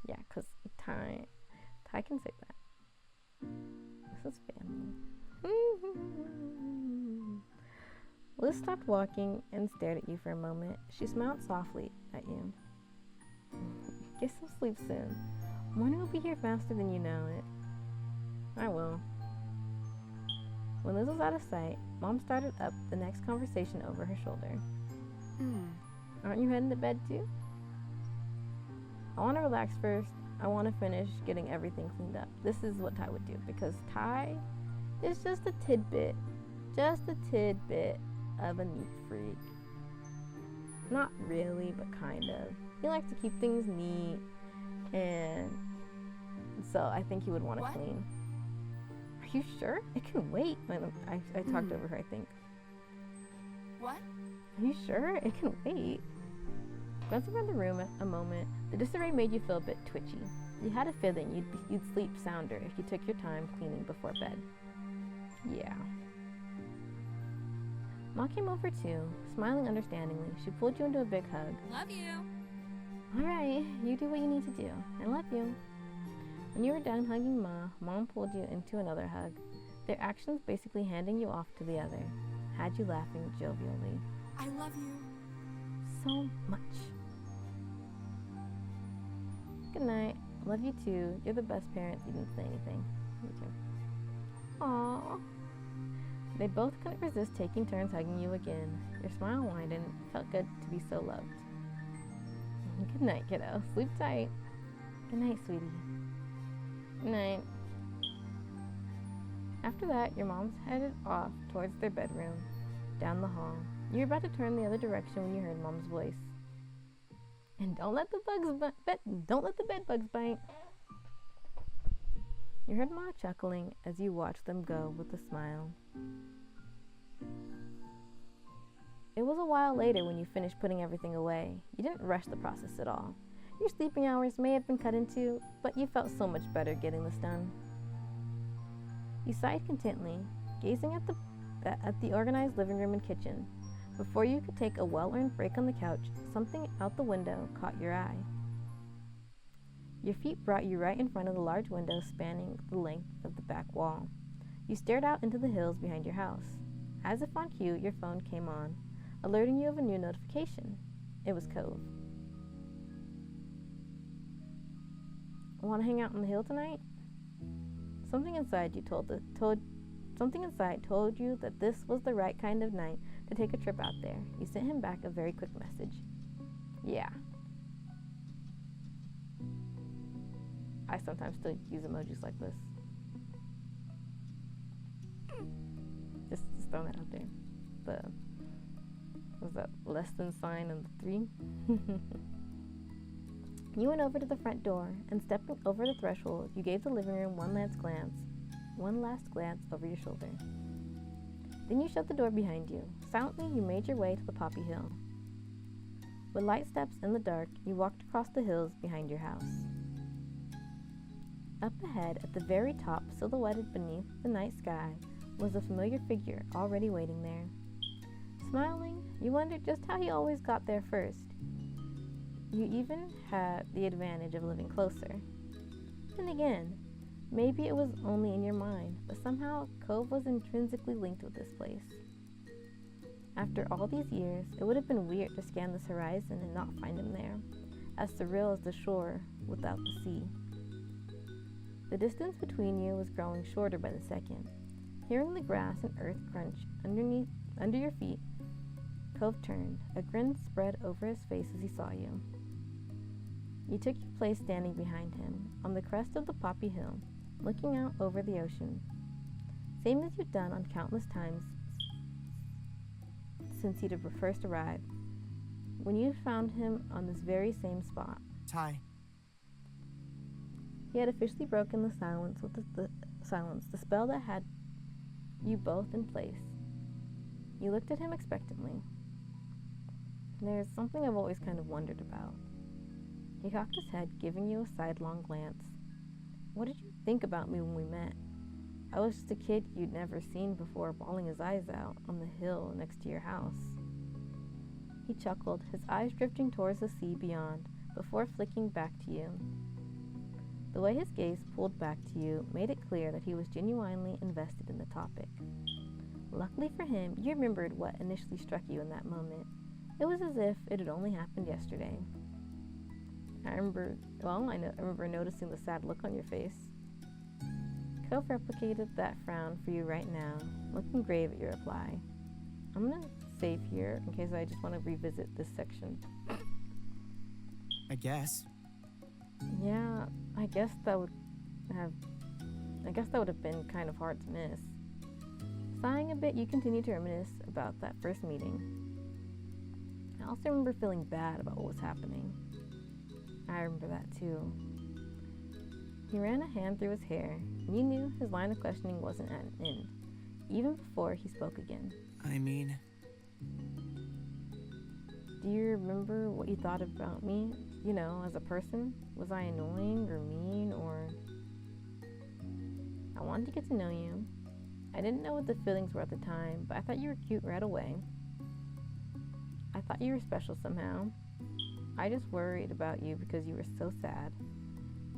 Yeah, 'cause Ty can say that. This is family. Liz stopped walking and stared at you for a moment. She smiled softly at you. Get some sleep soon. Morning will be here faster than you know it. I will. When Liz was out of sight, Mom started up the next conversation over her shoulder. Aren't you heading to bed too? I want to relax first. I want to finish getting everything cleaned up. This is what Ty would do, because Ty is just a tidbit of a neat freak. Not really, but kind of. He likes to keep things neat, and so I think he would want to clean. Are you sure? It can wait. I talked over her, I think. What? Are you sure? It can wait. Glancing around the room a moment, the disarray made you feel a bit twitchy. You had a feeling you'd sleep sounder if you took your time cleaning before bed. Yeah. Ma came over too, smiling understandingly. She pulled you into a big hug. Love you. All right, you do what you need to do. I love you. When you were done hugging Ma, Mom pulled you into another hug. Their actions basically handing you off to the other had you laughing jovially. I love you so much. Good night. Love you too. You're the best parents. You didn't say anything. Me too. Aww. They both couldn't resist taking turns hugging you again. Your smile widened. It felt good to be so loved. Good night, kiddo. Sleep tight. Good night, sweetie. Good night. After that, your moms headed off towards their bedroom, down the hall. You were about to turn the other direction when you heard Mom's voice. And don't let the bed bugs bite. You heard Ma chuckling as you watched them go with a smile. It was a while later when you finished putting everything away. You didn't rush the process at all. Your sleeping hours may have been cut in two, but you felt so much better getting this done. You sighed contently, gazing at the organized living room and kitchen. Before you could take a well-earned break on the couch, something out the window caught your eye. Your feet brought you right in front of the large window spanning the length of the back wall. You stared out into the hills behind your house. As if on cue, your phone came on, alerting you of a new notification. It was Cove. Want to hang out on the hill tonight? Something inside told you that this was the right kind of night to take a trip out there. You sent him back a very quick message. Yeah. I sometimes still use emojis like this. Just throwing that out there. Was that less than sign and the 3? You went over to the front door, and stepping over the threshold, you gave the living room one last glance over your shoulder. Then you shut the door behind you. Silently, you made your way to the poppy hill. With light steps in the dark, you walked across the hills behind your house. Up ahead, at the very top, silhouetted beneath the night sky, was a familiar figure already waiting there. Smiling, you wondered just how he always got there first. You even had the advantage of living closer. Then again, maybe it was only in your mind, but somehow Cove was intrinsically linked with this place. After all these years, it would have been weird to scan this horizon and not find him there, as surreal as the shore without the sea. The distance between you was growing shorter by the second. Hearing the grass and earth crunch under your feet, Cove turned. A grin spread over his face as he saw you. You took your place standing behind him, on the crest of the poppy hill, looking out over the ocean. Same as you'd done on countless times since you'd first arrived, when you found him on this very same spot. Ty. He had officially broken the silence with the spell that had you both in place. You looked at him expectantly. There's something I've always kind of wondered about. He cocked his head, giving you a sidelong glance. What did you think about me when we met? I was just a kid you'd never seen before, bawling his eyes out on the hill next to your house. He chuckled, his eyes drifting towards the sea beyond, before flicking back to you. The way his gaze pulled back to you made it clear that he was genuinely invested in the topic. Luckily for him, you remembered what initially struck you in that moment. It was as if it had only happened yesterday. I remember noticing the sad look on your face. Cove replicated that frown for you right now, looking grave at your reply. I'm gonna save here in case I just want to revisit this section. I guess. Yeah, I guess that would have been kind of hard to miss. Sighing a bit, you continue to reminisce about that first meeting. I also remember feeling bad about what was happening. I remember that too. He ran a hand through his hair, and you knew his line of questioning wasn't at an end, even before he spoke again. I mean... Do you remember what you thought about me, as a person? Was I annoying or mean or... I wanted to get to know you. I didn't know what the feelings were at the time, but I thought you were cute right away. I thought you were special somehow. I just worried about you because you were so sad.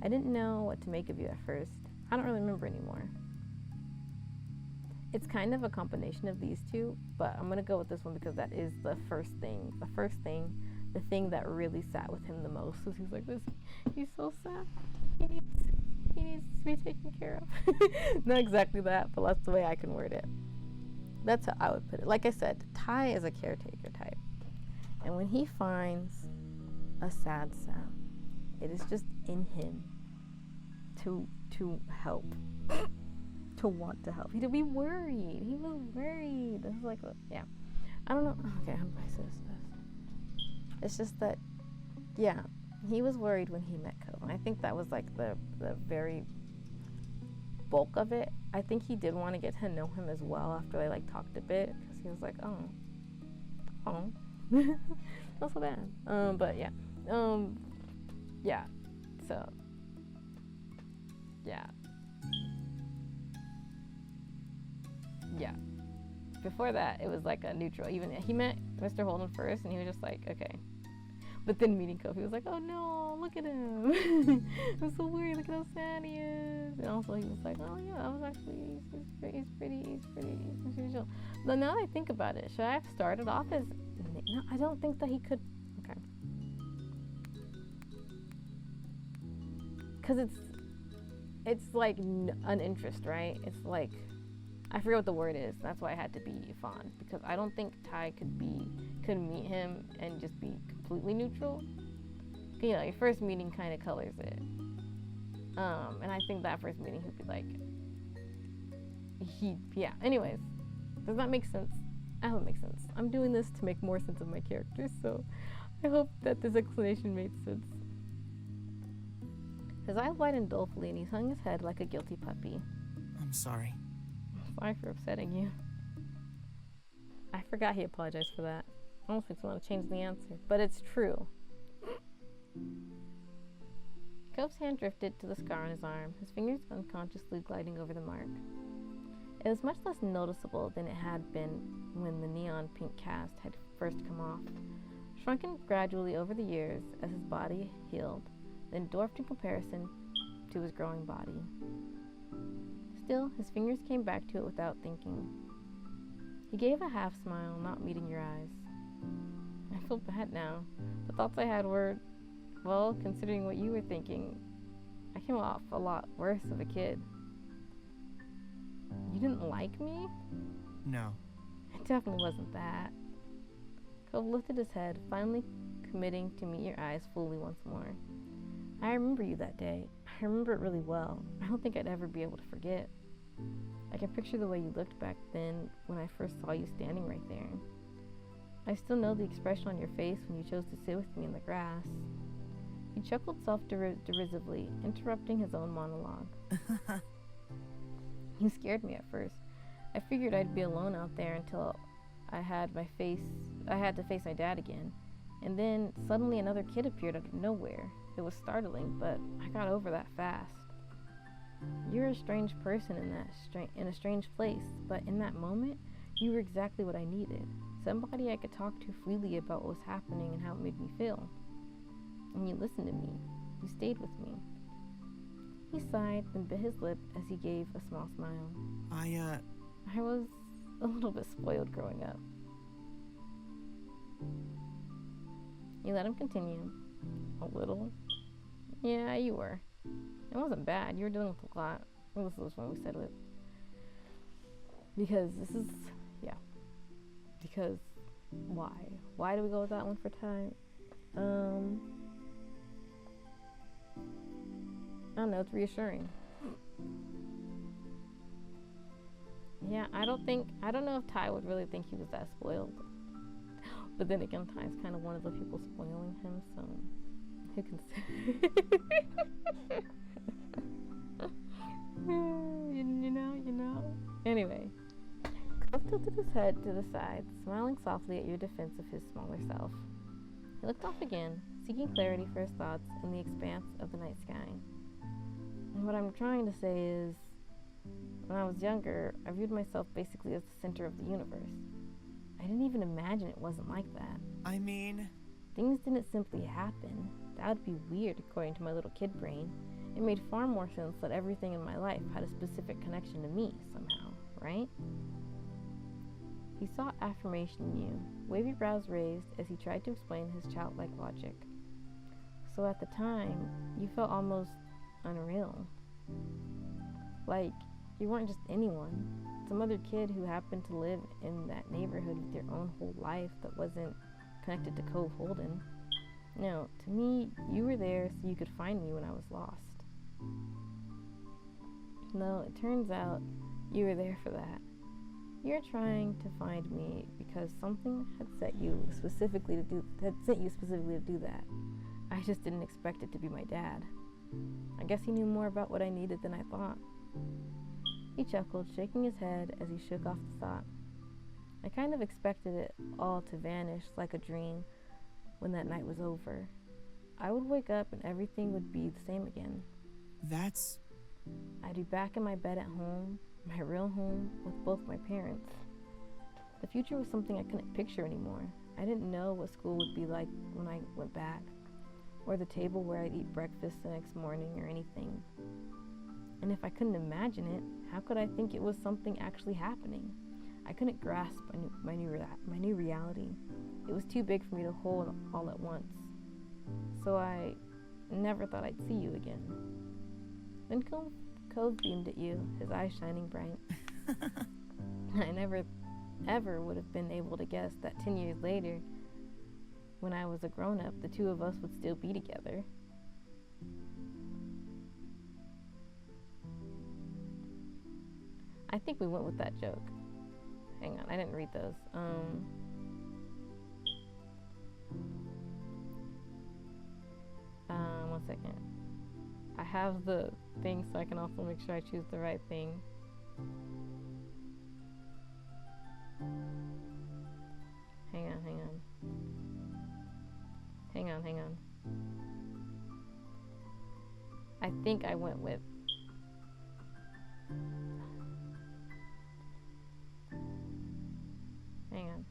I didn't know what to make of you at first. I don't really remember anymore. It's kind of a combination of these two, but I'm gonna go with this one because that is the first thing. The thing that really sat with him the most was he's like, listen, he's so sad. He needs to be taken care of. Not exactly that, but that's the way I can word it. That's how I would put it. Like I said, Ty is a caretaker type. And when he finds a sad sound, it is just in him to help, to want to help. He'd be worried. He was worried. This is like, yeah. I don't know. Okay, how do I say this? It's just that, yeah, he was worried when he met Cove. And I think that was like the very bulk of it. I think he did want to get to know him as well after they like talked a bit, because he was like, oh, not so bad. But yeah, yeah. So, yeah. Before that, it was like a neutral. Even he met Mr. Holden first, and he was just like, okay. But then meeting Kofi, he was like, oh no, look at him. I'm so worried. Look at how sad he is. And also he was like, oh yeah, I was actually, he's pretty chill. But now that I think about it, should I have started off as, no, I don't think that he could, okay. Because it's like an interest, right? It's like, I forget what the word is. That's why I had to be fond, because I don't think Ty could meet him and just be completely neutral. You know, your first meeting kind of colors it. And I think that first meeting he'd be like, yeah. Anyways, does that make sense? I hope it makes sense. I'm doing this to make more sense of my characters, so I hope that this explanation made sense. His eyes widened dolefully, and he hung his head like a guilty puppy. I'm sorry. Sorry for upsetting you. I forgot he apologized for that. I almost makes me want to change the answer, but it's true. Cove's hand drifted to the scar on his arm, his fingers unconsciously gliding over the mark. It was much less noticeable than it had been when the neon pink cast had first come off, shrunken gradually over the years as his body healed, then dwarfed in comparison to his growing body. Still, his fingers came back to it without thinking. He gave a half smile, not meeting your eyes. I feel bad now. The thoughts I had were, well, considering what you were thinking, I came off a lot worse of a kid. You didn't like me? No. It definitely wasn't that. Cove lifted his head, finally committing to meet your eyes fully once more. I remember you that day. I remember it really well. I don't think I'd ever be able to forget. I can picture the way you looked back then when I first saw you standing right there. I still know the expression on your face when you chose to sit with me in the grass. He chuckled self-derisively, interrupting his own monologue. You scared me at first. I figured I'd be alone out there until I had to face my dad again. And then suddenly another kid appeared out of nowhere. It was startling, but I got over that fast. You're a strange person in a strange place, but in that moment, you were exactly what I needed. Somebody I could talk to freely about what was happening and how it made me feel. And you listened to me. You stayed with me. He sighed and bit his lip as he gave a small smile. I was a little bit spoiled growing up. You let him continue. A little? Yeah, you were. It wasn't bad. You were dealing with a lot. Well, this was when we said it. Because why? Why do we go with that one for time? I don't know, it's reassuring. Yeah, I don't know if Ty would really think he was that spoiled. But then again, Ty's kind of one of the people spoiling him, so who can say? you know. Anyway, Cove tilted his head to the side, smiling softly at your defense of his smaller self. He looked off again, seeking clarity for his thoughts in the expanse of the night sky. And what I'm trying to say is, when I was younger, I viewed myself basically as the center of the universe. I didn't even imagine it wasn't like that. I mean... Things didn't simply happen. That would be weird, according to my little kid brain. It made far more sense that everything in my life had a specific connection to me, somehow, right? He saw affirmation in you, wavy brows raised as he tried to explain his childlike logic. So at the time, you felt almost unreal. Like, you weren't just anyone. Some other kid who happened to live in that neighborhood with their own whole life that wasn't connected to Cove Holden. No, to me, you were there so you could find me when I was lost. No, it turns out you were there for that. You're trying to find me because something had sent you specifically to do that. I just didn't expect it to be my dad. I guess he knew more about what I needed than I thought. He chuckled, shaking his head as he shook off the thought. I kind of expected it all to vanish like a dream when that night was over. I would wake up and everything would be the same again. I'd be back in my bed at home, my real home, with both my parents. The future was something I couldn't picture anymore. I didn't know what school would be like when I went back, or the table where I'd eat breakfast the next morning or anything. And if I couldn't imagine it, how could I think it was something actually happening? I couldn't grasp my new reality. It was too big for me to hold all at once. So I never thought I'd see you again. Then Cove beamed at you, his eyes shining bright. I never, ever would have been able to guess that 10 years later, when I was a grown-up, the two of us would still be together. I think we went with that joke. Hang on, I didn't read those. 1 second. I have the thing so I can also make sure I choose the right thing. Hang on. think I went with hang on.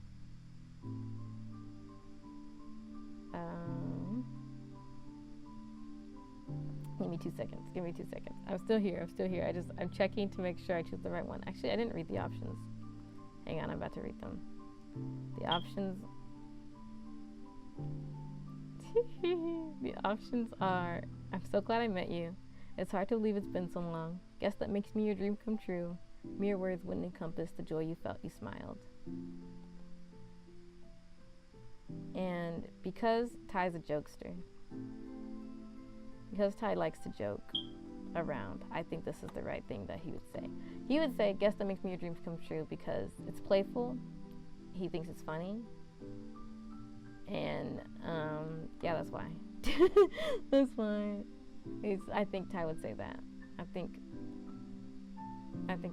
Give me 2 seconds. Give me 2 seconds. I'm still here. I'm checking to make sure I choose the right one. Actually, I didn't read the options. Hang on, I'm about to read them. The options. The options are: I'm so glad I met you. It's hard to believe it's been so long. Guess that makes me your dream come true. Mere words wouldn't encompass the joy you felt. You smiled. And because Ty's a jokester, because Ty likes to joke around, I think this is the right thing that he would say. He would say, guess that makes me your dreams come true, because it's playful, he thinks it's funny, and yeah, that's why. That's why. I think Ty would say that. I think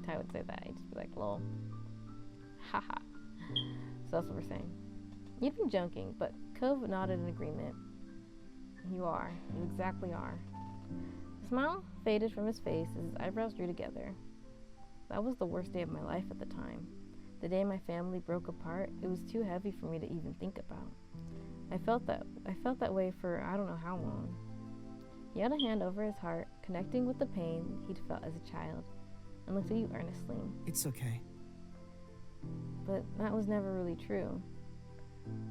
Ty would say that. He'd just be like, lol, haha. So that's what we're saying. You've been joking, but Cove nodded in agreement. You are. You exactly are. The smile faded from his face as his eyebrows drew together. That was the worst day of my life at the time. The day my family broke apart, it was too heavy for me to even think about. I felt that way for I don't know how long. He had a hand over his heart, connecting with the pain he'd felt as a child, and looked at you earnestly. It's okay. But that was never really true.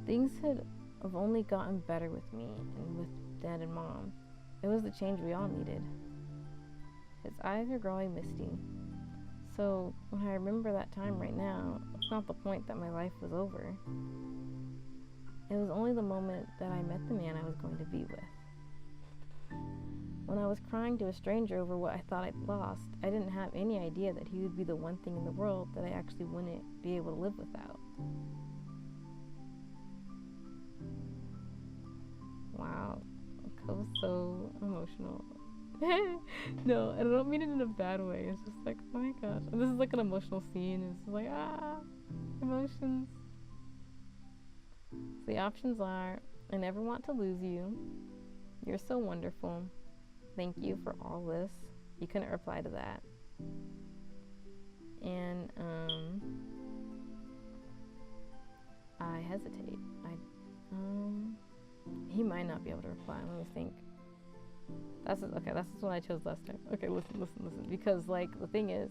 Things have only gotten better with me and with Dad and Mom. It was the change we all needed. His eyes are growing misty. So when I remember that time right now, it's not the point that my life was over. It was only the moment that I met the man I was going to be with. When I was crying to a stranger over what I thought I'd lost, I didn't have any idea that he would be the one thing in the world that I actually wouldn't be able to live without. Wow, that was so emotional. No, and I don't mean it in a bad way. It's just like, oh my gosh. And this is like an emotional scene. It's like, emotions. So the options are: I never want to lose you. You're so wonderful. Thank you for all this. You couldn't reply to that. And I hesitate. He might not be able to reply. Let me think. That's what I chose last time. Okay, listen. Because like the thing is,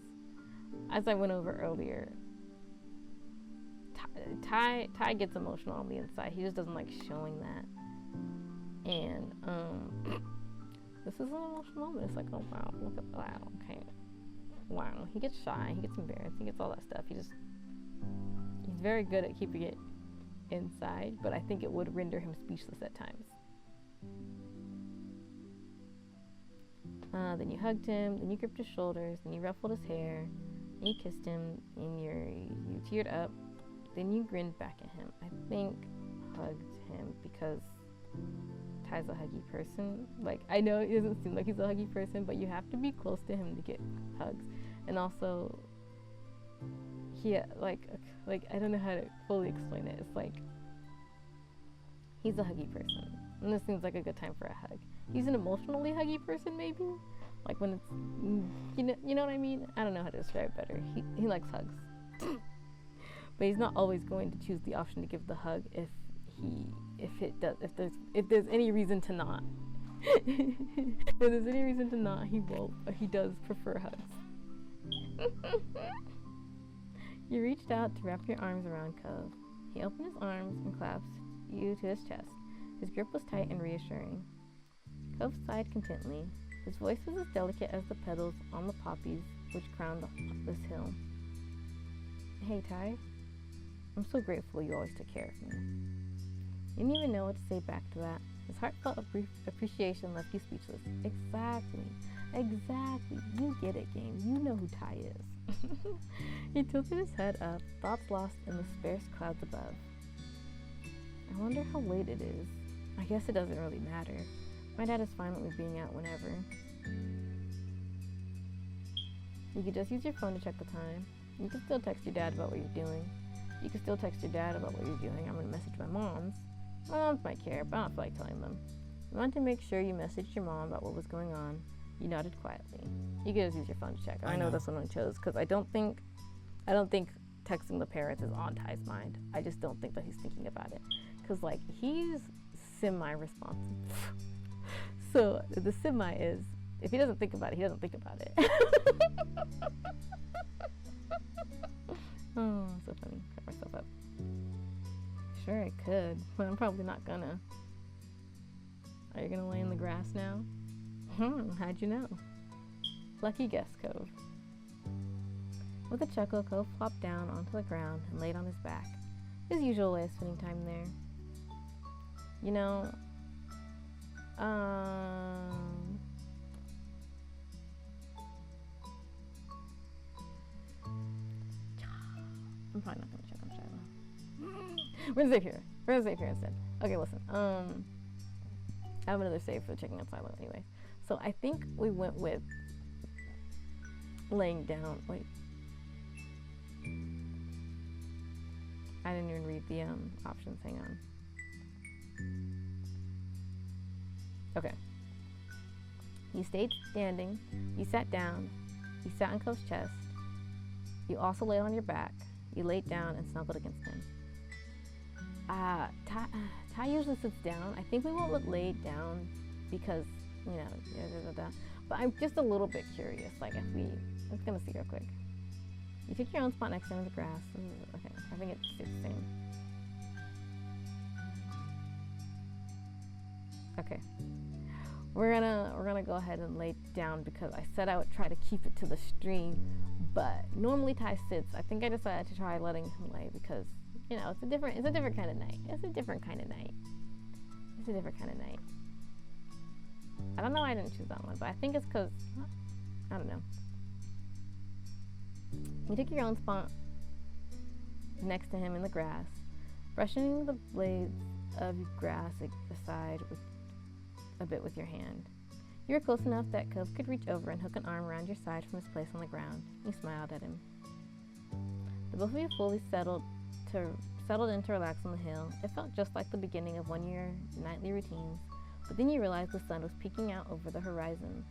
as I went over earlier, Ty gets emotional on the inside. He just doesn't like showing that. And this is an emotional moment. It's like, oh wow, look at that. Okay, wow. He gets shy. He gets embarrassed. He gets all that stuff. He's very good at keeping it inside, but I think it would render him speechless at times. Then you hugged him, then you gripped his shoulders, then you ruffled his hair, and you kissed him, and you teared up, then you grinned back at him. I think hugged him because Ty's a huggy person. Like, I know it doesn't seem like he's a huggy person, but you have to be close to him to get hugs. And also, he like I don't know how to fully explain it. It's like he's a huggy person, and this seems like a good time for a hug. He's an emotionally huggy person, maybe, like when it's you know what I mean. I don't know how to describe it better. He likes hugs, but he's not always going to choose the option to give the hug if there's any reason to not. If there's any reason to not, he won't. But he does prefer hugs. You reached out to wrap your arms around Cove. He opened his arms and clasped you to his chest. His grip was tight and reassuring. Cove sighed contently. His voice was as delicate as the petals on the poppies which crowned this hill. Hey, Ty. I'm so grateful you always took care of me. You didn't even know what to say back to that. His heartfelt appreciation left you speechless. Exactly. You get it, game. You know who Ty is. He tilted his head up, thoughts lost in the sparse clouds above. I wonder how late it is. I guess it doesn't really matter. My dad is fine with me being out whenever. You could just use your phone to check the time. You can still text your dad about what you're doing. You can still text your dad about what you're doing. I'm going to message my moms. My moms might care, but I don't feel like telling them. You want to make sure you messaged your mom about what was going on. You nodded quietly. You could just use your phone to check. I know know. that's the one I chose because I don't think texting the parents is on Ty's mind. I just don't think that he's thinking about it because like he's semi-responsive. So the semi is if he doesn't think about it, he doesn't think about it. Oh, so funny. Crack myself up. Sure, I could, but I'm probably not gonna. Are you gonna lay in the grass now? How'd you know? Lucky guess, Cove. With a chuckle, Cove flopped down onto the ground and laid on his back. His usual way of spending time there. You know, I'm probably not gonna check on Shiloh. We're gonna save here. We're gonna save here instead. Okay, listen. I have another save for checking on Shiloh anyway. So I think we went with laying down. Wait. I didn't even read the options. Hang on. Okay. You stayed standing. You sat down. You sat on Cove's chest. You also laid on your back. You laid down and snuggled against him. Ty usually sits down. I think we went with laid down because, you know, but I'm just a little bit curious. Like if we, let's gonna see real quick. You took your own spot next to him in the grass. Okay, I think it's the same. Okay. We're gonna go ahead and lay down because I said I would try to keep it to the stream, but normally Ty sits. I think I decided to try letting him lay because, you know, it's a different kind of night. It's a different kind of night. I don't know why I didn't choose that one, but I think it's because, I don't know. You took your own spot next to him in the grass, brushing the blades of grass aside a bit with your hand. You were close enough that Cove could reach over and hook an arm around your side from his place on the ground. You smiled at him. The both of you fully settled in to relax on the hill. It felt just like the beginning of one of your nightly routines, but then you realized the sun was peeking out over the horizon.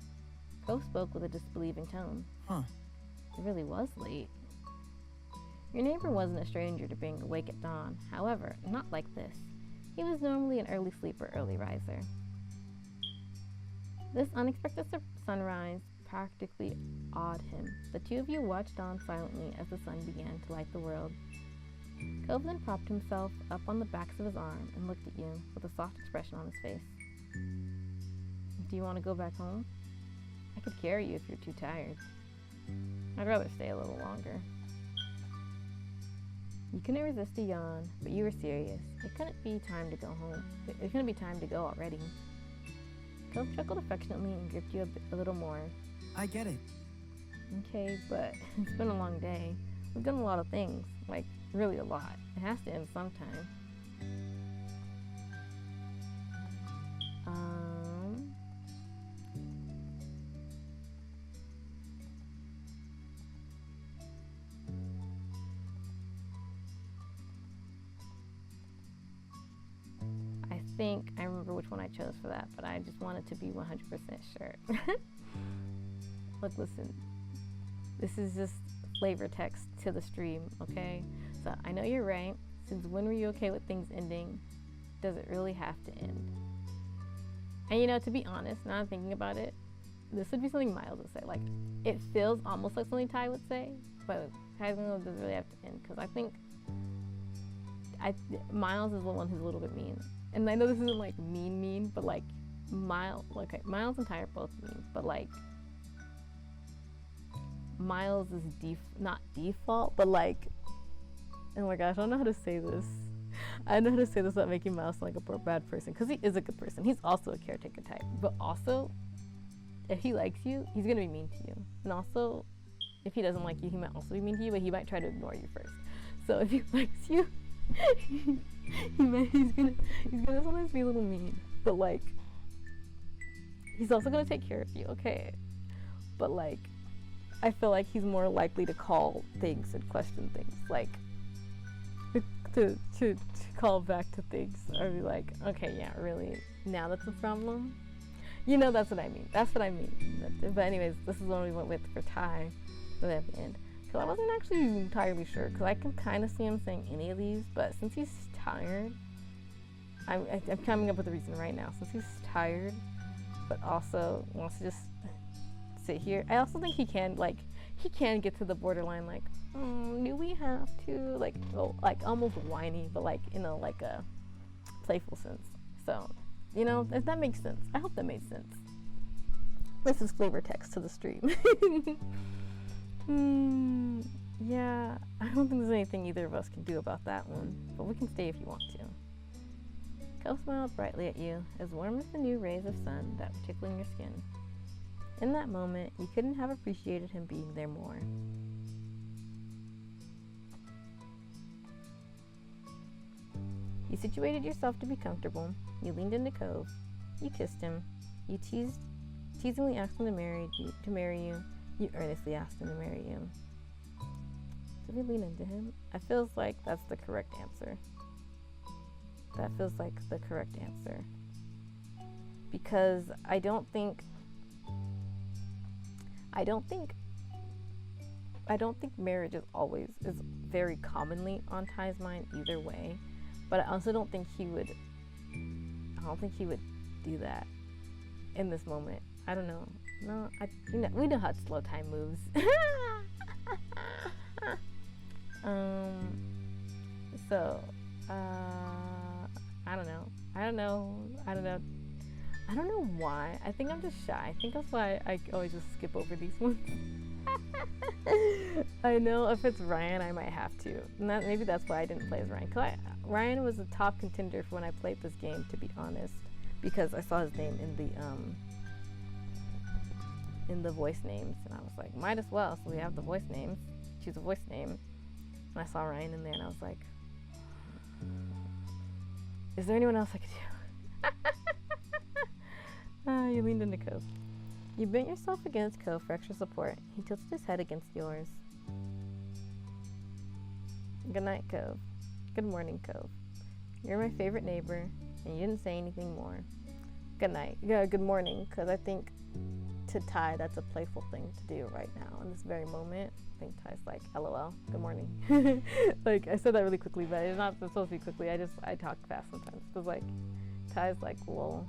Cove spoke with a disbelieving tone. Huh. It really was late. Your neighbor wasn't a stranger to being awake at dawn. However, not like this. He was normally an early sleeper, early riser. This unexpected sunrise practically awed him. The two of you watched on silently as the sun began to light the world. Cove then propped himself up on the backs of his arm and looked at you with a soft expression on his face. Do you want to go back home? I could carry you if you're too tired. I'd rather stay a little longer. You couldn't resist a yawn, but you were serious. It couldn't be time to go home. It couldn't be time to go already. Cove chuckled affectionately and gripped you a little more. I get it. Okay, but it's been a long day. We've done a lot of things, like really a lot. It has to end sometime. I think I remember which one I chose for that, but I just wanted to be 100% sure. Look, listen, this is just flavor text to the stream, okay? So I know you're right. Since when were you okay with things ending? Does it really have to end? And you know, to be honest, now I'm thinking about it, this would be something Miles would say. Like, it feels almost like something Ty would say, but Ty's gonna does it really have to end? Because I think Miles is the one who's a little bit mean. And I know this isn't like mean, but like Miles and Ty are both mean, but like Miles is not default, but like, oh my gosh, I don't know how to say this. I know how to say this without making Miles sound like a bad person, because he is a good person. He's also a caretaker type, but also if he likes you, he's gonna be mean to you. And also, if he doesn't like you, he might also be mean to you, but he might try to ignore you first. So if he likes you, he's gonna sometimes be a little mean, but like he's also gonna take care of you, okay? But like I feel like he's more likely to call things and question things, like to call back to things or be like, okay, yeah, really, now that's a problem. You know, that's what I mean. That's what I mean. But anyways, this is what we went with for Ty at the end. Because I wasn't actually entirely sure. Because I can kind of see him saying any of these. But since he's tired, I'm coming up with a reason right now. Since he's tired, but also wants to just sit here. I also think he can get to the borderline, like, do we have to, like, oh, like almost whiny, but like in a like a playful sense. So, you know, if that makes sense. I hope that made sense. This is flavor text to the stream. Yeah, I don't think there's anything either of us can do about that one, but we can stay if you want to. Cove smiled brightly at you, as warm as the new rays of sun that were tickling your skin. In that moment, you couldn't have appreciated him being there more. You situated yourself to be comfortable. You leaned into Cove. You kissed him. You teasingly asked him to marry you. You earnestly asked him to marry you. Did we lean into him? I feels like that's the correct answer. That feels like the correct answer. Because I don't think marriage is very commonly on Ty's mind either way. But I also don't think he would do that in this moment. I don't know. No, we know how slow time moves. I don't know why. I think I'm just shy. I think that's why I always just skip over these ones. I know if it's Ryan, I might have to. Maybe that's why I didn't play as Ryan. Ryan was a top contender for when I played this game, to be honest, because I saw his name in the voice names, and I was like, might as well. So we have the voice names. Choose a voice name. And I saw Ryan in there, and I was like, is there anyone else I could do? You leaned into Cove. You bent yourself against Cove for extra support. He tilted his head against yours. Good night, Cove. Good morning, Cove. You're my favorite neighbor, and you didn't say anything more. Good night. Yeah, good morning, because I think to Ty, that's a playful thing to do right now in this very moment. I think Ty's like, LOL, good morning. Like, I said that really quickly, but it's not supposed to be quickly. I talk fast sometimes. Because, like, Ty's like, well,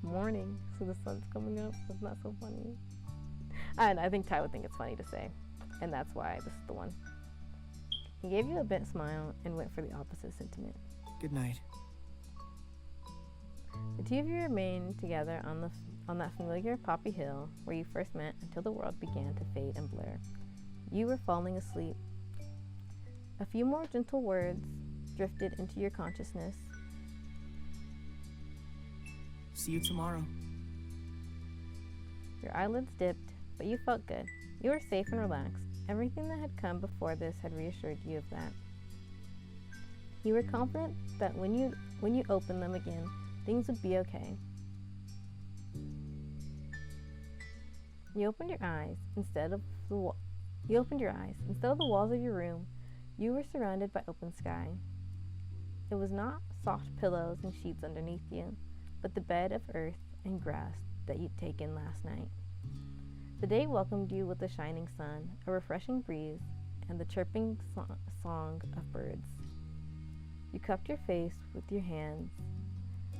morning, so the sun's coming up. That's not so funny. And I think Ty would think it's funny to say. And that's why this is the one. He gave you a bent smile and went for the opposite sentiment. Good night. The two of you remained together on that familiar poppy hill where you first met until the world began to fade and blur. You were falling asleep. A few more gentle words drifted into your consciousness. See you tomorrow. Your eyelids dipped, but you felt good. You were safe and relaxed. Everything that had come before this had reassured you of that. You were confident that when you opened them again, things would be okay. You opened your eyes. Instead of the walls of your room, you were surrounded by open sky. It was not soft pillows and sheets underneath you, but the bed of earth and grass that you'd taken last night. The day welcomed you with a shining sun, a refreshing breeze, and the chirping song of birds. You cupped your face with your hands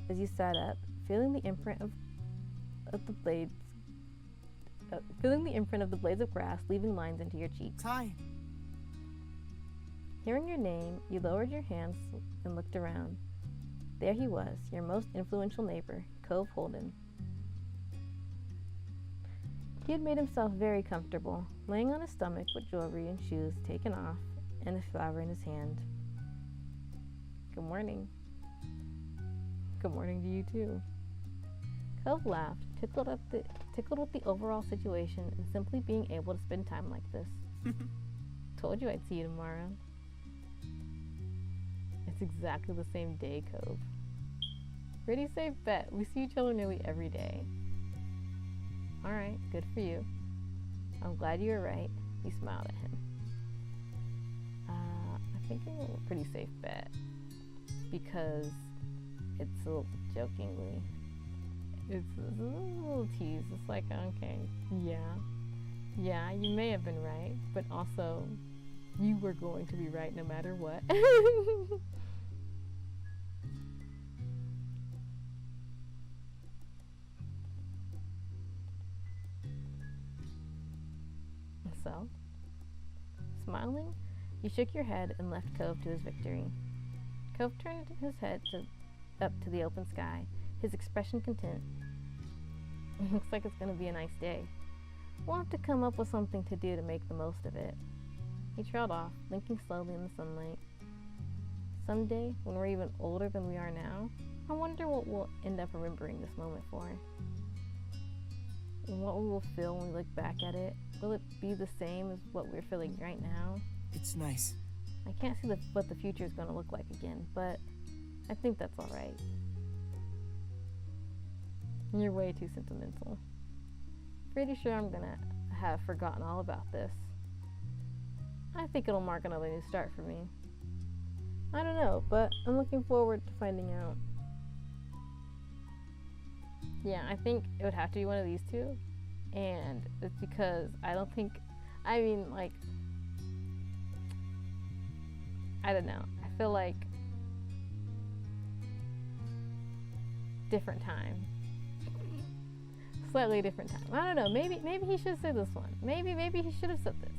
as you sat up, feeling the imprint of the blades of grass leaving lines into your cheeks. Ty. Hearing your name, you lowered your hands and looked around. There he was, your most influential neighbor, Cove Holden. He had made himself very comfortable, laying on his stomach with jewelry and shoes taken off and a flower in his hand. Good morning. Good morning to you too. Cove laughed, tickled with the overall situation and simply being able to spend time like this. Told you I'd see you tomorrow. It's exactly the same day, Cove. Pretty safe bet. We see each other nearly every day. Alright, good for you. I'm glad you were right. You smiled at him. I think it's a pretty safe bet. Because it's a little jokingly. it's a little tease. It's like, okay, yeah, you may have been right, but also you were going to be right no matter what. So, smiling, you shook your head and left Cove to his victory. Cove turned his head up to the open sky, his expression content. Looks like it's going to be a nice day. We'll have to come up with something to do to make the most of it. He trailed off, blinking slowly in the sunlight. Someday, when we're even older than we are now, I wonder what we'll end up remembering this moment for. And what we will feel when we look back at it. Will it be the same as what we're feeling right now? It's nice. I can't see what the future is going to look like again, but I think that's all right. You're way too sentimental. Pretty sure I'm gonna have forgotten all about this. I think it'll mark another new start for me. I don't know, but I'm looking forward to finding out. Yeah, I think it would have to be one of these two. And it's because I don't think, I mean, like, I don't know. I feel like different time. Slightly different time. I don't know. Maybe he should have said this one. Maybe he should have said this.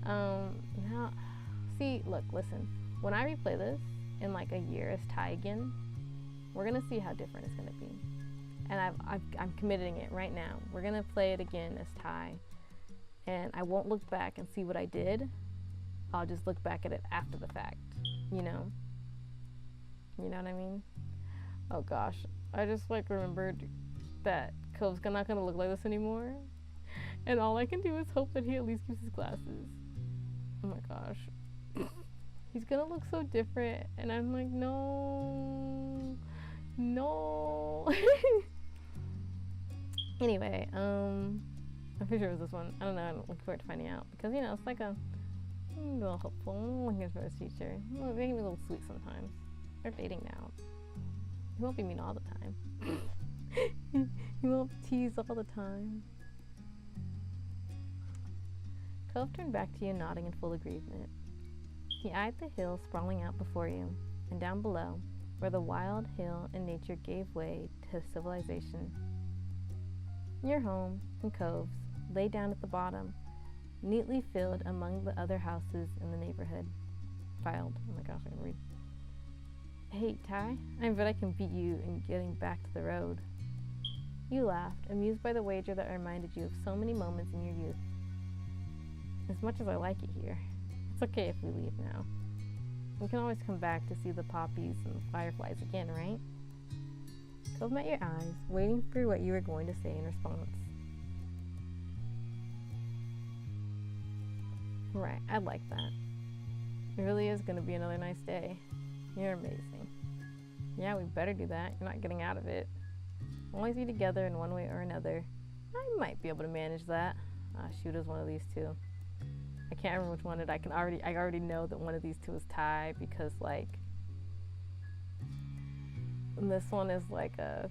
Now, see, look, listen. When I replay this in like a year as Ty again, we're gonna see how different it's gonna be. And I'm committing it right now. We're gonna play it again as Ty, and I won't look back and see what I did. I'll just look back at it after the fact. You know what I mean? Oh gosh, I just like remembered that Cove's not gonna look like this anymore, and all I can do is hope that he at least keeps his glasses. Oh my gosh. He's gonna look so different, and I'm like, no. Anyway, I'm pretty sure it was this one. I don't know, I'm looking forward to finding out, because, it's like a little hopeful, I'm looking for his future. They can be a little sweet sometimes. They're dating now. He won't be mean all the time. He won't tease all the time. Cove turned back to you, nodding in full agreement. He eyed the hills sprawling out before you, and down below, where the wild hill and nature gave way to civilization. Your home and Cove's lay down at the bottom, neatly filled among the other houses in the neighborhood. Filed. Oh my gosh, I can read. Hey, Ty, I bet I can beat you in getting back to the road. You laughed, amused by the wager that reminded you of so many moments in your youth. As much as I like it here, it's okay if we leave now. We can always come back to see the poppies and the fireflies again, right? Cove met your eyes, waiting for what you were going to say in response. Right, I'd like that. It really is going to be another nice day. You're amazing. Yeah, we better do that. You're not getting out of it. We'll always be together in one way or another. I might be able to manage that. Shoot, as one of these two. I can't remember which one it. I already know that one of these two is Ty, because like this one is like a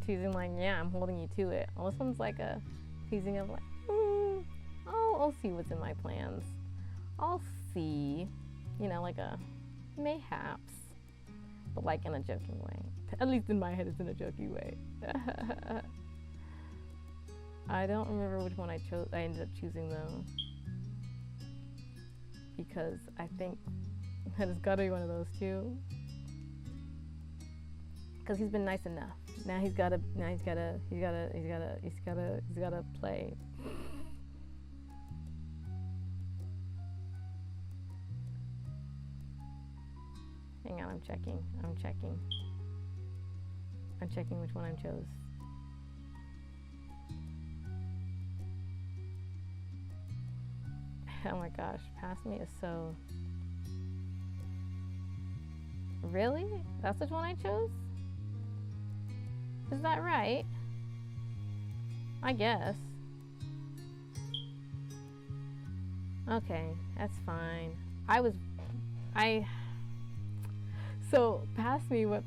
teasing, like, yeah, I'm holding you to it. And this one's like a teasing of like, I'll see what's in my plans. I'll see, like a mayhaps, but like in a joking way. At least in my head, it's in a joking way. I don't remember which one I ended up choosing though, because I think that it's gotta be one of those two. Because he's been nice enough. Now he's gotta play. Hang on, I'm checking which one I chose. Oh my gosh, Past Me is so... Really? That's which one I chose? Is that right? I guess. Okay, that's fine. So what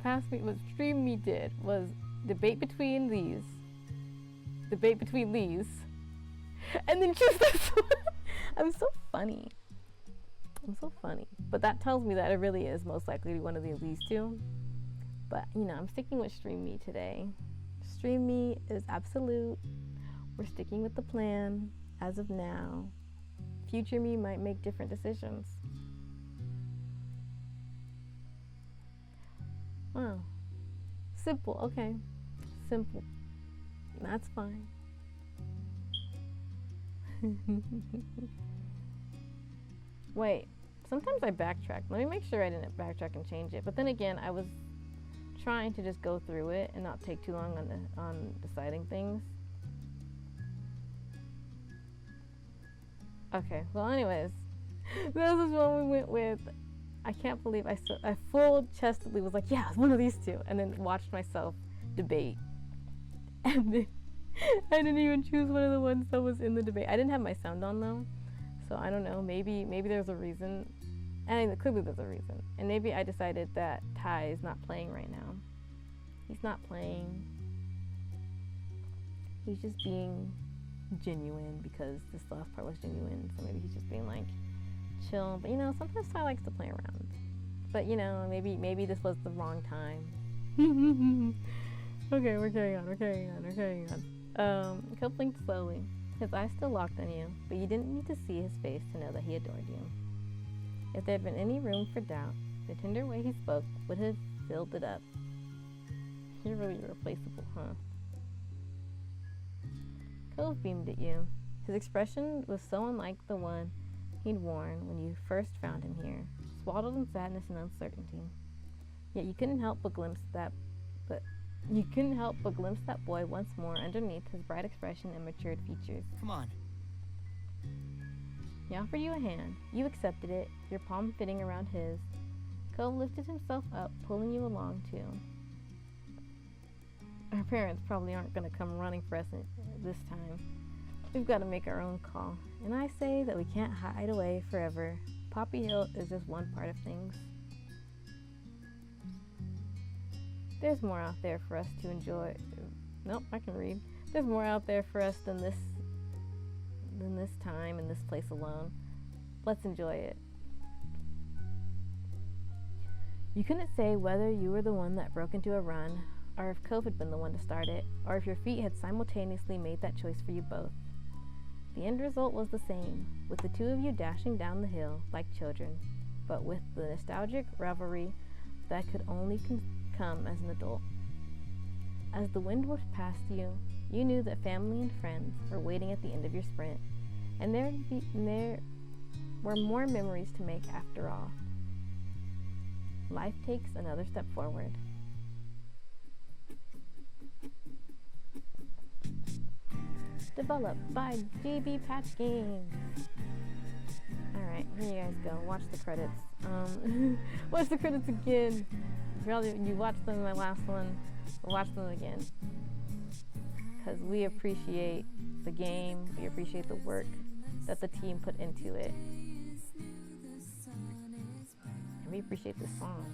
Stream Me did was debate between these, and then choose this one. I'm so funny. But that tells me that it really is most likely to be one of these two. But, I'm sticking with Stream Me today. Stream Me is absolute. We're sticking with the plan as of now. Future me might make different decisions. Wow. Simple, okay. Simple. That's fine. Wait, sometimes I backtrack. Let me make sure I didn't backtrack and change it. But then again, I was trying to just go through it and not take too long on deciding things. Okay, well anyways, this is what we went with. I can't believe I full-chestedly was like, yeah, it's one of these two, and then watched myself debate. And then I didn't even choose one of the ones that was in the debate. I didn't have my sound on though, so I don't know, maybe there's a reason. And clearly there's a reason. And maybe I decided that Ty is not playing right now. He's not playing. He's just being genuine because this last part was genuine, so maybe he's just being like chill. But sometimes Ty likes to play around. But maybe this was the wrong time. Okay, we're carrying on. Cope blinked slowly. His eyes still locked on you, but you didn't need to see his face to know that he adored you. If there had been any room for doubt, the tender way he spoke would have filled it up. You're really irreplaceable, huh? Cove beamed at you. His expression was so unlike the one he'd worn when you first found him here, swaddled in sadness and uncertainty. Yet you couldn't help but glimpse that boy once more underneath his bright expression and matured features. Come on. He offered you a hand. You accepted it, your palm fitting around his. Cove lifted himself up, pulling you along too. Our parents probably aren't going to come running for us this time. We've got to make our own call. And I say that we can't hide away forever. Poppy Hill is just one part of things. There's more out there for us to enjoy. Nope, I can read. There's more out there for us than this time and this place alone. Let's enjoy it. You couldn't say whether you were the one that broke into a run, or if Cove had been the one to start it, or if your feet had simultaneously made that choice for you both. The end result was the same, with the two of you dashing down the hill like children, but with the nostalgic revelry that could only come as an adult. As the wind whipped past you, you knew that family and friends were waiting at the end of your sprint, and there were more memories to make after all. Life takes another step forward. Developed by GB Patch Games. Alright, here you guys go. Watch the credits. Watch the credits again. You watched them in my last one. Watch them again. Because we appreciate the game. We appreciate the work that the team put into it. And we appreciate this song.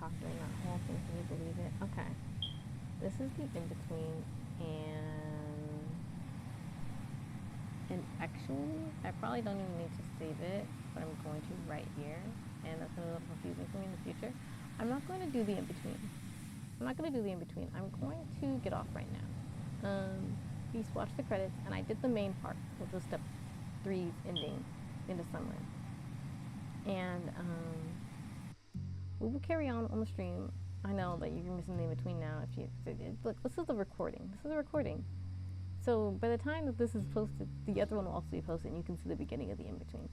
talk during that whole thing. Can you believe it? Okay. This is the in-between, and actually, I probably don't even need to save it, but I'm going to right here, and that's going to be a little confusing for me in the future. I'm not going to do the in-between. I'm going to get off right now. Please watch the credits, and I did the main part, which was step 3's ending into summer. And we will carry on the stream. I know that you're missing the in-between now. Look, this is a recording. So by the time that this is posted, the other one will also be posted, and you can see the beginning of the in-between.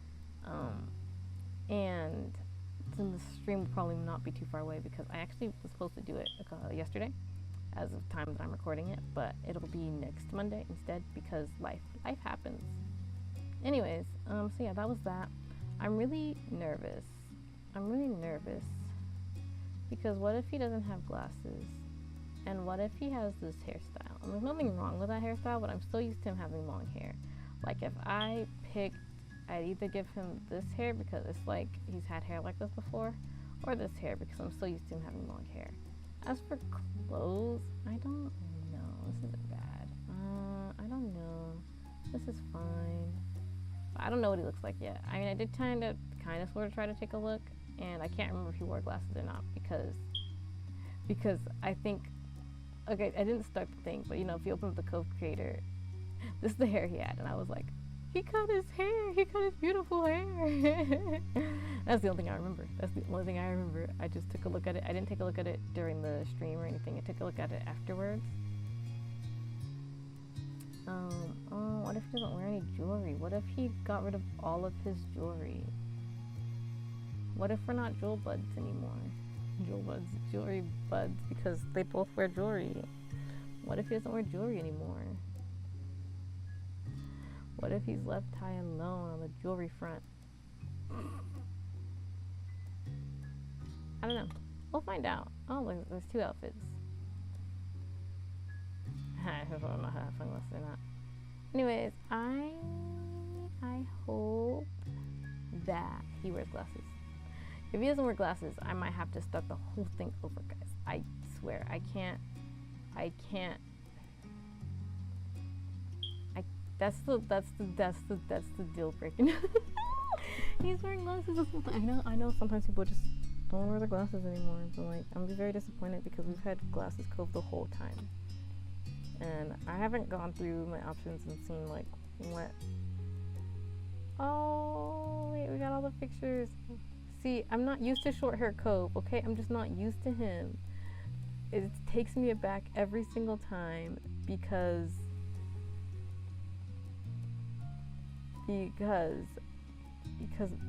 And then the stream will probably not be too far away, because I actually was supposed to do it yesterday as of time that I'm recording it, but it'll be next Monday instead, because life happens. Anyways, so yeah, that was that. I'm really nervous because what if he doesn't have glasses? And what if he has this hairstyle? And there's nothing wrong with that hairstyle, but I'm still used to him having long hair. Like, if I picked, I'd either give him this hair because it's like he's had hair like this before, or this hair because I'm still used to him having long hair. As for clothes, I don't know. This isn't bad. I don't know. This is fine. I don't know what he looks like yet. I mean, I did kind of sort of try to take a look, and I can't remember if he wore glasses or not, because I think, okay, I didn't start the thing, but you know, if you open up the Cove Creator, this is the hair he had, and I was like, he cut his hair, he cut his beautiful hair. That's the only thing I remember. I just took a look at it. I didn't take a look at it during the stream or anything. I took a look at it afterwards. What if he doesn't wear any jewelry? What if he got rid of all of his jewelry? What if we're not jewel buds anymore? Jewelry buds, because they both wear jewelry. What if he doesn't wear jewelry anymore? What if he's left high and low on the jewelry front? I don't know. We'll find out. Oh, look, there's 2 outfits. I don't know how sunglasses or not. Anyways, I hope that he wears glasses. If he doesn't wear glasses, I might have to start the whole thing over, guys. I swear, I can't. That's the deal breaker. He's wearing glasses the whole time. I know. Sometimes people just don't wear the glasses anymore. But like, I'm very disappointed because we've had glasses Cove the whole time, and I haven't gone through my options and seen like what. Oh wait, we got all the pictures. See, I'm not used to short hair Cove. Okay, I'm just not used to him. It takes me aback every single time because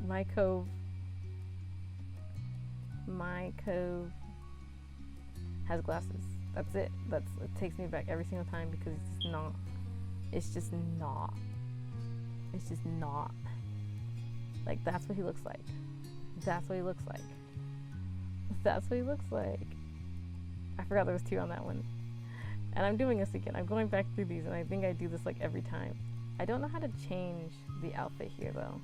my Cove has glasses. That's it. It takes me back every single time because it's just not like, that's what he looks like. I forgot there was 2 on that one. And I'm doing this again. I'm going back through these, and I think I do this like every time. I don't know how to change the outfit here though,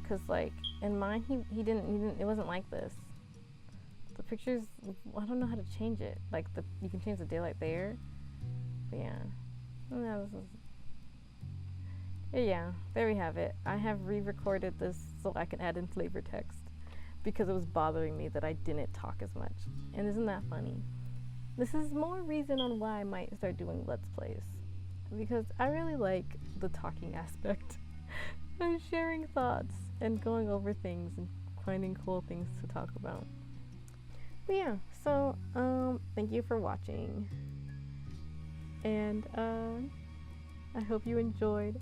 because like in mine he didn't it wasn't like this. The pictures, I don't know how to change it. Like you can change the daylight there, but yeah, there we have it. I have re-recorded this so I can add in flavor text because it was bothering me that I didn't talk as much. And isn't that funny? This is more reason on why I might start doing Let's Plays, because I really like the talking aspect and sharing thoughts and going over things and finding cool things to talk about. But yeah, so thank you for watching, and I hope you enjoyed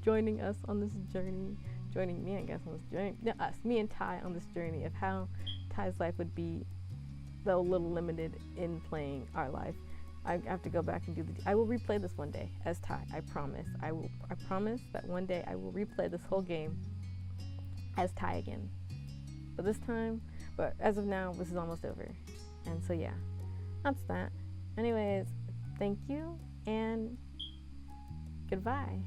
joining us on this journey, joining me, I guess, on this journey, me and Ty on this journey of how Ty's life would be, though a little limited in playing our life. I have to go back and I will replay this one day as Ty. I promise. I promise that one day I will replay this whole game as Ty again. But as of now, this is almost over. And so yeah, that's that. Anyways, thank you and goodbye.